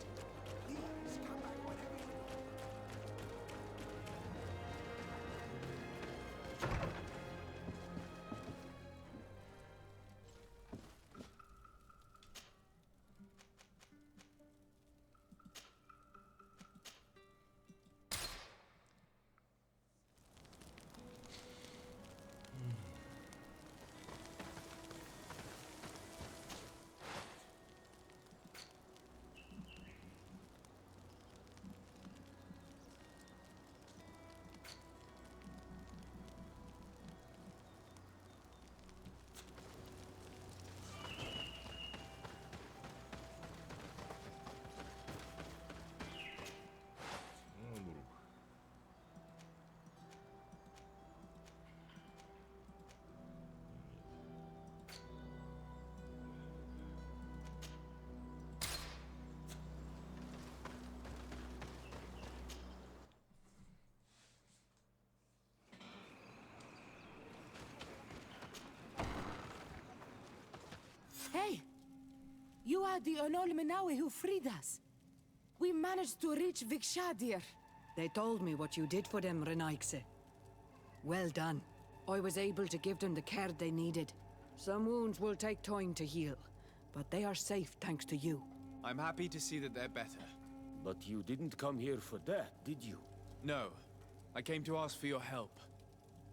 Please come back whenever you Hey! You are the Onol Menawi who freed us. We managed to reach Vikshadir. They told me what you did for them, Renaikse. Well done. I was able to give them the care they needed. Some wounds will take time to heal, but they are safe thanks to you. I'm happy to see that they're better. But you didn't come here for that, did you? No. I came to ask for your help.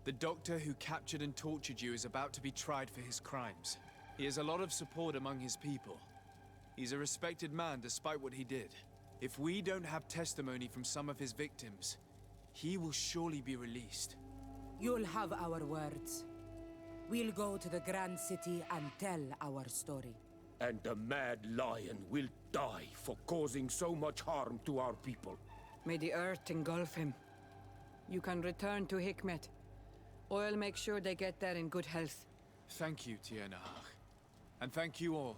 The doctor who captured and tortured you is about to be tried for his crimes. He has a lot of support among his people. He's a respected man despite what he did. If we don't have testimony from some of his victims, he will surely be released. You'll have our words. We'll go to the Grand City and tell our story. And the Mad Lion will die for causing so much harm to our people. May the earth engulf him. You can return to Hikmet. I'll make sure they get there in good health. Thank you, Tiernahach. And thank you all.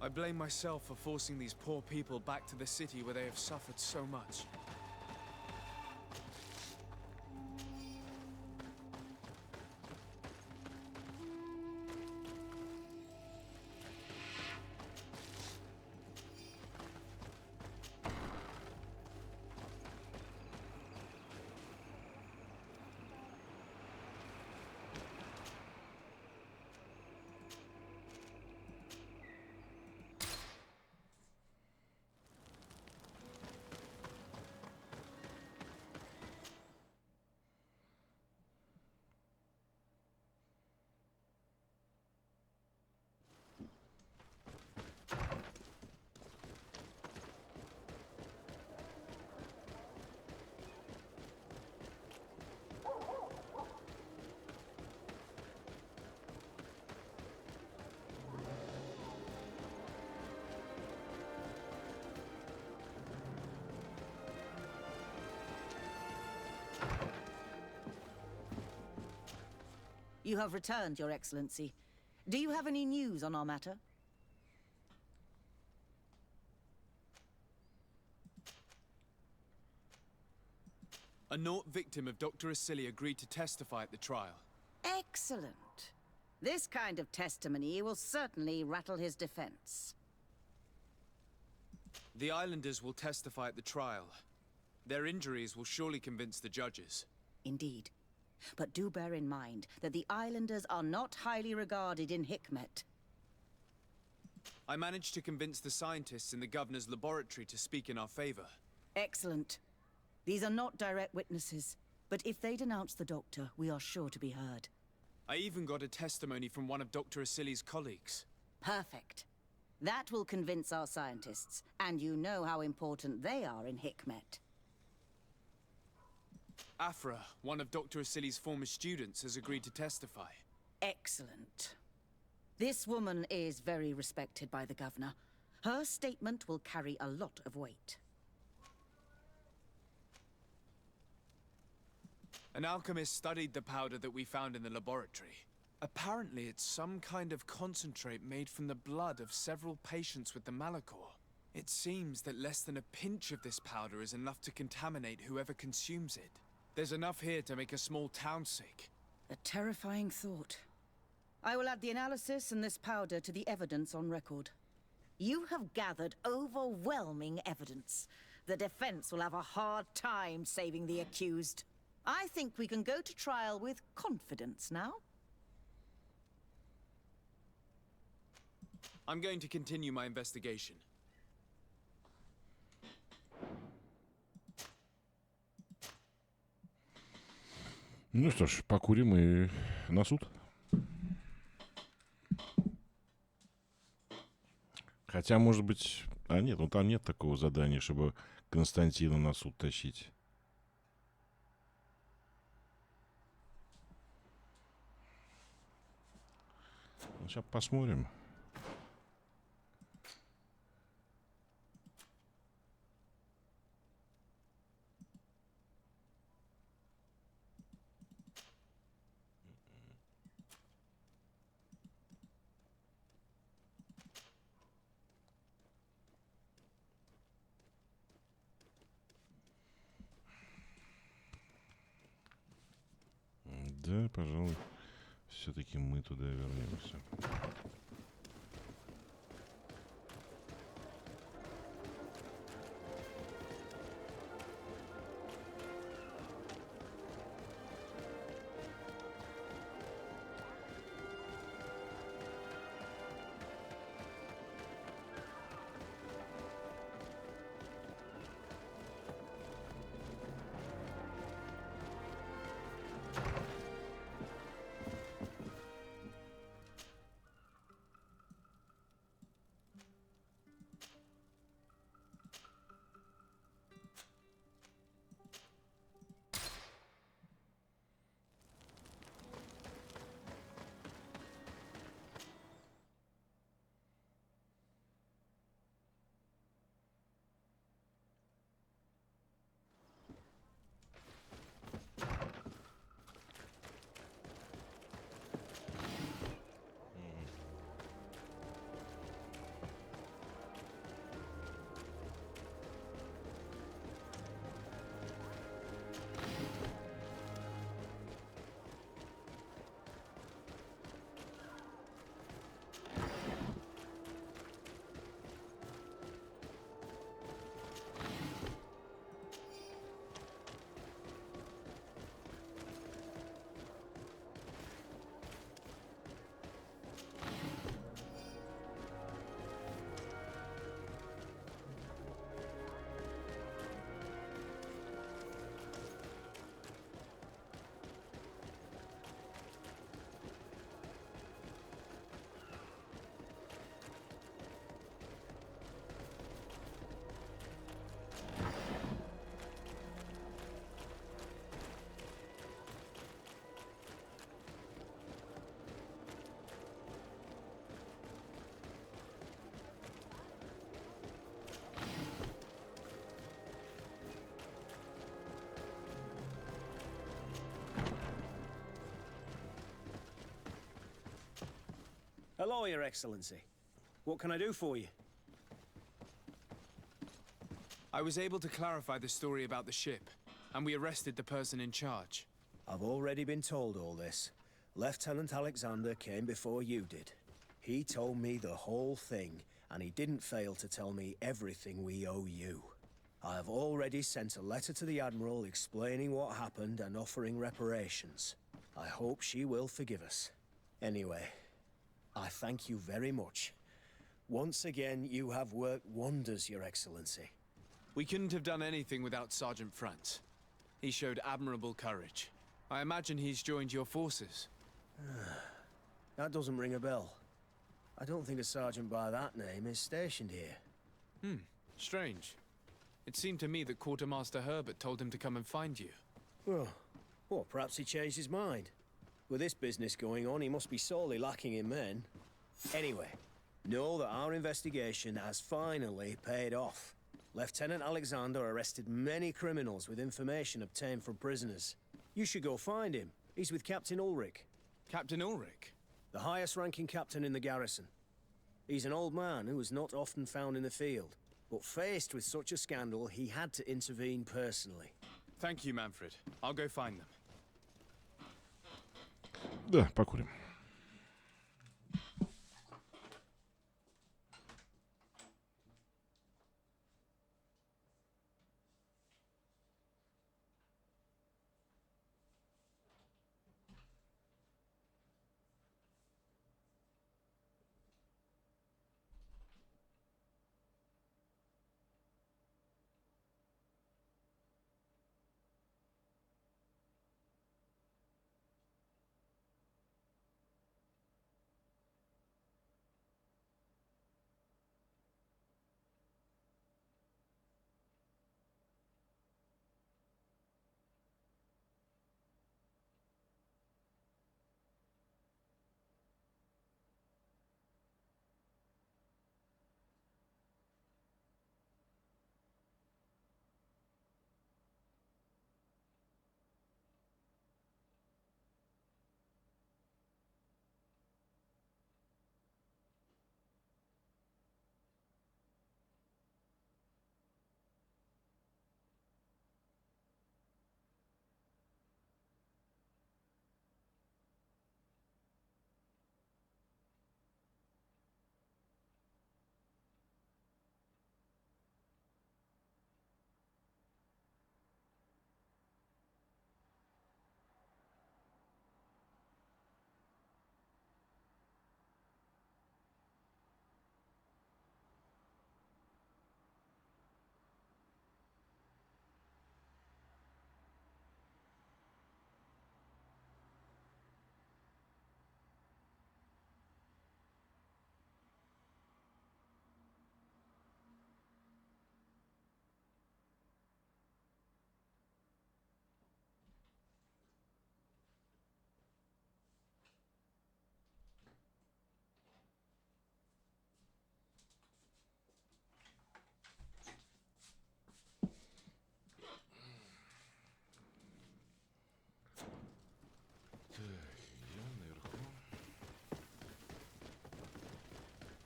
I blame myself for forcing these poor people back to the city where they have suffered so much. You have returned, Your Excellency. Do you have any news on our matter? A Nort victim of Dr. Asili agreed to testify at the trial. Excellent. This kind of testimony will certainly rattle his defense. The Islanders will testify at the trial. Their injuries will surely convince the judges. Indeed. But do bear in mind that the Islanders are not highly regarded in Hikmet. I managed to convince the scientists in the governor's laboratory to speak in our favor. Excellent. These are not direct witnesses, but if they denounce the doctor, we are sure to be heard. I even got a testimony from one of Dr. Asili's colleagues. Perfect. That will convince our scientists, and you know how important they are in Hikmet. Afra, one of Dr. Asili's former students, has agreed to testify. Excellent. This woman is very respected by the governor. Her statement will carry a lot of weight. An alchemist studied the powder that we found in the laboratory. Apparently, it's some kind of concentrate made from the blood of several patients with the Malachor. It seems that less than a pinch of this powder is enough to contaminate whoever consumes it. There's enough here to make a small town sick. A terrifying thought. I will add the analysis and this powder to the evidence on record. You have gathered overwhelming evidence. The defense will have a hard time saving the accused. I think we can go to trial with confidence now. I'm going to continue my investigation. Ну что ж, покурим и на суд. Хотя, может быть... А нет, ну там нет такого задания, чтобы Константина на суд тащить. Ну, сейчас посмотрим. Да, пожалуй, все-таки мы туда вернемся. Hello, Your Excellency. What can I do for you? I was able to clarify the story about the ship, and we arrested the person in charge. I've already been told all this. Lieutenant Alexander came before you did. He told me the whole thing, and he didn't fail to tell me everything we owe you. I have already sent a letter to the Admiral explaining what happened and offering reparations. I hope she will forgive us. Anyway, I thank you very much. Once again, you have worked wonders, Your Excellency. We couldn't have done anything without Sergeant Frantz. He showed admirable courage. I imagine he's joined your forces. That doesn't ring a bell. I don't think a sergeant by that name is stationed here. Strange. It seemed to me that Quartermaster Herbert told him to come and find you. Well, perhaps he changed his mind. With this business going on, he must be sorely lacking in men. Anyway, know that our investigation has finally paid off. Lieutenant Alexander arrested many criminals with information obtained from prisoners. You should go find him. He's with Captain Ulrich. Captain Ulrich? The highest-ranking captain in the garrison. He's an old man who is not often found in the field, but faced with such a scandal, he had to intervene personally. Thank you, Manfred. I'll go find them. Да, покурим.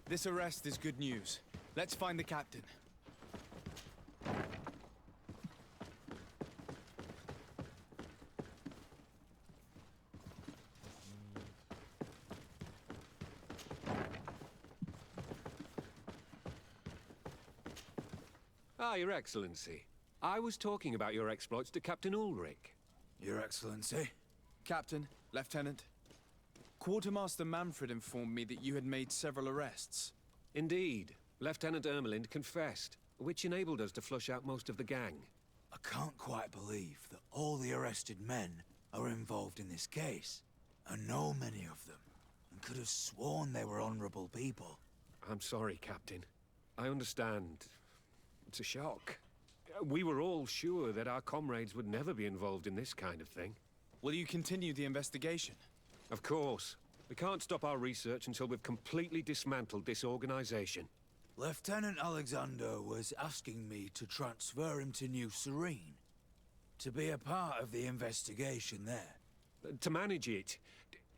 This arrest is good news. Let's find the captain. Ah, Your Excellency. I was talking about your exploits to Captain Ulrich. Your Excellency? Captain, Lieutenant. Quartermaster Manfred informed me that you had made several arrests. Indeed. Lieutenant Ermelind confessed, which enabled us to flush out most of the gang. I can't quite believe that all the arrested men are involved in this case. I know many of them, and could have sworn they were honorable people. I'm sorry, Captain. I understand. It's a shock. We were all sure that our comrades would never be involved in this kind of thing. Will you continue the investigation? Of course. We can't stop our research until we've completely dismantled this organization. Lieutenant Alexander was asking me to transfer him to New Serene, to be a part of the investigation there. To manage it,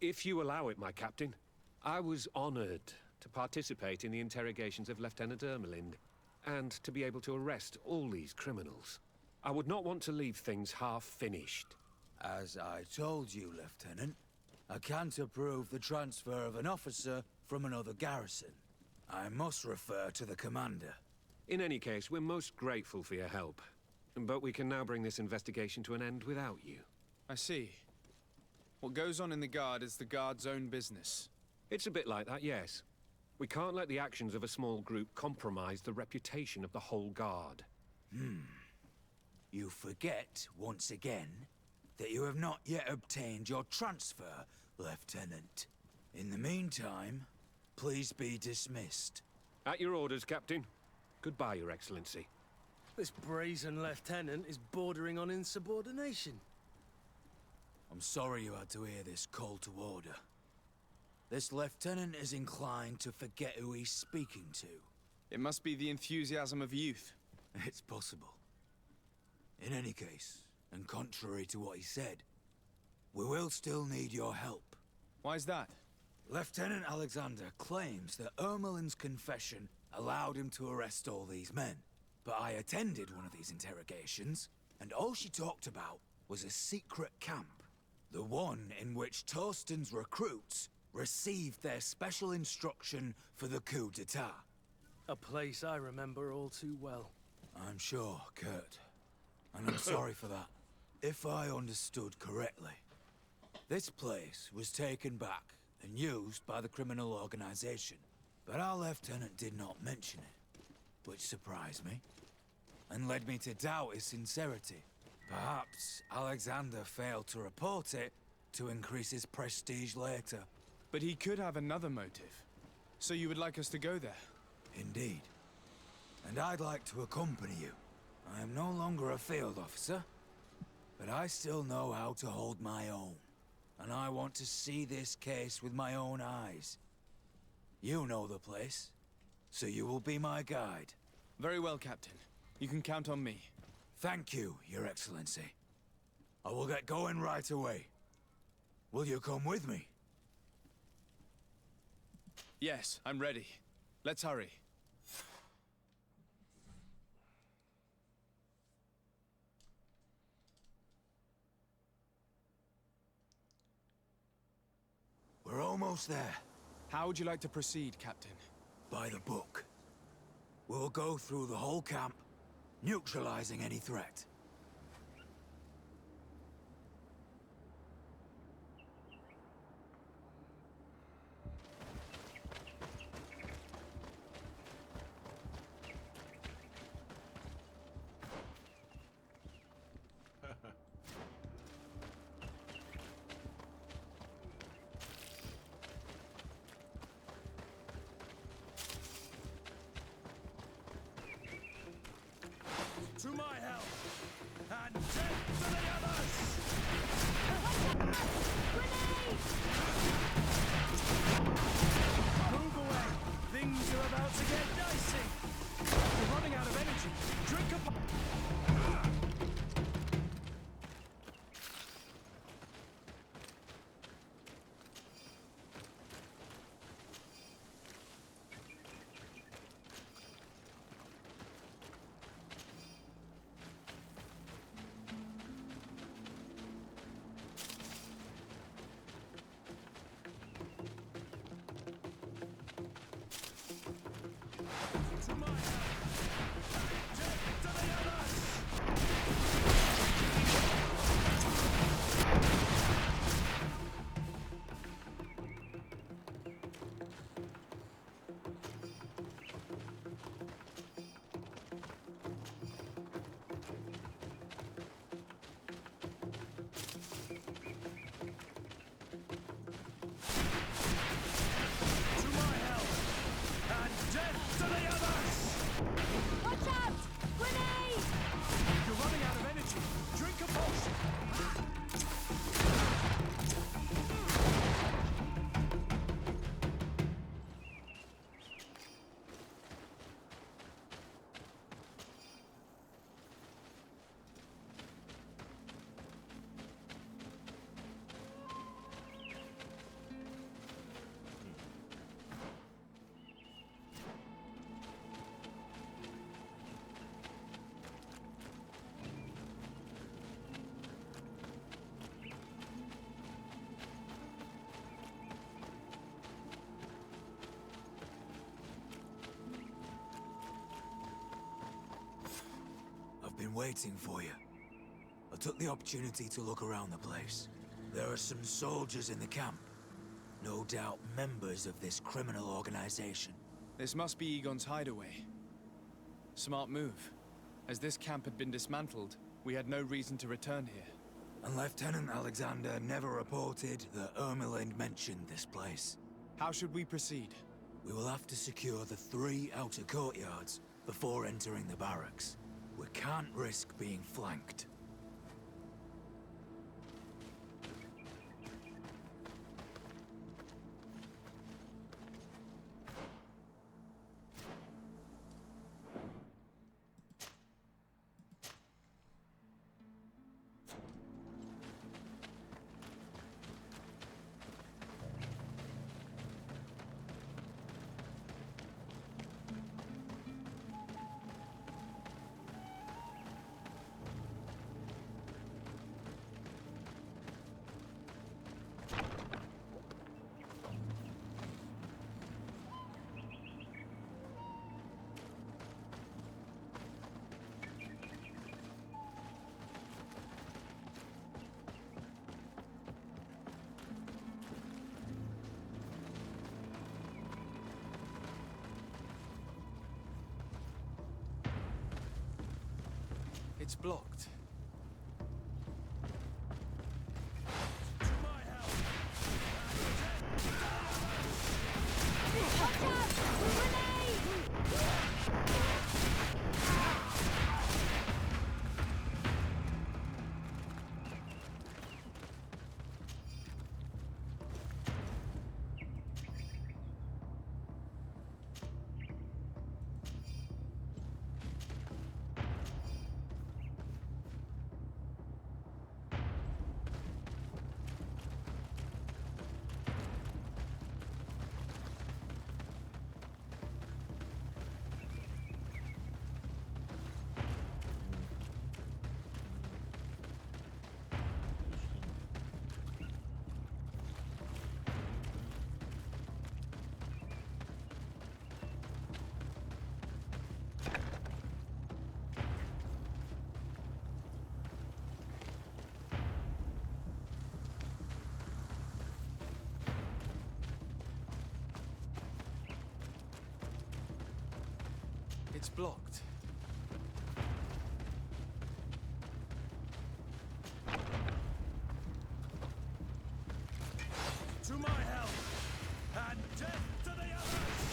if you allow it, my captain. I was honored to participate in the interrogations of Lieutenant Ermelind, and to be able to arrest all these criminals. I would not want to leave things half-finished. As I told you, Lieutenant, I can't approve the transfer of an officer from another garrison. I must refer to the commander. In any case, we're most grateful for your help. But we can now bring this investigation to an end without you. I see. What goes on in the Guard is the Guard's own business. It's a bit like that, yes. We can't let the actions of a small group compromise the reputation of the whole Guard. You forget, once again, that you have not yet obtained your transfer, Lieutenant. In the meantime, please be dismissed. At your orders, Captain. Goodbye, Your Excellency. This brazen lieutenant is bordering on insubordination. I'm sorry you had to hear this call to order. This lieutenant is inclined to forget who he's speaking to. It must be the enthusiasm of youth. It's possible. In any case, and contrary to what he said, we will still need your help. Why's that? Lieutenant Alexander claims that Ermelin's confession allowed him to arrest all these men. But I attended one of these interrogations, and all she talked about was a secret camp. The one in which Torsten's recruits received their special instruction for the coup d'etat. A place I remember all too well. I'm sure, Kurt. And I'm sorry for that. If I understood correctly, this place was taken back and used by the criminal organization. But our lieutenant did not mention it, which surprised me, and led me to doubt his sincerity. Perhaps Alexander failed to report it to increase his prestige later. But he could have another motive. So you would like us to go there? Indeed. And I'd like to accompany you. I am no longer a field officer, but I still know how to hold my own. And I want to see this case with my own eyes. You know the place, so you will be my guide. Very well, Captain. You can count on me. Thank you, Your Excellency. I will get going right away. Will you come with me? Yes, I'm ready. Let's hurry. We're almost there. How would you like to proceed, Captain? By the book. We'll go through the whole camp, neutralizing any threat. To my help! waiting for you. I took the opportunity to look around the place. There are some soldiers in the camp. No doubt members of this criminal organization. This must be Egon's hideaway. Smart move. As this camp had been dismantled, we had no reason to return here. And Lieutenant Alexander never reported that Ermelind mentioned this place. How should we proceed? We will have to secure the 3 outer courtyards before entering the barracks. We can't risk being flanked. It's blocked. It's blocked. To my help! And death to the others!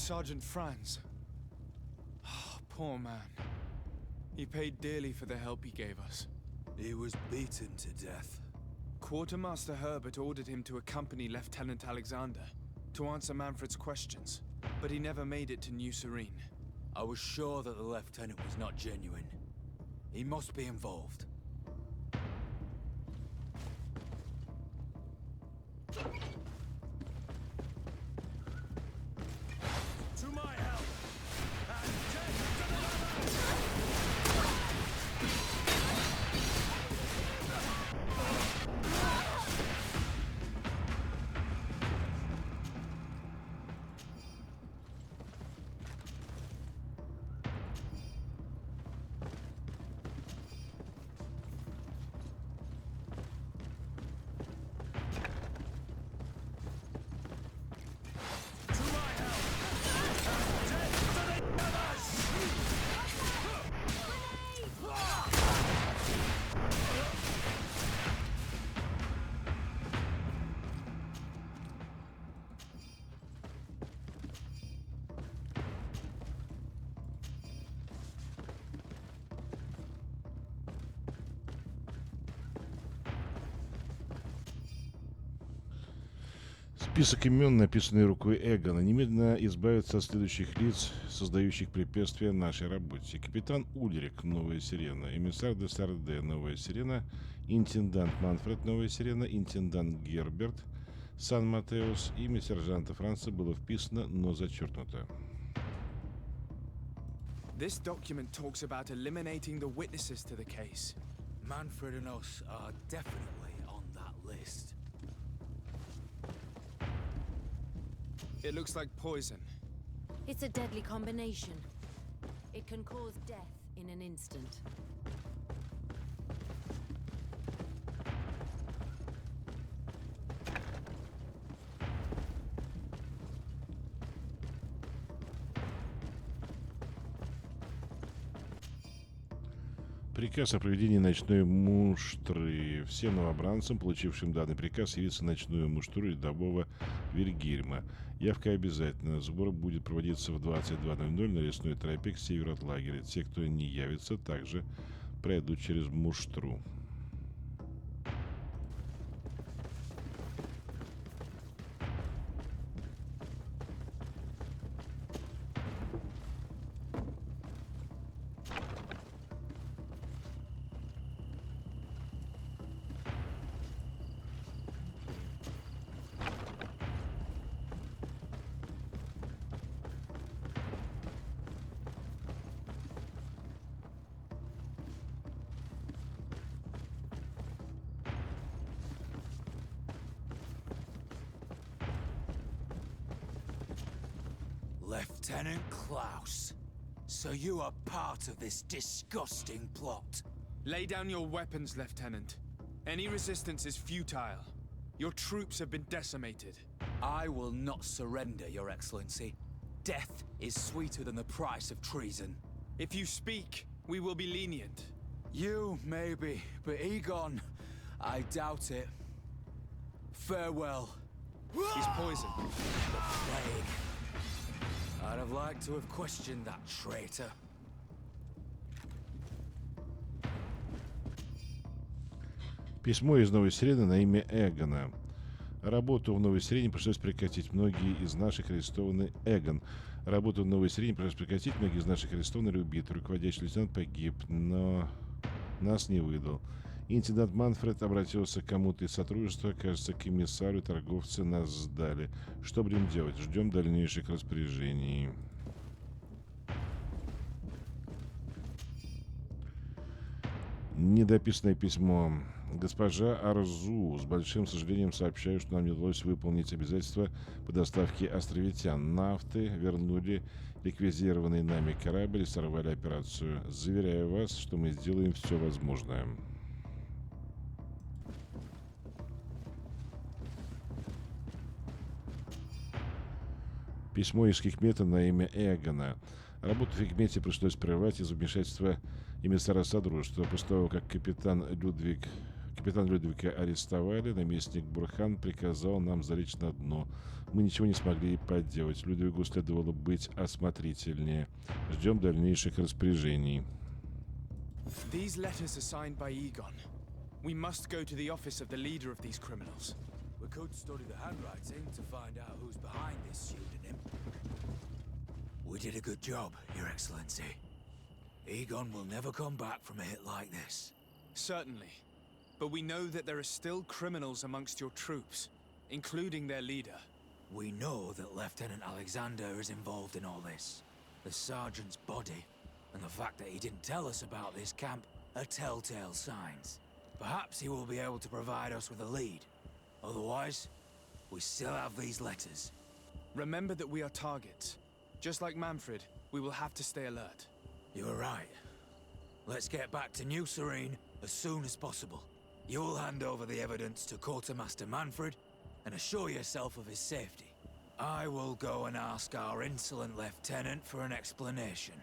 Sergeant Franz. Oh, poor man. He paid dearly for the help he gave us. He was beaten to death. Quartermaster Herbert ordered him to accompany Lieutenant Alexander to answer Manfred's questions, but he never made it to New Serene. I was sure that the lieutenant was not genuine. He must be involved. Список имен, написанный рукой Эгона, немедленно избавиться от следующих лиц, создающих препятствия нашей работе. Капитан Ульрик, Новая Сирена, эмиссар де Сарде, Новая Сирена, интендант Манфред, Новая Сирена, интендант Герберт, Сан-Матеус. Имя сержанта Франца было вписано, но зачеркнуто. This document talks about eliminating the witnesses to the case. Manfred and us are definitely on that list. It looks like poison. It's a deadly combination. It can cause death in an instant. Приказ о проведении ночной муштры. Всем новобранцам, получившим данный приказ, явиться в ночную муштру рядового Вильгельма. Явка обязательна. Сбор будет проводиться в 22:00 на лесной тропе к северу от лагеря. Те, кто не явится, также пройдут через муштру. Lieutenant Klaus, so you are part of this disgusting plot. Lay down your weapons, Lieutenant. Any resistance is futile. Your troops have been decimated. I will not surrender, Your Excellency. Death is sweeter than the price of treason. If you speak, we will be lenient. You, maybe, but Egon, I doubt it. Farewell. He's poisoned. The plague. I'd have liked to have questioned that traitor. Письмо из Новой Сирены на имя Эгона. Работу в Новой Сирене пришлось прекратить. Многие из наших арестованы. Эгон. Работу в Новой Сирене пришлось прекратить. Многие из наших арестованы или убиты. Руководящий лейтенант погиб, но нас не выдал. Интендант Манфред обратился к кому-то из сотрудничества, кажется, к эмиссару, и торговцы нас сдали. Что будем делать? Ждем дальнейших распоряжений. Недописанное письмо. Госпожа Арзу, с большим сожалением сообщаю, что нам не удалось выполнить обязательства по доставке островитян. Нафты вернули ликвидированный нами корабль и сорвали операцию. Заверяю вас, что мы сделаем все возможное. Письмо из Хикмета на имя Эгона. Работу в Хикмете пришлось прервать из-за вмешательства эмиссара Содружества. После того, как капитан Людвига арестовали, наместник Бурхан приказал нам залечь на дно. Мы ничего не смогли поделать. Людвигу следовало быть осмотрительнее. Ждем дальнейших распоряжений. These letters are signed by Egon. We must go to the office of the leader of these criminals. We could study the handwriting to find out who's behind this pseudonym. We did a good job, Your Excellency. Egon will never come back from a hit like this. Certainly. But we know that there are still criminals amongst your troops, including their leader. We know that Lieutenant Alexander is involved in all this. The sergeant's body, and the fact that he didn't tell us about this camp, are telltale signs. Perhaps he will be able to provide us with a lead. Otherwise, we still have these letters. Remember that we are targets. Just like Manfred, we will have to stay alert. You're right. Let's get back to New Serene as soon as possible. You'll hand over the evidence to Quartermaster Manfred and assure yourself of his safety. I will go and ask our insolent lieutenant for an explanation.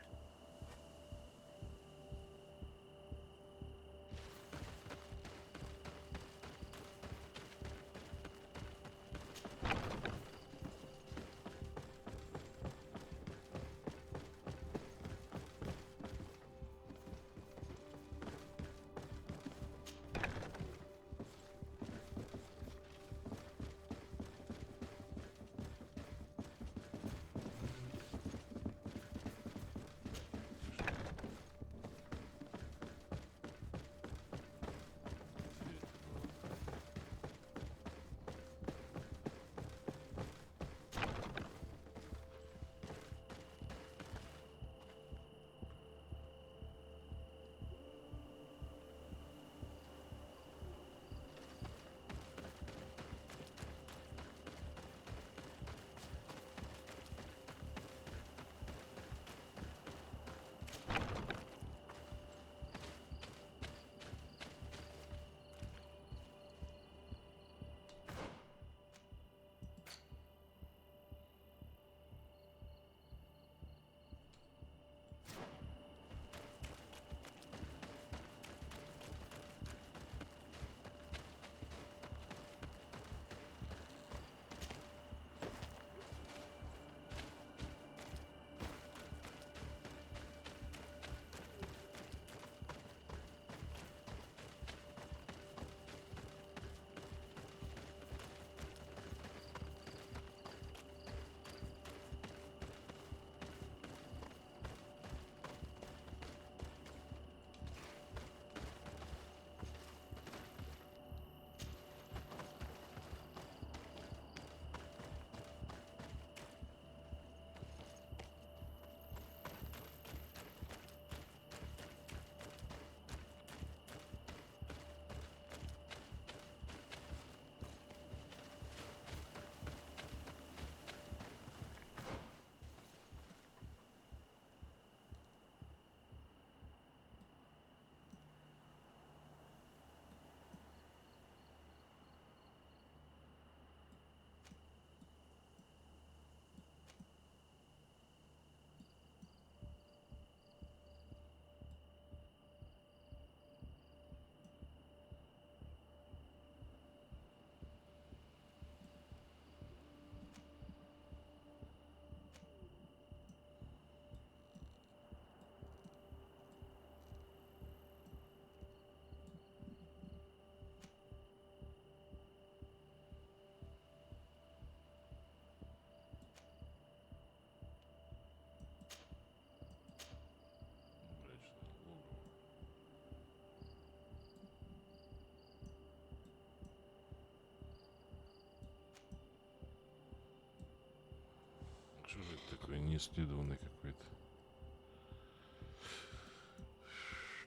такое неисследованное какое-то.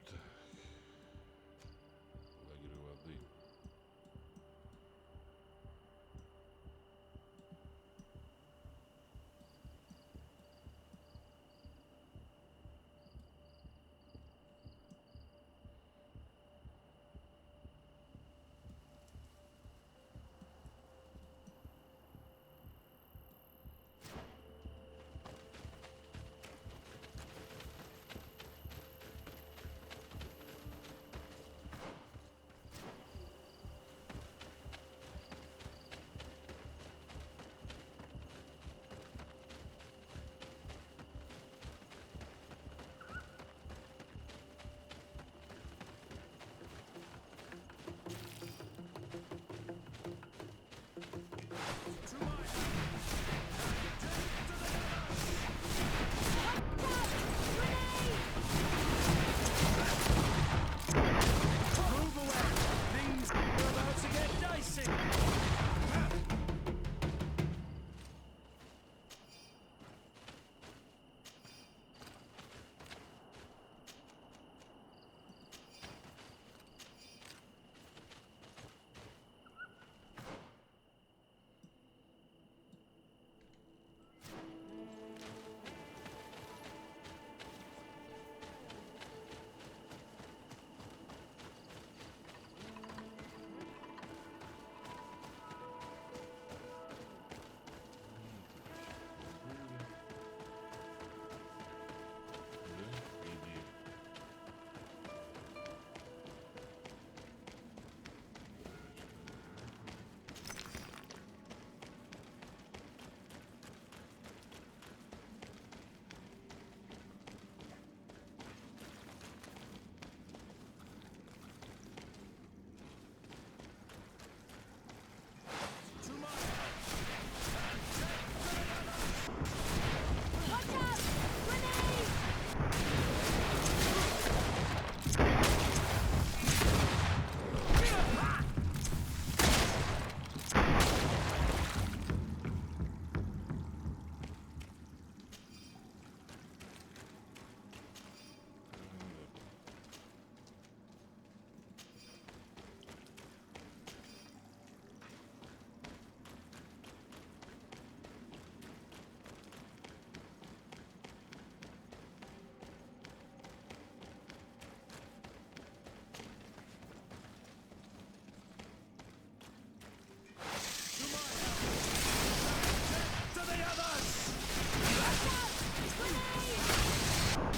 Так. Лагерь воды.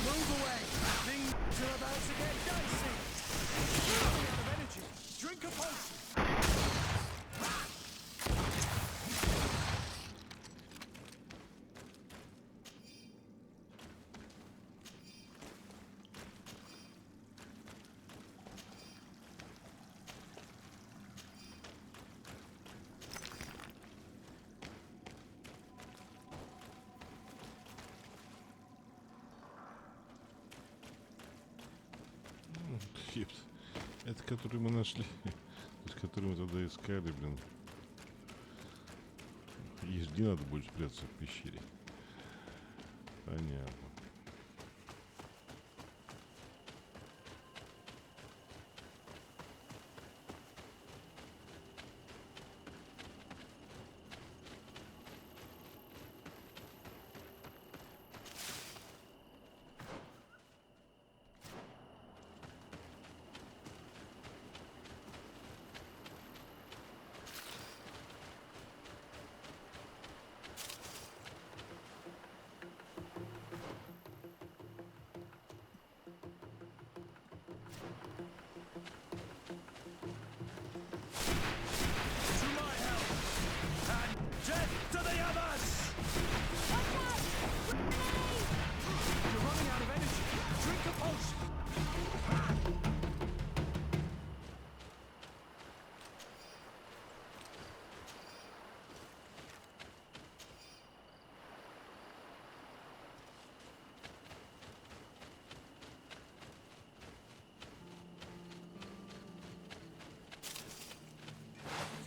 Move away! Things are about to get dicey! Это который мы нашли. Который мы тогда искали, блин. Ешь, не надо больше прятаться в пещере. Понятно.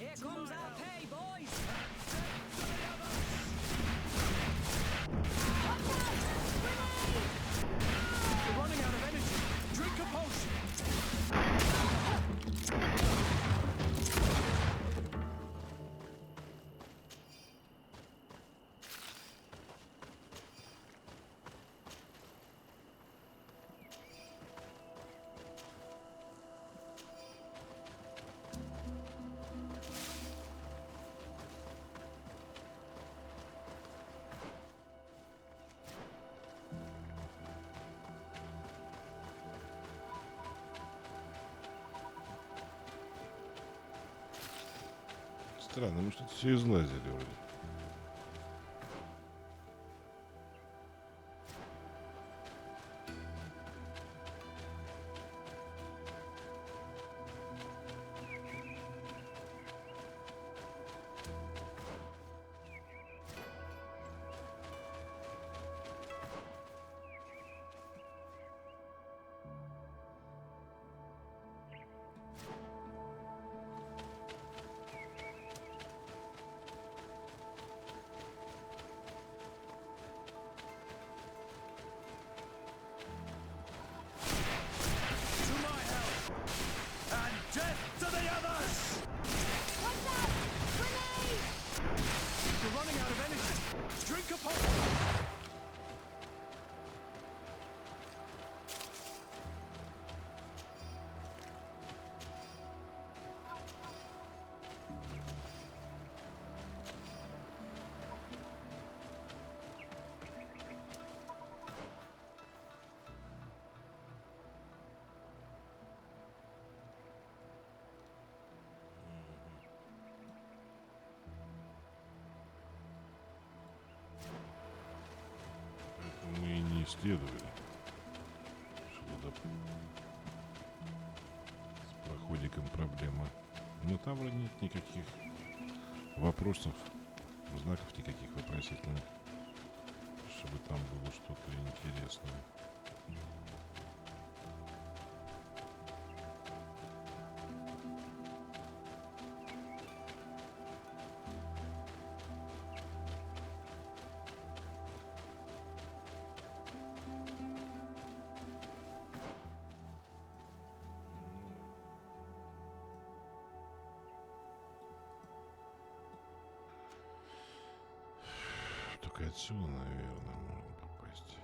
Here comes our pay, boys! Странно, мы что-то все излазили вроде. Мы и не исследовали. Что-то с проходиком проблема. Но там вроде нет никаких вопросов, знаков никаких вопросительных, чтобы там было что-то интересное. Только отсюда, наверное, можно попасть.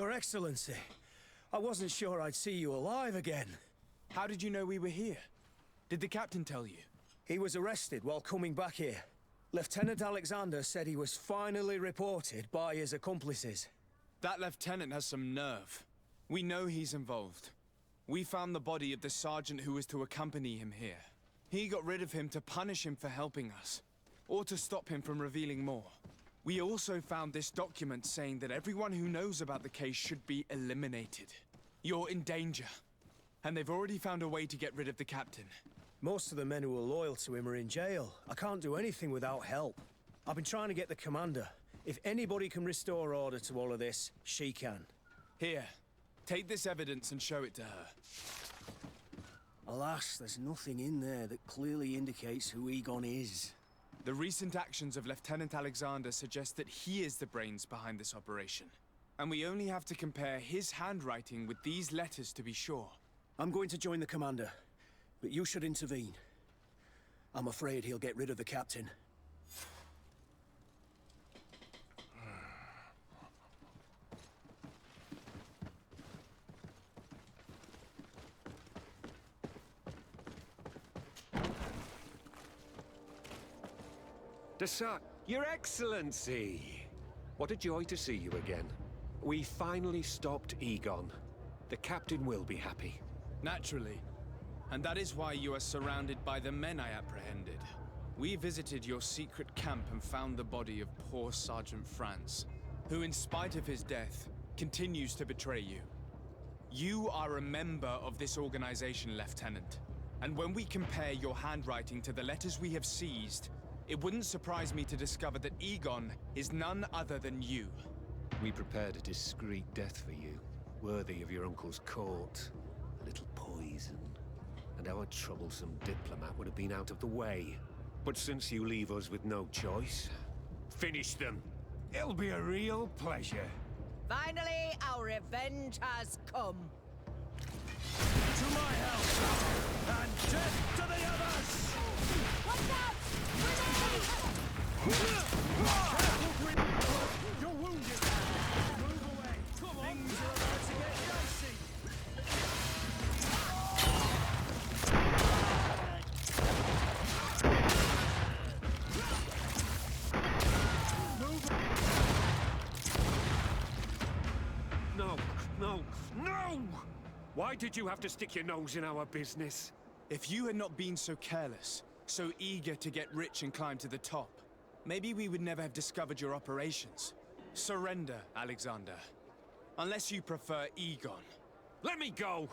Your Excellency, I wasn't sure I'd see you alive again. How did you know we were here? Did the captain tell you? He was arrested while coming back here. Lieutenant Alexander said he was finally reported by his accomplices. That lieutenant has some nerve. We know he's involved. We found the body of the sergeant who was to accompany him here. He got rid of him to punish him for helping us, or to stop him from revealing more. We also found this document saying that everyone who knows about the case should be eliminated. You're in danger, and they've already found a way to get rid of the captain. Most of the men who are loyal to him are in jail. I can't do anything without help. I've been trying to get the commander. If anybody can restore order to all of this, she can. Here, take this evidence and show it to her. Alas, there's nothing in there that clearly indicates who Egon is. The recent actions of Lieutenant Alexander suggest that he is the brains behind this operation. And we only have to compare his handwriting with these letters to be sure. I'm going to join the commander, but you should intervene. I'm afraid he'll get rid of the captain. Your Excellency! What a joy to see you again. We finally stopped Egon. The captain will be happy. Naturally. And that is why you are surrounded by the men I apprehended. We visited your secret camp and found the body of poor Sergeant Franz, who in spite of his death, continues to betray you. You are a member of this organization, Lieutenant. And when we compare your handwriting to the letters we have seized, it wouldn't surprise me to discover that Egon is none other than you. We prepared a discreet death for you, worthy of your uncle's court. A little poison, and our troublesome diplomat would have been out of the way. But since you leave us with no choice, finish them. It'll be a real pleasure. Finally, our revenge has come. To my house, and death to the others! Watch out! You're wounded! Move away! Come on! Things are about to get dicey! No! Why did you have to stick your nose in our business? If you had not been so careless, so eager to get rich and climb to the top, maybe we would never have discovered your operations. Surrender, Alexander. Unless you prefer Egon. Let me go!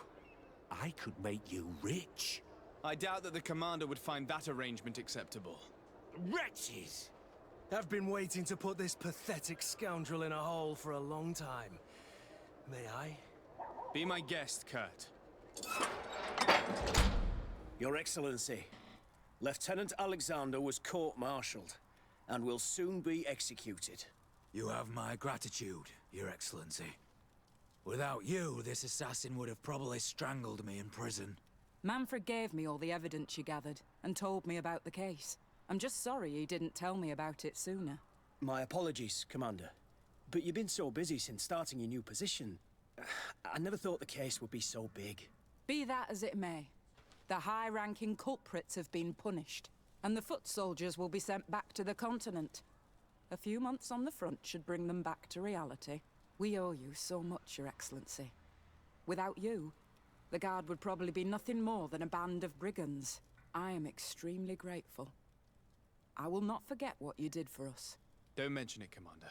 I could make you rich. I doubt that the commander would find that arrangement acceptable. Wretches! I've been waiting to put this pathetic scoundrel in a hole for a long time. May I? Be my guest, Kurt. Your Excellency, Lieutenant Alexander was court-martialed and will soon be executed. You have my gratitude, Your Excellency. Without you, this assassin would have probably strangled me in prison. Manfred gave me all the evidence you gathered and told me about the case. I'm just sorry he didn't tell me about it sooner. My apologies, Commander. But you've been so busy since starting your new position. I never thought the case would be so big. Be that as it may, the high-ranking culprits have been punished, and the foot soldiers will be sent back to the continent. A few months on the front should bring them back to reality. We owe you so much, Your Excellency. Without you, the Guard would probably be nothing more than a band of brigands. I am extremely grateful. I will not forget what you did for us. Don't mention it, Commander.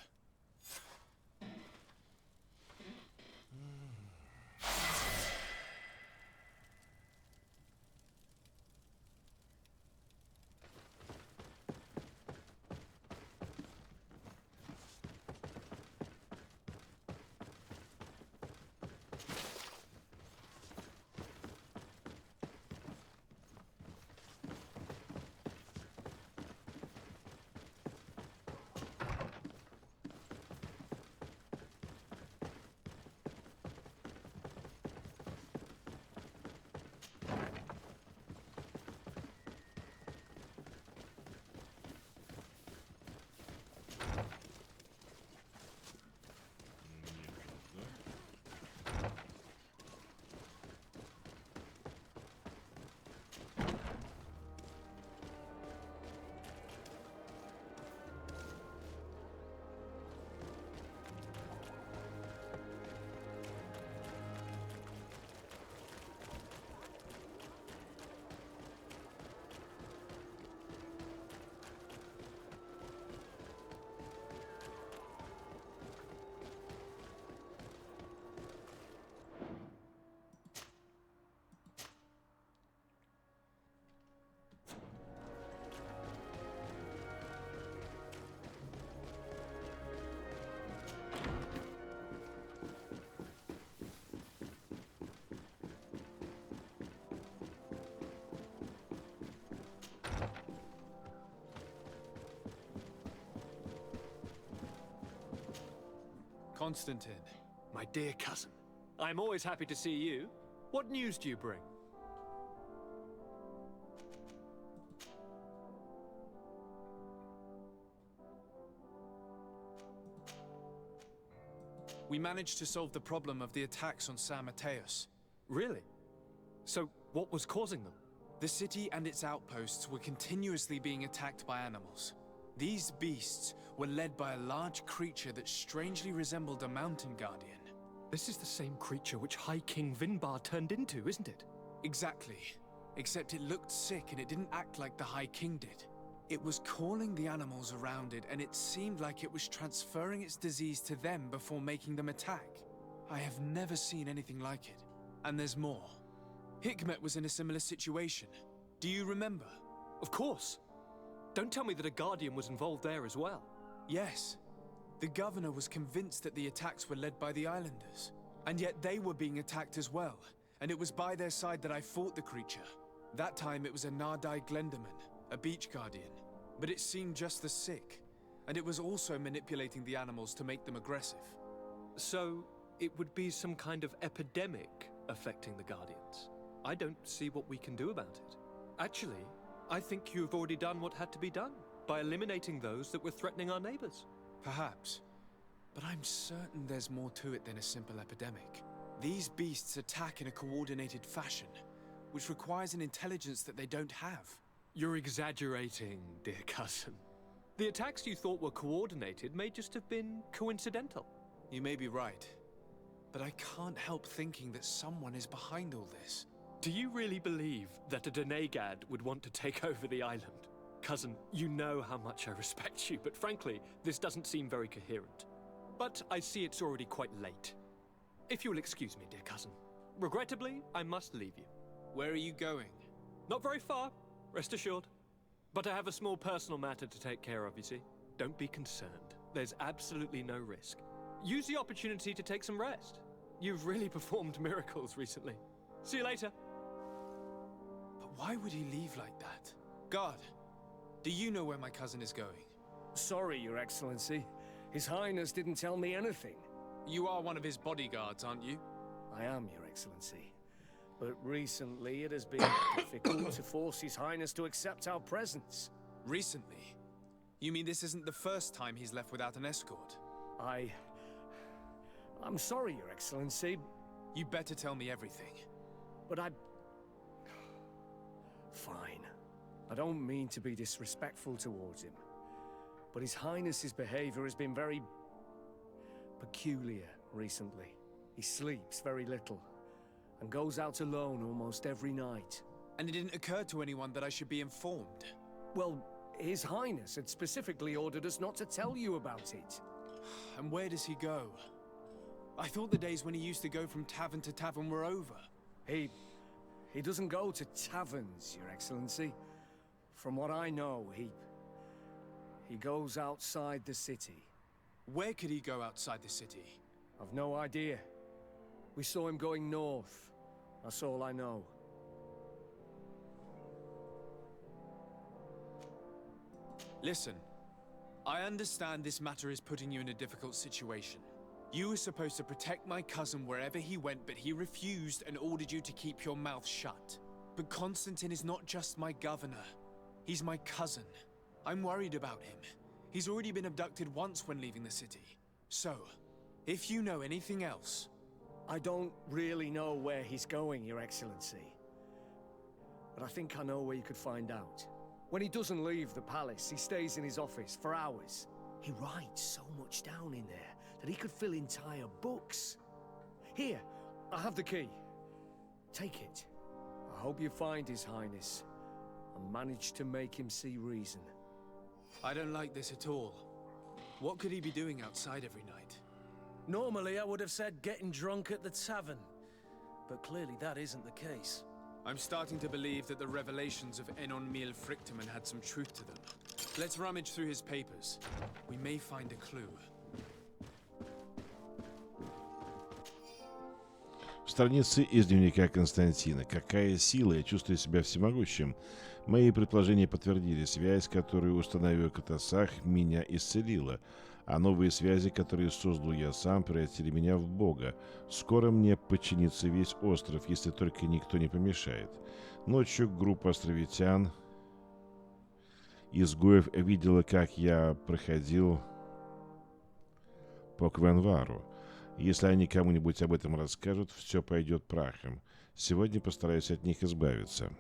Constantine, my dear cousin. I'm always happy to see you. What news do you bring? We managed to solve the problem of the attacks on San Mateus. Really? So, what was causing them? The city and its outposts were continuously being attacked by animals. These beasts were led by a large creature that strangely resembled a mountain guardian. This is the same creature which High King Vinbar turned into, isn't it? Exactly. Except it looked sick and it didn't act like the High King did. It was calling the animals around it, and it seemed like it was transferring its disease to them before making them attack. I have never seen anything like it. And there's more. Hikmet was in a similar situation. Do you remember? Of course. Don't tell me that a Guardian was involved there as well. Yes. The governor was convinced that the attacks were led by the islanders. And yet they were being attacked as well. And it was by their side that I fought the creature. That time it was a Nardai Glenderman, a beach guardian. But it seemed just as sick. And it was also manipulating the animals to make them aggressive. So, it would be some kind of epidemic affecting the Guardians. I don't see what we can do about it. Actually, I think you've already done what had to be done, by eliminating those that were threatening our neighbors. Perhaps. But I'm certain there's more to it than a simple epidemic. These beasts attack in a coordinated fashion, which requires an intelligence that they don't have. You're exaggerating, dear cousin. The attacks you thought were coordinated may just have been coincidental. You may be right. But I can't help thinking that someone is behind all this. Do you really believe that a Denegad would want to take over the island? Cousin, you know how much I respect you, but frankly, this doesn't seem very coherent. But I see it's already quite late. If you'll excuse me, dear cousin. Regrettably, I must leave you. Where are you going? Not very far, rest assured. But I have a small personal matter to take care of, you see. Don't be concerned. There's absolutely no risk. Use the opportunity to take some rest. You've really performed miracles recently. See you later. But why would he leave like that? Guard, do you know where my cousin is going? Sorry, Your Excellency. His Highness didn't tell me anything. You are one of his bodyguards, aren't you? I am, Your Excellency. But recently it has been difficult to force His Highness to accept our presence. Recently? You mean this isn't the first time he's left without an escort? I'm sorry, Your Excellency. You better tell me everything. But Fine. I don't mean to be disrespectful towards him. But His Highness's behavior has been very peculiar recently. He sleeps very little, and goes out alone almost every night. And it didn't occur to anyone that I should be informed? Well, His Highness had specifically ordered us not to tell you about it. And where does he go? I thought the days when he used to go from tavern to tavern were over. He doesn't go to taverns, Your Excellency. From what I know, he goes outside the city. Where could he go outside the city? I've no idea. We saw him going north. That's all I know. Listen, I understand this matter is putting you in a difficult situation. You were supposed to protect my cousin wherever he went, but he refused and ordered you to keep your mouth shut. But Constantine is not just my governor. He's my cousin. I'm worried about him. He's already been abducted once when leaving the city. So, if you know anything else... I don't really know where he's going, Your Excellency. But I think I know where you could find out. When he doesn't leave the palace, he stays in his office for hours. He writes so much down in there that he could fill entire books. Here, I have the key. Take it. I hope you find His Highness and manage to make him see reason. I don't like this at all. What could he be doing outside every night? Normally, I would have said getting drunk at the tavern. But clearly that isn't the case. I'm starting to believe that the revelations of Enon Mil Frictamen had some truth to them. Let's rummage through his papers. We may find a clue. Страницы из дневника Константина. Какая сила, я чувствую себя всемогущим. Мои предположения подтвердили. Связь, которую установил Катасах, меня исцелила. А новые связи, которые создал я сам, превратили меня в бога. Скоро мне подчинится весь остров, если только никто не помешает. Ночью группа островитян, изгоев, видела, как я проходил по Квенвару. Если они кому-нибудь об этом расскажут, все пойдет прахом. Сегодня постараюсь от них избавиться.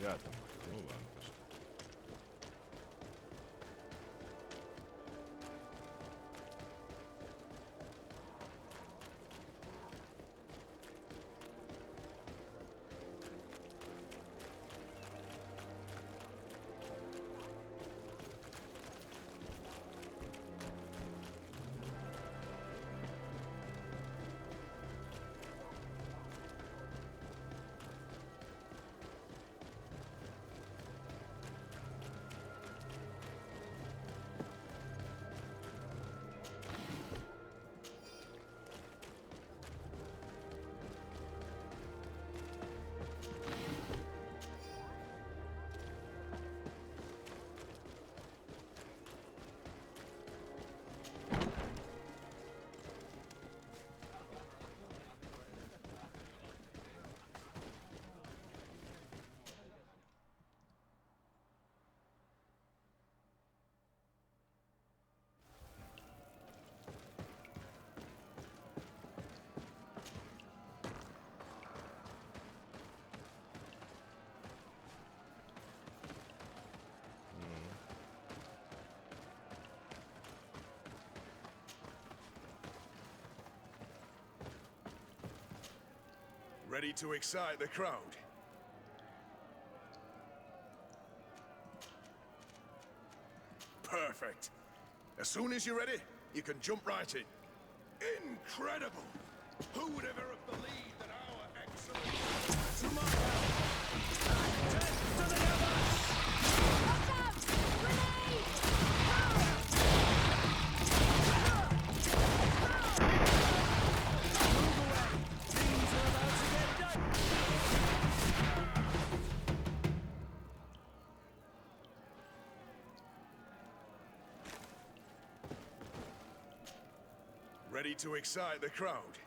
Рядом. Ну ладно, пошли. Ready to excite the crowd? Perfect. As soon as you're ready, you can jump right in. Incredible! Who would ever have believed that our excellent... Ready to excite the crowd?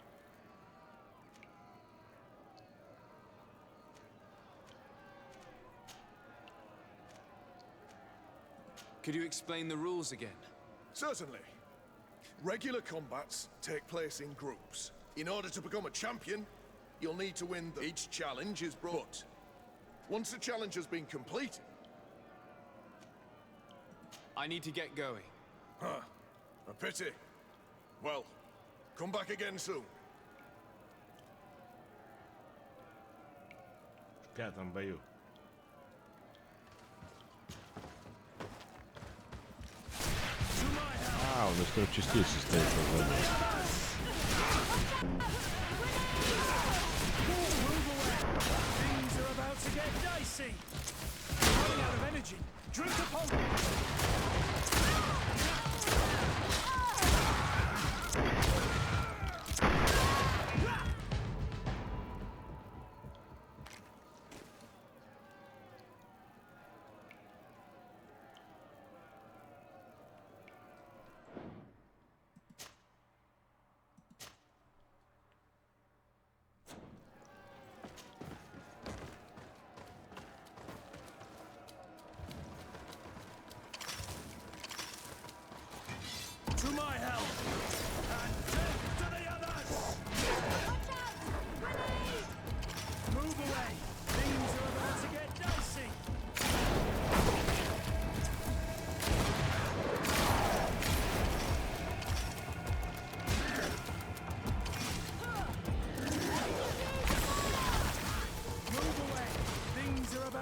Could you explain the rules again? Certainly. Regular combats take place in groups. In order to become a champion, you'll need to win each challenge is brought. Once the challenge has been completed... I need to get going. Huh. A pity. Well, come back again soon. В пятом бою. А, он из трех частей состоит название. Things are about to get dicey. Running out of energy. Drink a potion.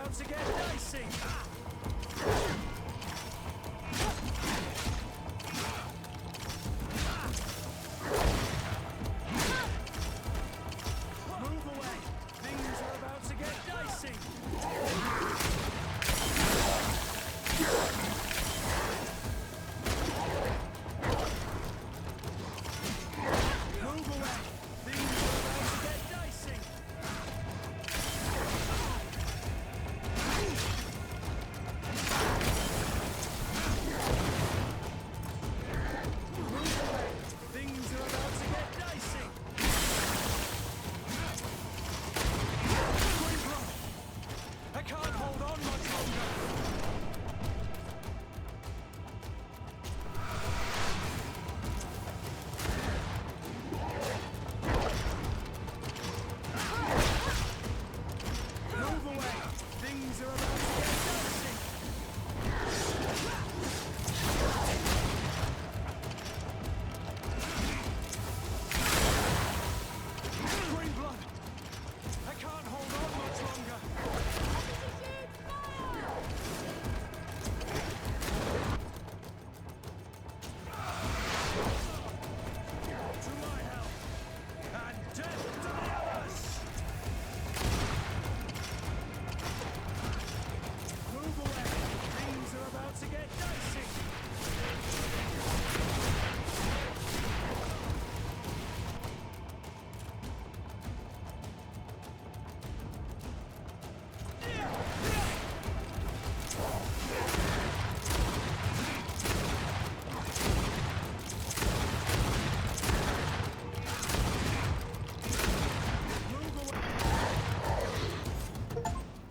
about to get dicey. Move away. Things are about to get dicey. Move away. Things are about to get dicey. Things are about to get dicey. I can't hold on much longer. Move away. Things are about to get dicey. Green blood. I can't hold on much longer. To my help, and death to the others! Move away. Things are about to get dicey.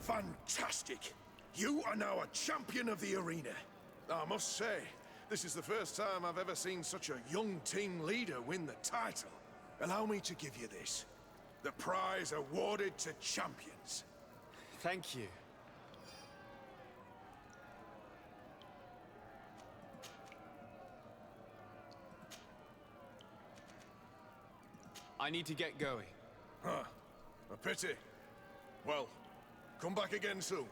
Fantastic! You are now a champion of the arena. I must say, this is the first time I've ever seen such a young team leader win the title. Allow me to give you this. The prize awarded to champions. Thank you. I need to get going. Huh. A pity. Well, come back again soon.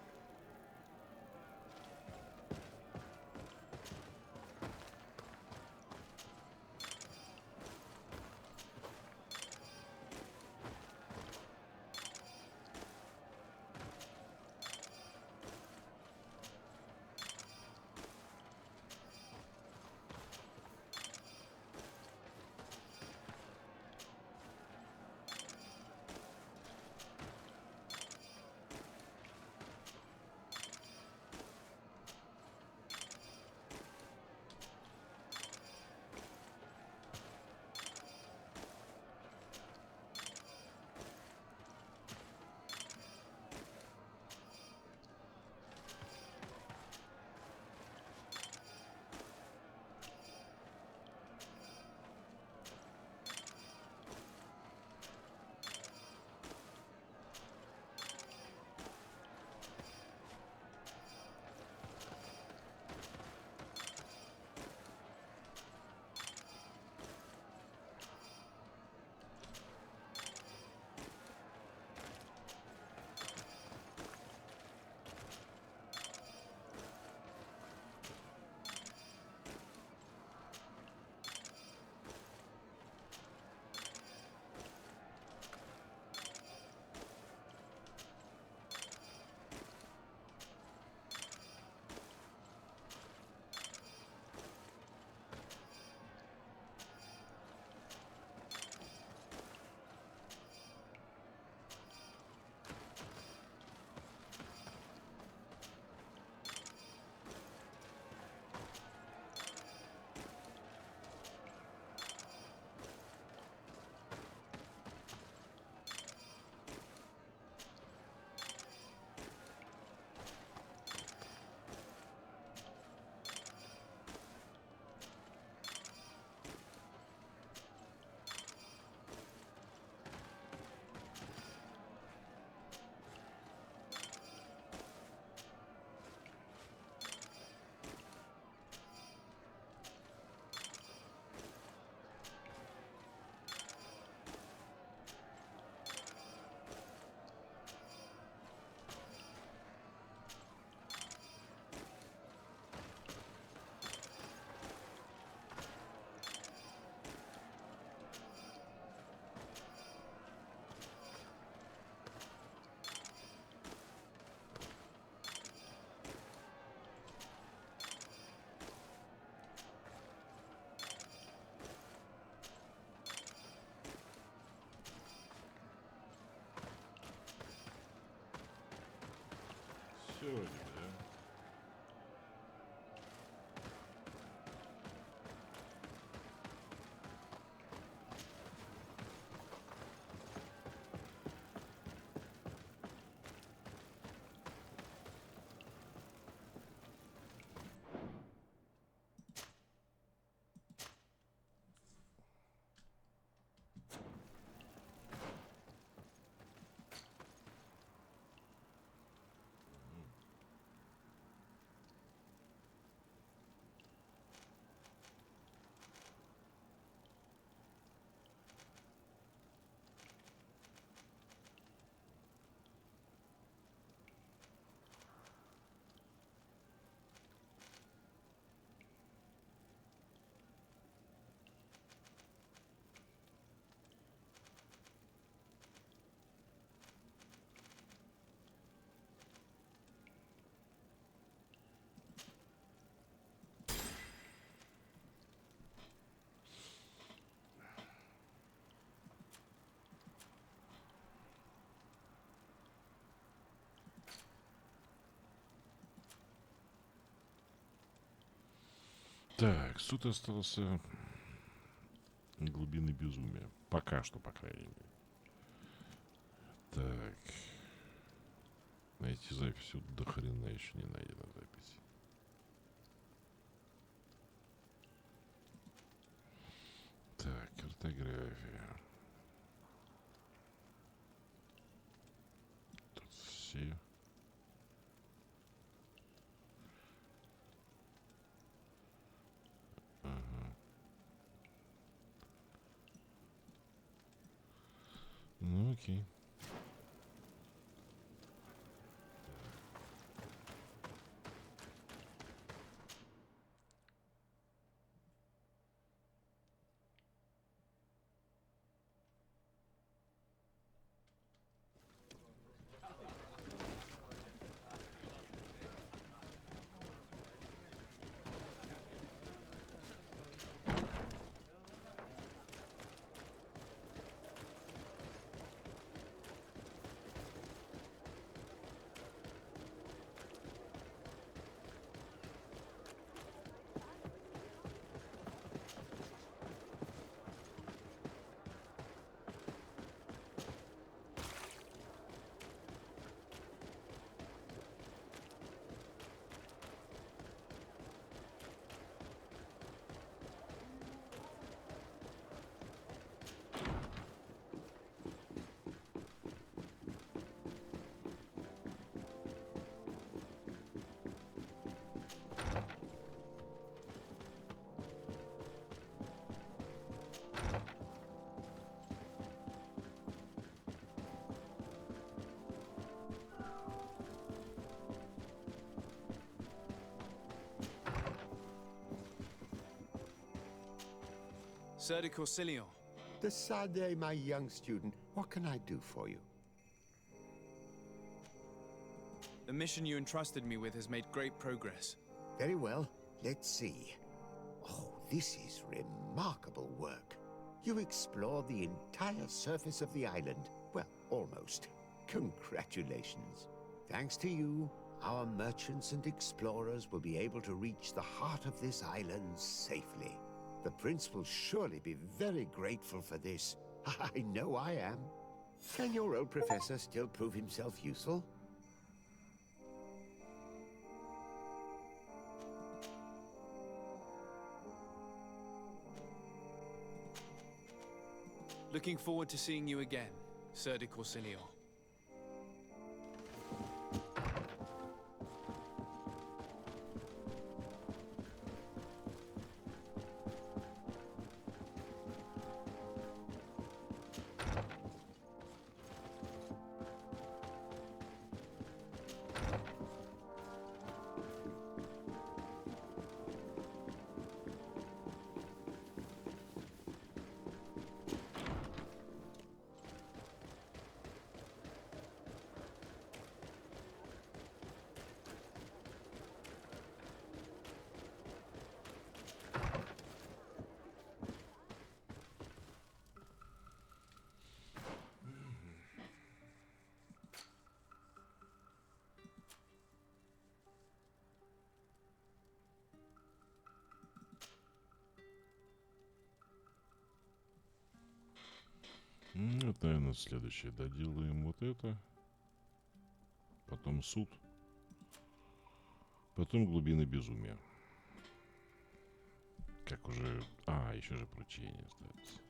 Все вроде, да? Так, суд остался глубины безумия. Пока что, по крайней мере. Так. Найти запись. Вот до хрена еще не найдена запись. Так, картография. Тут все. Ага. Ну окей. Sir de Corsilion. Decidez, my young student, what can I do for you? The mission you entrusted me with has made great progress. Very well. Let's see. Oh, this is remarkable work. You explored the entire surface of the island. Well, almost. Congratulations. Thanks to you, our merchants and explorers will be able to reach the heart of this island safely. The prince will surely be very grateful for this. I know I am. Can your old professor still prove himself useful? Looking forward to seeing you again, Sir de Corsilion. Это, наверное, следующее. Доделаем вот это. Потом суд. Потом глубины безумия. Как уже... А, еще же поручение остается.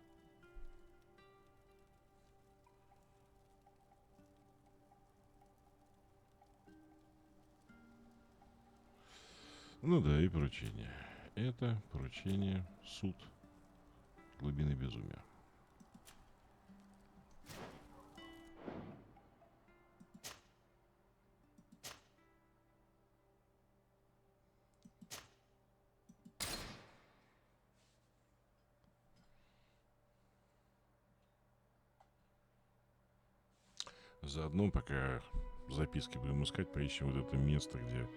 Ну да, и поручение. Это поручение, суд, глубины безумия. Заодно, пока записки будем искать, поищем вот это место, где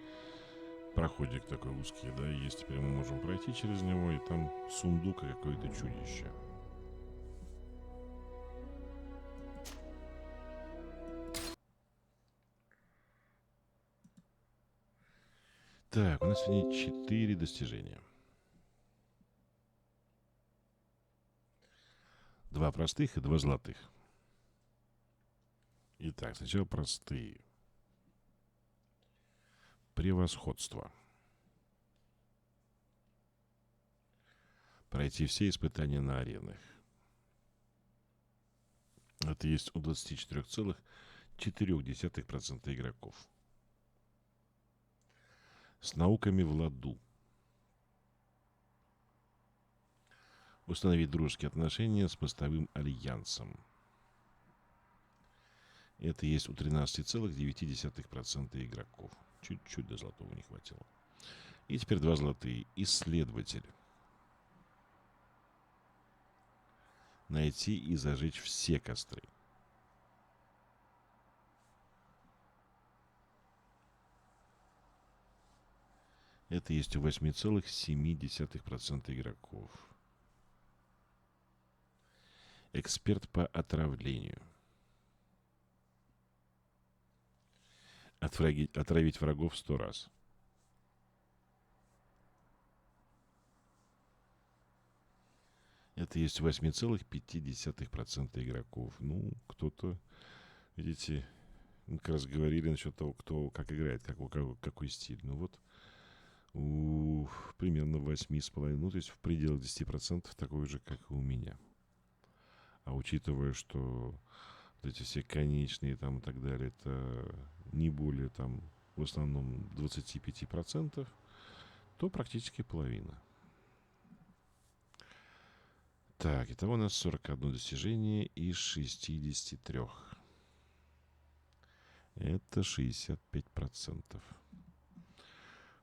проходик такой узкий, да, и есть. Теперь мы можем пройти через него, и там сундук и какое-то чудище. Так, у нас сегодня 4 достижения. 2 простых и 2 золотых. Итак, сначала простые. Превосходство. Пройти все испытания на аренах. Это есть у 24,4% игроков. С науками в ладу. Установить дружеские отношения с мостовым альянсом. Это есть у 13,9% игроков. Чуть-чуть до золотого не хватило. И теперь 2 золотые. Исследователь. Найти и зажечь все костры. Это есть у 8,7% игроков. Эксперт по отравлению. Отравить врагов 100 раз. Это есть 8,5% игроков. Ну, кто-то, видите, мы как раз говорили насчет того, кто как играет, какой стиль. Ну вот, примерно 8,5%, ну, то есть в пределах 10% такой же, как и у меня. А учитывая, что вот эти все конечные там и так далее, это не более там в основном 25%, то практически половина. Так, итого у нас 41 достижение из 63. Это 65%.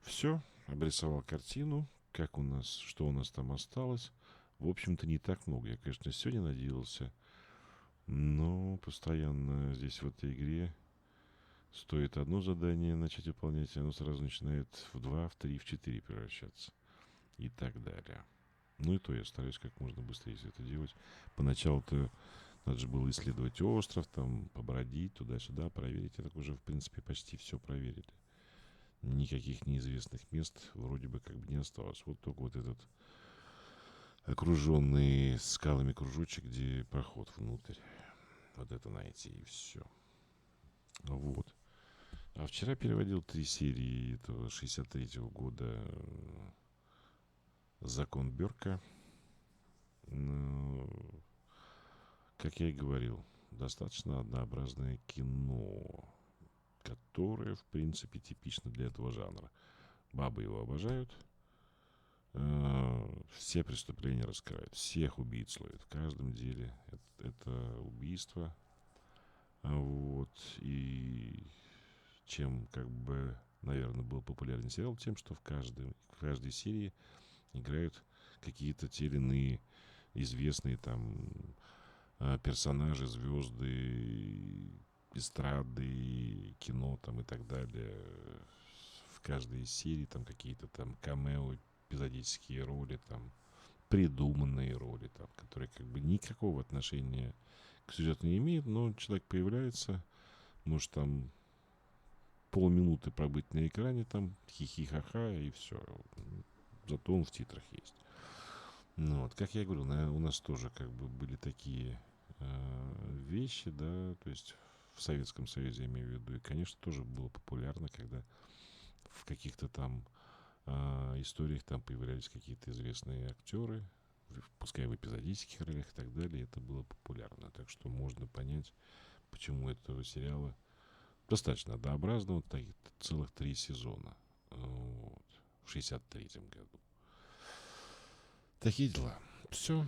Все, обрисовал картину. Как у нас, что у нас там осталось. В общем-то, не так много. Я, конечно, сегодня надеялся. Но постоянно здесь в этой игре стоит одно задание начать выполнять, и оно сразу начинает в 2, в 3, в 4 превращаться. И так далее. Ну и то я стараюсь как можно быстрее все это делать. Поначалу-то надо же было исследовать остров, там, побродить туда-сюда, проверить. Я так уже, в принципе, почти все проверили. Никаких неизвестных мест вроде бы как бы не осталось. Вот только вот этот окруженный скалами кружочек, где проход внутрь. Вот это найти, и все. Вот. А вчера переводил 3 серии этого 63-го года «Закон Бёрка». Ну, как я и говорил, достаточно однообразное кино, которое, в принципе, типично для этого жанра. Бабы его обожают. Все преступления раскрывают, всех убийц ловят. В каждом деле это убийство. Вот. И чем, как бы, наверное, был популярен сериал, тем, что в каждой серии играют какие-то те или иные известные там персонажи, звезды, эстрады, кино там и так далее. В каждой серии там какие-то там камео, эпизодические роли, там придуманные роли, там, которые как бы никакого отношения к сюжету не имеют, но человек появляется, может там полминуты пробыть на экране, там хихи-ха-ха и все. Зато он в титрах есть. Ну, вот, как я говорил, у нас тоже как бы были такие вещи, да, то есть в Советском Союзе, я имею в виду, и, конечно, тоже было популярно, когда в каких-то там историях там появлялись какие-то известные актеры, пускай в эпизодических ролях и так далее, это было популярно, так что можно понять, почему этого сериала достаточно однообразно, вот так, целых 3 сезона, вот, в 63-м году. Такие дела. Все.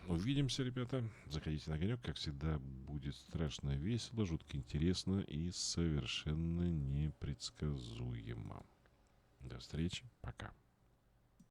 Увидимся, ребята. Заходите на огонек. Как всегда, будет страшно весело, жутко интересно и совершенно непредсказуемо. До встречи. Пока.